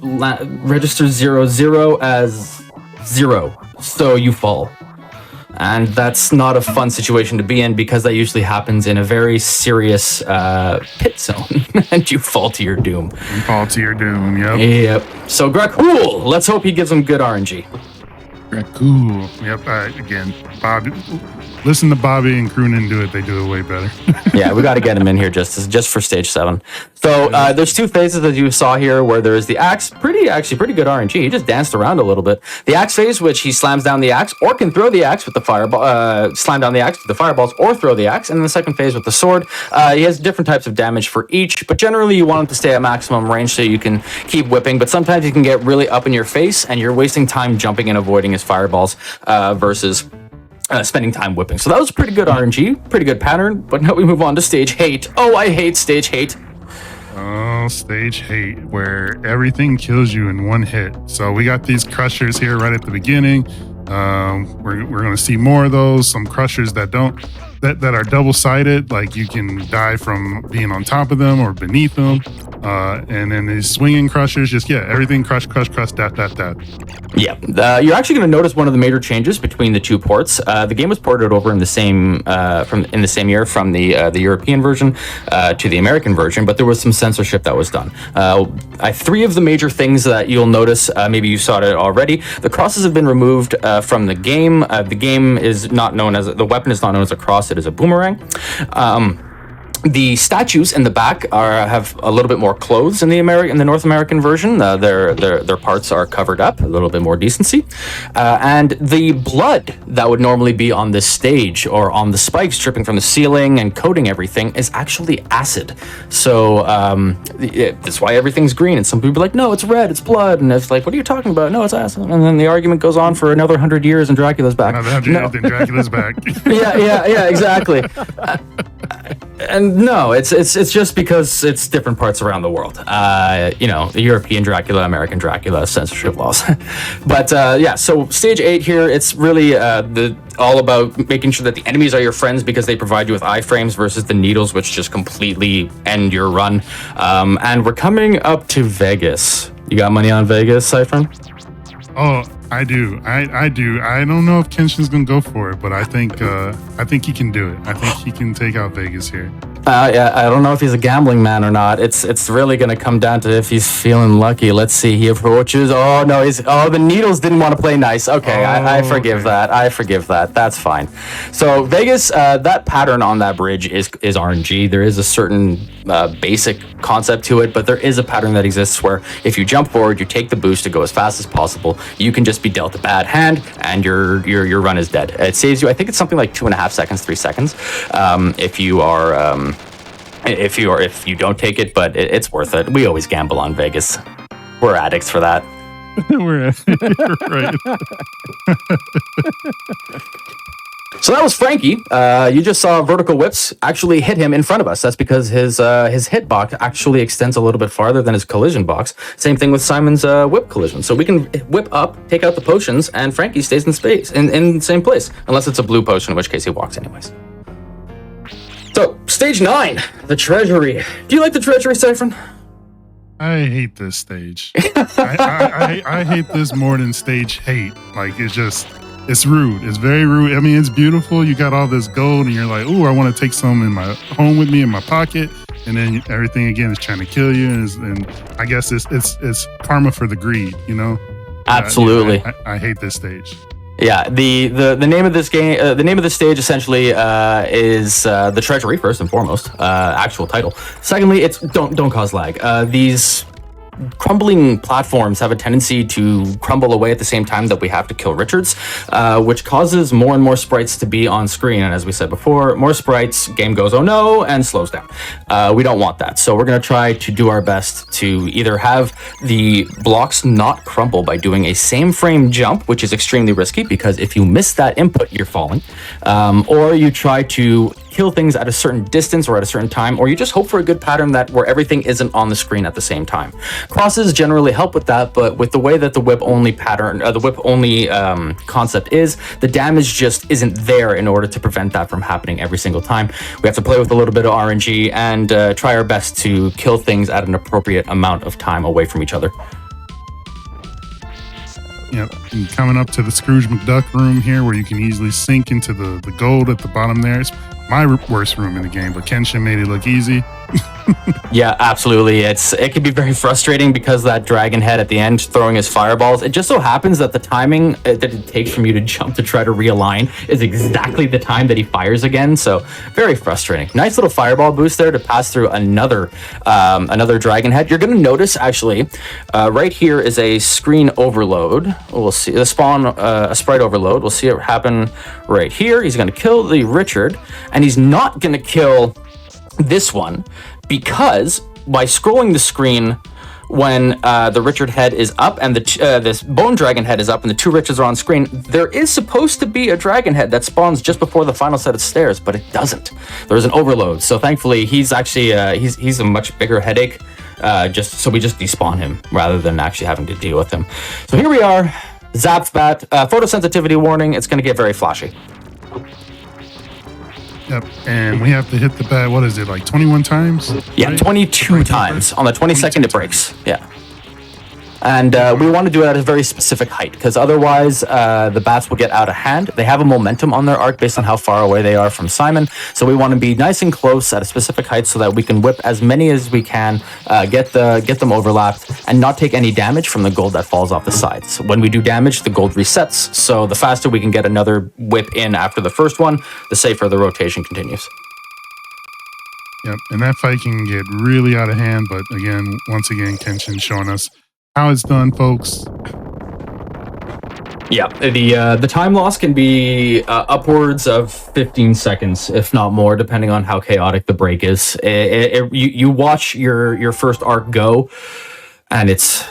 registers 0, 0 as 0, so you fall. And that's not a fun situation to be in, because that usually happens in a very serious pit zone, and you fall to your doom. You fall to your doom, yep. Yep. So Grakul, let's hope he gives him good RNG. Grakul. Yep. Again, Bobby. Listen to Bobby and Croonin do it. They do it way better. Yeah, we got to get him in here just for stage 7. So there's 2 phases that you saw here, where there is the axe, pretty good RNG. He just danced around a little bit. The axe phase, which he slams down the axe, or can throw the axe with the fireball, slam down the axe with the fireballs, or throw the axe. And then the second phase with the sword, he has different types of damage for each, but generally you want him to stay at maximum range so you can keep whipping. But sometimes he can get really up in your face, and you're wasting time jumping and avoiding his fireballs versus spending time whipping. So that was pretty good RNG, pretty good pattern. But now we move on to stage hate. Oh, I hate stage hate. Oh, stage hate, where everything kills you in one hit. So we got these crushers here right at the beginning. We're going to see more of those. Some crushers that that are double-sided. Like you can die from being on top of them or beneath them. And then these swinging crushers, just everything crush, that. Yeah, you're actually going to notice one of the major changes between the two ports. The game was ported over in the same year from the European version to the American version, but there was some censorship that was done. Three of the major things that you'll notice, maybe you saw it already. The crosses have been removed from the game. The game is not known as the weapon is not known as a cross; it is a boomerang. The statues in the back have a little bit more clothes in the North American version. Their parts are covered up, a little bit more decency. And the blood that would normally be on this stage or on the spikes dripping from the ceiling and coating everything is actually acid. So that's why everything's green. And some people are like, no, it's red, it's blood. And it's like, what are you talking about? No, it's acid. And then the argument goes on for another 100 years and Dracula's back. Another 100 years and Dracula's back. Yeah, exactly. And no, it's just because it's different parts around the world. The European Dracula, American Dracula, censorship laws. But so stage 8 here, it's really all about making sure that the enemies are your friends because they provide you with iframes versus the needles, which just completely end your run. And we're coming up to Vegas. You got money on Vegas, Cypher? Oh, I do. I do. I don't know if Kenshin's gonna go for it, but I think he can do it. I think he can take out Vegas here. I don't know if he's a gambling man or not. It's really going to come down to if he's feeling lucky. Let's see. He approaches. Oh no, the needles didn't want to play nice. Okay, I forgive that. I forgive that. That's fine. So Vegas, that pattern on that bridge is RNG. There is a certain basic concept to it, but there is a pattern that exists where if you jump forward, you take the boost to go as fast as possible. You can just be dealt a bad hand, and your run is dead. It saves you. I think it's something like 2.5 seconds, 3 seconds. If you are. If you don't take it, but it's worth it. We always gamble on Vegas. We're addicts for that. We're right. So that was Frankie. You just saw vertical whips actually hit him in front of us. That's because his hit box actually extends a little bit farther than his collision box. Same thing with Simon's whip collision. So we can whip up, take out the potions, and Frankie stays in space in the same place, unless it's a blue potion, in which case he walks anyways. So, stage 9, the treasury. Do you like the treasury, Cypher? I hate this stage. I hate this more than stage hate. Like, it's rude. It's very rude. I mean, it's beautiful. You got all this gold and you're like, ooh, I want to take some in my home with me in my pocket. And then everything again is trying to kill you. And I guess it's karma for the greed, you know? Absolutely. I hate this stage. Yeah, the name of this game, the name of the stage essentially is the treasury first and foremost, actual title. Secondly, it's don't cause lag. These crumbling platforms have a tendency to crumble away at the same time that we have to kill Richards, which causes more and more sprites to be on screen. And as we said before, more sprites, game goes oh no, and slows down. We don't want that. So we're going to try to do our best to either have the blocks not crumble by doing a same frame jump, which is extremely risky because if you miss that input, you're falling, or you try to kill things at a certain distance or at a certain time, or you just hope for a good pattern where everything isn't on the screen at the same time. Crosses generally help with that, but with the way that the whip only pattern, the whip only concept is, the damage just isn't there in order to prevent that from happening every single time. We have to play with a little bit of RNG and try our best to kill things at an appropriate amount of time away from each other. Yep, and coming up to the Scrooge McDuck room here where you can easily sink into the gold at the bottom there. It's my worst room in the game, but Kenshin made it look easy. Yeah, absolutely. It can be very frustrating because that dragon head at the end throwing his fireballs, it just so happens that the timing that it takes from you to jump to try to realign is exactly the time that he fires again. So very frustrating. Nice little fireball boost there to pass through another dragon head. You're going to notice actually right here is a screen overload. We'll see the spawn a sprite overload. We'll see it happen right here. He's going to kill the Richard, and he's not going to kill this one because by scrolling the screen when the Richard head is up and this bone dragon head is up and the two Richards are on screen, there is supposed to be a dragon head that spawns just before the final set of stairs, but it doesn't. There's an overload. So thankfully he's actually he's a much bigger headache, so we just despawn him rather than actually having to deal with him. So here we are, Zapbat, photosensitivity warning, it's going to get very flashy. Yep. And we have to hit the bat, what is it, like 21 times? Yeah, Right? 22 times. On the 22nd, it breaks. Yeah. And we want to do it at a very specific height, because otherwise the bats will get out of hand. They have a momentum on their arc based on how far away they are from Simon. So we want to be nice and close at a specific height so that we can whip as many as we can, get them overlapped, and not take any damage from the gold that falls off the sides. When we do damage, the gold resets. So the faster we can get another whip in after the first one, the safer the rotation continues. Yep. And that fight can get really out of hand. But again, once again, Kenshin showing us how it's done, folks. Yeah, the time loss can be upwards of 15 seconds, if not more, depending on how chaotic the break is. You watch your first arc go, and it's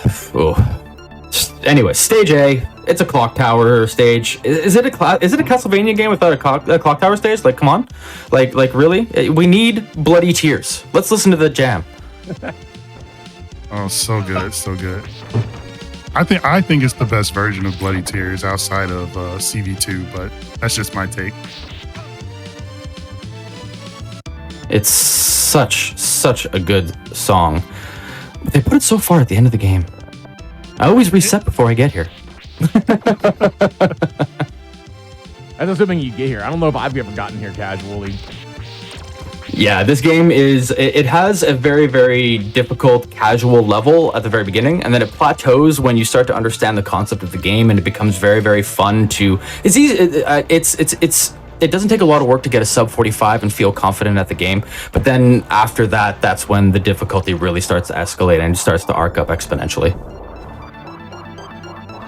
anyway. Stage A, it's a clock tower stage. Is it a Castlevania game without a clock tower stage? Like, come on, like really? We need bloody tears. Let's listen to the jam. Oh, so good, so good. I think it's the best version of Bloody Tears outside of CV2, but that's just my take. It's such a good song. But they put it so far at the end of the game. I always reset before I get here. That's assuming you get here. I don't know if I've ever gotten here casually. Yeah, this game it has a very, very difficult casual level at the very beginning, and then it plateaus when you start to understand the concept of the game, and it becomes very, very fun to. It's easy. It doesn't take a lot of work to get a sub 45 and feel confident at the game, but then after that, that's when the difficulty really starts to escalate and starts to arc up exponentially.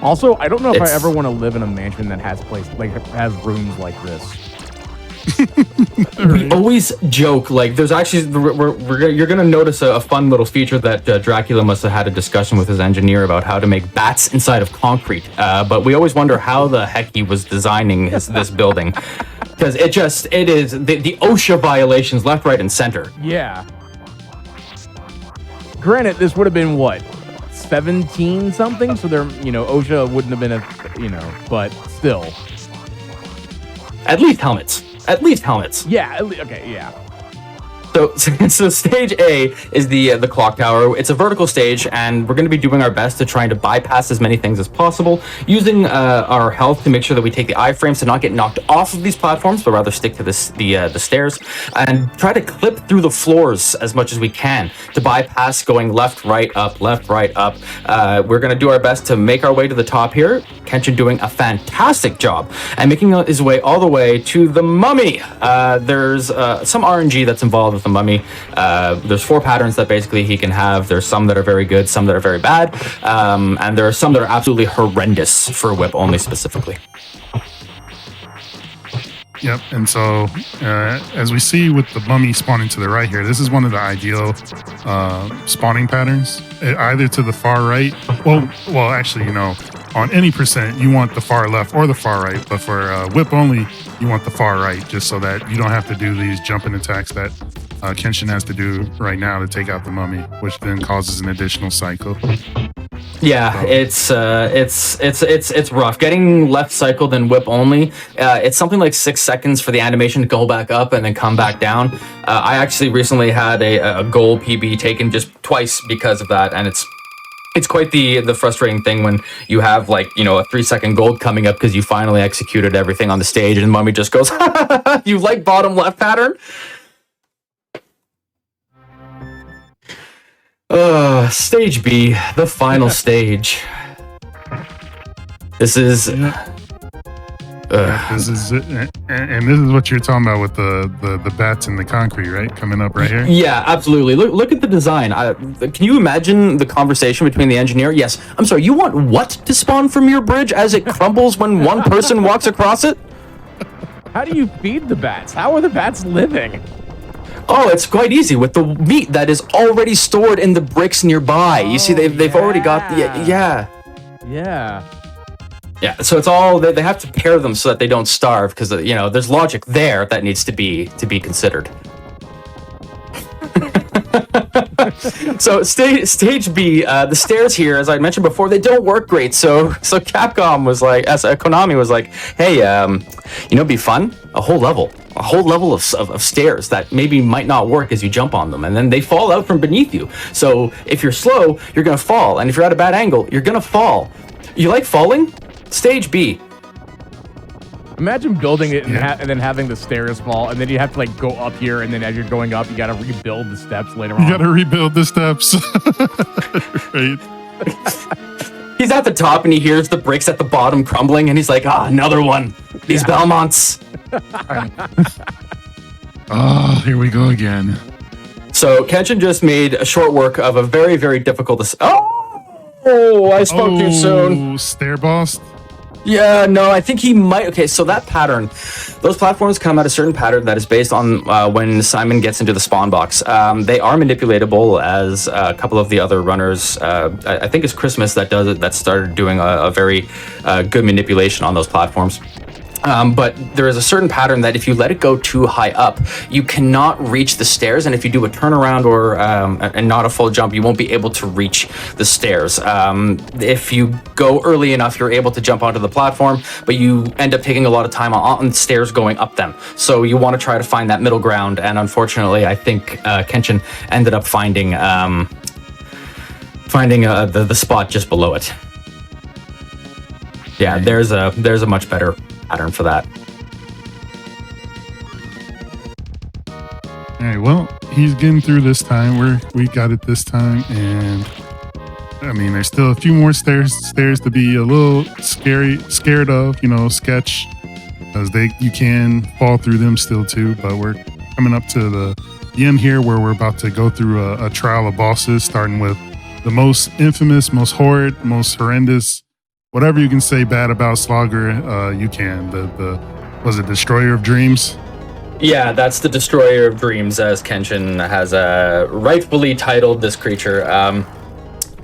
Also, I don't know if I ever want to live in a mansion that has has rooms like this. We always joke, like, there's actually you're gonna notice a fun little feature that Dracula must have had a discussion with his engineer about how to make bats inside of concrete, but we always wonder how the heck he was designing this building, because it is the OSHA violations left, right, and center. Yeah. Granted, this would have been what, 17 something, so there, OSHA wouldn't have been but still. At least helmets. Yeah. Okay. Yeah. So stage A is the clock tower. It's a vertical stage, and we're going to be doing our best to trying to bypass as many things as possible, using our health to make sure that we take the iframes to not get knocked off of these platforms, but rather stick to the stairs, and try to clip through the floors as much as we can to bypass going left, right, up, left, right, up. We're going to do our best to make our way to the top here. Kenshin doing a fantastic job and making his way all the way to the mummy. There's some RNG that's involved with the mummy. There's 4 patterns that basically he can have. There's some that are very good, some that are very bad, and there are some that are absolutely horrendous for whip only specifically. Yep, and so as we see with the mummy spawning to the right here, this is one of the ideal spawning patterns, either to the far right. Well, actually, on any percent, you want the far left or the far right, but for whip only, you want the far right, just so that you don't have to do these jumping attacks that Kenshin has to do right now to take out the mummy, which then causes an additional cycle. Yeah, it's rough. Getting left cycled in whip only, it's something like 6 seconds for the animation to go back up and then come back down. I actually recently had a goal PB taken just twice because of that, and it's quite the frustrating thing when you have a 3-second gold coming up because you finally executed everything on the stage, and mummy just goes, "You like bottom left pattern?" Stage B, the final stage. This is this is it. And this is what you're talking about with the bats and the concrete, right? Coming up right here. Yeah, absolutely. Look at the design. Can you imagine the conversation between the engineer? Yes. I'm sorry, you want what to spawn from your bridge as it crumbles when one person walks across it? How do you feed the bats? How are the bats living? Oh, it's quite easy with the meat that is already stored in the bricks nearby. You see, they've already got the Yeah. So it's all they have to pair them so that they don't starve, because there's logic there that needs to be considered. So stage B, the stairs here, as I mentioned before, they don't work great. So Capcom was like, Konami was like, hey, it'd be fun, a whole level of stairs that maybe might not work as you jump on them, and then they fall out from beneath you. So if you're slow, you're gonna fall, and if you're at a bad angle, you're gonna fall. You like falling? Stage B. Imagine building it and then having the stairs fall, and then you have to like go up here, and then as you're going up, you got to rebuild the steps later on. You got to rebuild the steps. Right. He's at the top and he hears the bricks at the bottom crumbling, and he's like, another one. These Belmonts. Oh, here we go again. So Kenshin just made a short work of a very, very difficult. I spoke too soon. Stair boss. Yeah, no, I think he might. Okay, so that pattern, those platforms come at a certain pattern that is based on when Simon gets into the spawn box. They are manipulatable, as a couple of the other runners, I think it's Christmas that does it, that started doing a very good manipulation on those platforms. But there is a certain pattern that if you let it go too high up, you cannot reach the stairs. And if you do a turnaround or and not a full jump, you won't be able to reach the stairs. If you go early enough, you're able to jump onto the platform, but you end up taking a lot of time on stairs going up them. So you want to try to find that middle ground. And unfortunately, I think Kenshin ended up finding the spot just below it. Yeah, there's a much better pattern for that. All right, well, he's getting through this time. We got it this time, and I mean, there's still a few more stairs to be a little scared of, sketch, because you can fall through them still too. But we're coming up to the end here, where we're about to go through a trial of bosses, starting with the most infamous, most horrid, most horrendous, whatever you can say bad about Slogger, you can. Was it Destroyer of Dreams? Yeah, that's the Destroyer of Dreams, as Kenshin has rightfully titled this creature.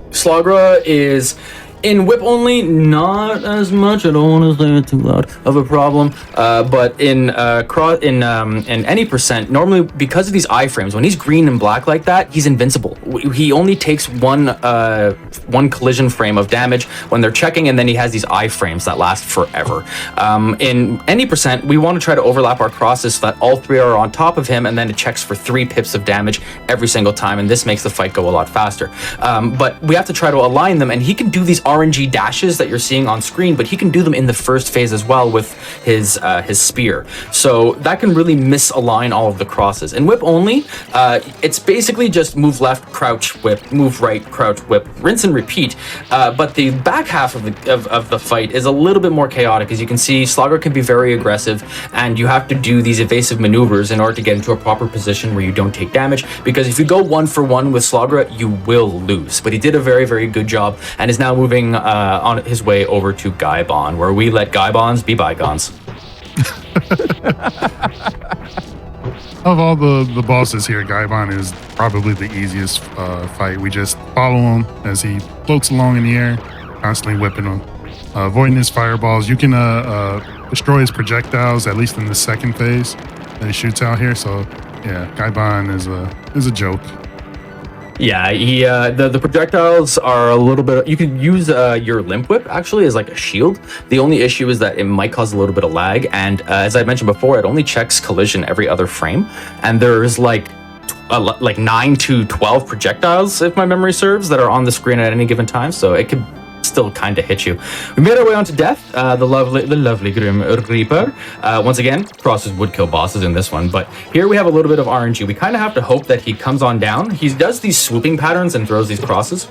Slagra is in whip only, not as much. I don't want to say it too loud of a problem. But in any percent, normally because of these iframes, when he's green and black like that, he's invincible. He only takes one collision frame of damage when they're checking, and then he has these iframes that last forever. In any percent, we want to try to overlap our crosses so that all three are on top of him, and then it checks for 3 pips of damage every single time, and this makes the fight go a lot faster. But we have to try to align them, and he can do these RNG dashes that you're seeing on screen, but he can do them in the first phase as well with his spear. So that can really misalign all of the crosses. In whip only, it's basically just move left, crouch, whip, move right, crouch, whip, rinse and repeat. But the back half of the fight is a little bit more chaotic. As you can see, Slogger can be very aggressive, and you have to do these evasive maneuvers in order to get into a proper position where you don't take damage, because if you go 1-for-1 with Slogger, you will lose. But he did a very, very good job, and is now moving on his way over to Gaibon, where we let Gaibons be bygones. Of all the bosses here, Gaibon is probably the easiest fight. We just follow him as he floats along in the air, constantly whipping him, avoiding his fireballs. You can destroy his projectiles, at least in the second phase that he shoots out here. So yeah, Gaibon is a joke. Yeah, the projectiles are a little bit. You could use your limp whip actually as like a shield. The only issue is that it might cause a little bit of lag, and as I mentioned before, it only checks collision every other frame, and there's like 9 to 12 projectiles, if my memory serves, that are on the screen at any given time. So it could still kind of hit you. We made our way onto death. The lovely Grim Reaper. Once again, crosses would kill bosses in this one, but here we have a little bit of RNG. We kind of have to hope that he comes on down. He does these swooping patterns and throws these crosses,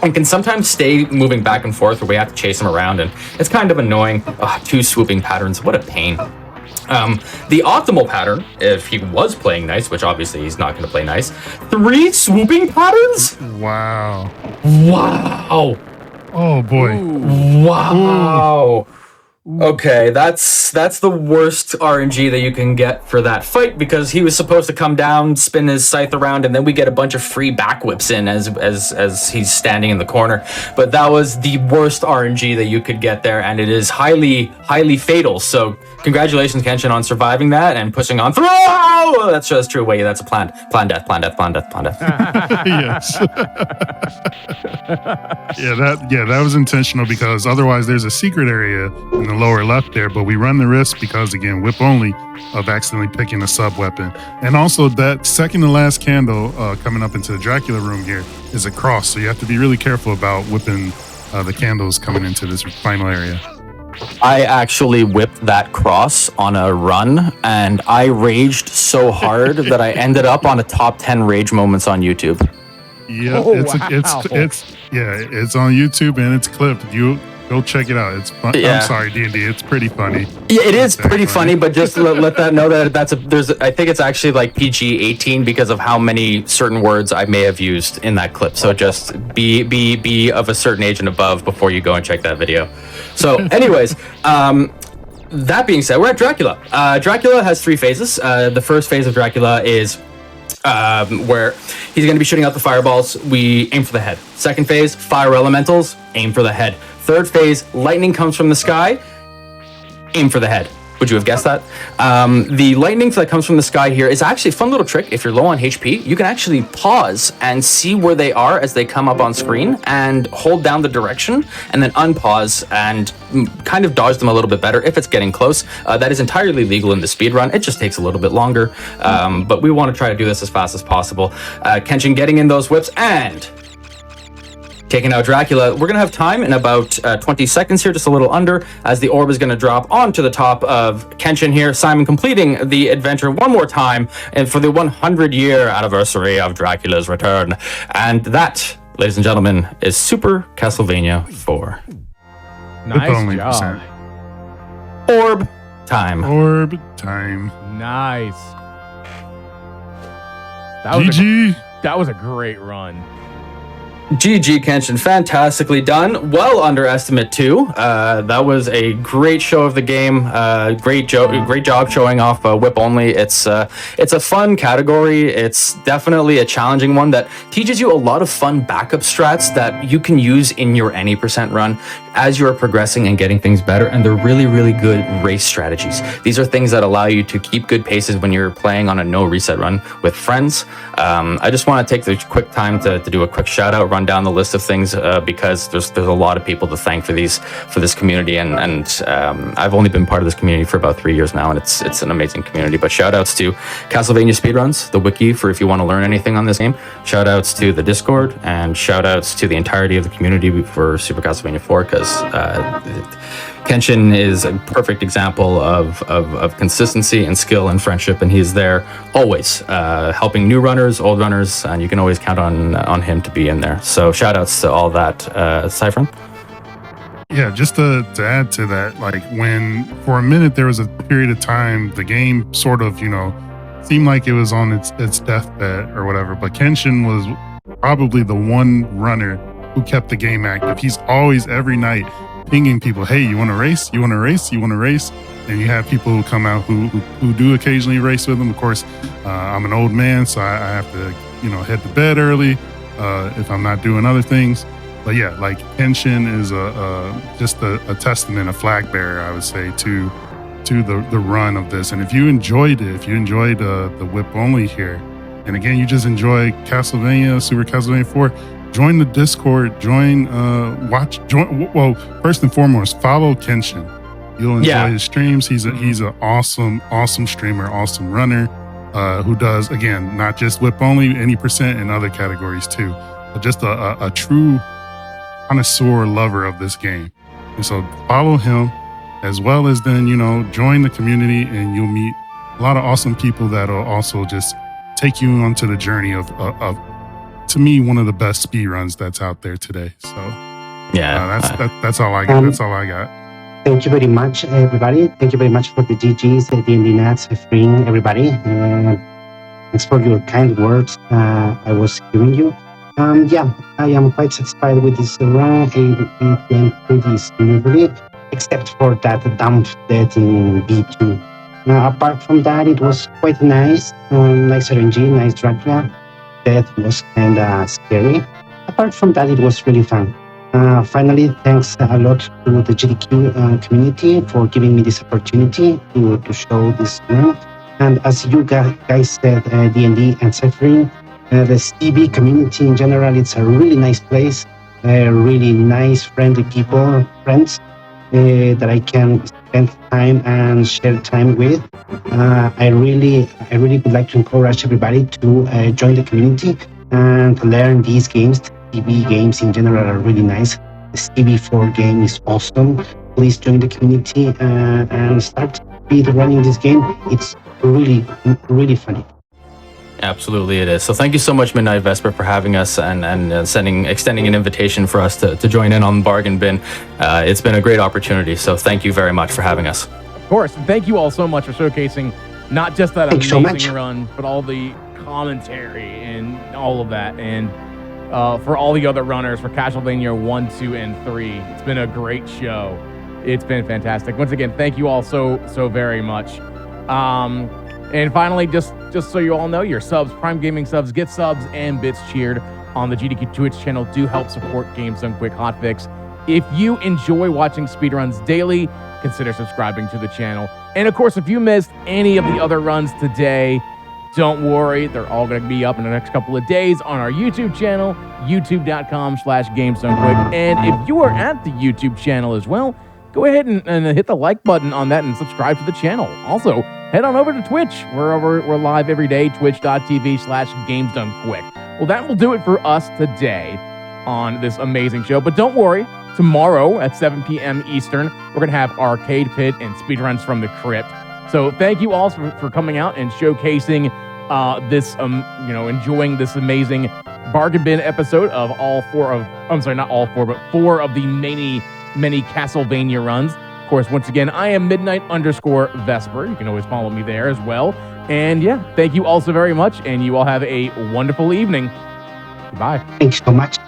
and can sometimes stay moving back and forth, where we have to chase him around, and it's kind of annoying. 2 swooping patterns, what a pain. The optimal pattern, if he was playing nice, which obviously he's not going to play nice, 3 swooping patterns? Wow. Wow. Oh boy. Wow. Okay, that's the worst RNG that you can get for that fight, because he was supposed to come down, spin his scythe around, and then we get a bunch of free back whips in as he's standing in the corner. But that was the worst RNG that you could get there, and it is highly fatal. So congratulations, Kenshin, on surviving that and pushing on through. Oh, that's just true. Wait, that's a plan death. Yes. That was intentional, because otherwise there's a secret area in the lower left there, but we run the risk because, again, whip only, of accidentally picking a sub weapon. And also that second to last candle coming up into the Dracula room here is a cross, so you have to be really careful about whipping the candles coming into this final area. I actually whipped that cross on a run, and I raged so hard that I ended up on a top 10 rage moments on YouTube. Yeah, it's on YouTube and it's clipped. You go check it out. It's fun. Yeah. I'm sorry, D&D. It's pretty funny. Yeah, it is pretty funny, but just let that know that I think it's actually like PG-18 because of how many certain words I may have used in that clip. So just be of a certain age and above before you go and check that video. So anyways, that being said, we're at Dracula. Dracula has 3 phases. The first phase of Dracula is where he's going to be shooting out the fireballs. We aim for the head. Second phase, fire elementals, aim for the head. Third phase, lightning comes from the sky, aim for the head. Would you have guessed that? The lightning that comes from the sky here is actually a fun little trick. If you're low on HP, you can actually pause and see where they are as they come up on screen and hold down the direction and then unpause and kind of dodge them a little bit better if it's getting close. That is entirely legal in the speedrun. It just takes a little bit longer, but we want to try to do this as fast as possible. Kenshin getting in those whips and taking out Dracula. We're going to have time in about 20 seconds here, just a little under, as the orb is going to drop onto the top of Kenshin here. Simon completing the adventure one more time, and for the 100-year anniversary of Dracula's return. And that, ladies and gentlemen, is Super Castlevania IV. Nice job. Orb time. Orb time. Nice. GG. That was a great run. GG, Kenshin, fantastically done. Well under estimate too. That was a great show of the game. Great job showing off whip only. It's a fun category. It's definitely a challenging one that teaches you a lot of fun backup strats that you can use in your any percent run as you're progressing and getting things better. And they're really, really good race strategies. These are things that allow you to keep good paces when you're playing on a no reset run with friends. I just want to take the quick time to do a quick shout out, run down the list of things because there's a lot of people to thank for this community, and I've only been part of this community for about 3 years now, and it's an amazing community. But shout outs to Castlevania Speedruns, the wiki for if you want to learn anything on this game. Shout outs to the Discord, and shout outs to the entirety of the community for Super Castlevania IV, because Kenshin is a perfect example of consistency and skill and friendship, and he's there always helping new runners, old runners, and you can always count on him to be in there. So shout outs to all that. Cyphron? Yeah, just to add to that, like when for a minute there was a period of time the game sort of, seemed like it was on its deathbed or whatever, but Kenshin was probably the one runner who kept the game active. He's always, every night, pinging people, hey, you want to race? You want to race? You want to race? And you have people who come out who do occasionally race with him. Of course, I'm an old man, so I have to, head to bed early if I'm not doing other things. But yeah, like Kenshin is just a testament, a flag bearer, I would say, to the run of this. And if you enjoyed it, the whip only here, and again, you just enjoy Super Castlevania IV, join the Discord, well, first and foremost, follow Kenshin. You'll enjoy his streams. He's an awesome streamer, awesome runner, who does, again, not just whip only, any percent in other categories too, but just a true connoisseur lover of this game. And so follow him, as well as then, join the community, and you'll meet a lot of awesome people that'll also just take you onto the journey of to me, one of the best speed runs that's out there today. So that's all I got. That's all I got. Thank you very much, everybody. Thank you very much for the GGs, the D&D Nats, freeing everybody. Thanks for your kind words I was giving you. I am quite satisfied with this run. It went pretty smoothly. except for that dump death in B2. Apart from that, it was quite nice. Nice RNG, nice Dracula. Death was kind of scary. Apart from that, it was really fun. Finally, thanks a lot to the GDQ community for giving me this opportunity to show this room. And as you guys said, D&D and Ciphering, the CB community in general, it's a really nice place. Really nice, friendly people, friends that I can spend time and share time with. I really would like to encourage everybody to join the community and learn these games. CB games in general are really nice. The CB4 game is awesome. Please join the community and start speedrunning this game. It's really, really funny. Absolutely, it is. So thank you so much, Midnight Vesper, for having us and extending an invitation for us to join in on Bargain Bin. It's been a great opportunity. So thank you very much for having us. Of course, and thank you all so much for showcasing not just that amazing run, but all the commentary and all of that, and for all the other runners for Castlevania 1, 2, and 3. It's been a great show. It's been fantastic. Once again, thank you all so very much. And finally, just so you all know, your subs, Prime Gaming subs, gift subs, and bits cheered on the GDQ Twitch channel do help support Games Done Quick Hotfix. If you enjoy watching speedruns daily, consider subscribing to the channel. And of course, if you missed any of the other runs today, don't worry, they're all going to be up in the next couple of days on our YouTube channel, youtube.com/GamesDoneQuick. And if you are at the YouTube channel as well, go ahead and hit the like button on that and subscribe to the channel. Also, head on over to Twitch, where we're live every day, twitch.tv/GamesDoneQuick. Well, that will do it for us today on this amazing show. But don't worry, tomorrow at 7 p.m. Eastern, we're going to have Arcade Pit and Speedruns from the Crypt. So thank you all for coming out and showcasing this, enjoying this amazing Bargain Bin episode of four of the many Castlevania runs. Of course, once again, I am Midnight_Vesper. You can always follow me there as well. And yeah, thank you all so very much, and you all have a wonderful evening. Goodbye. Thanks so much.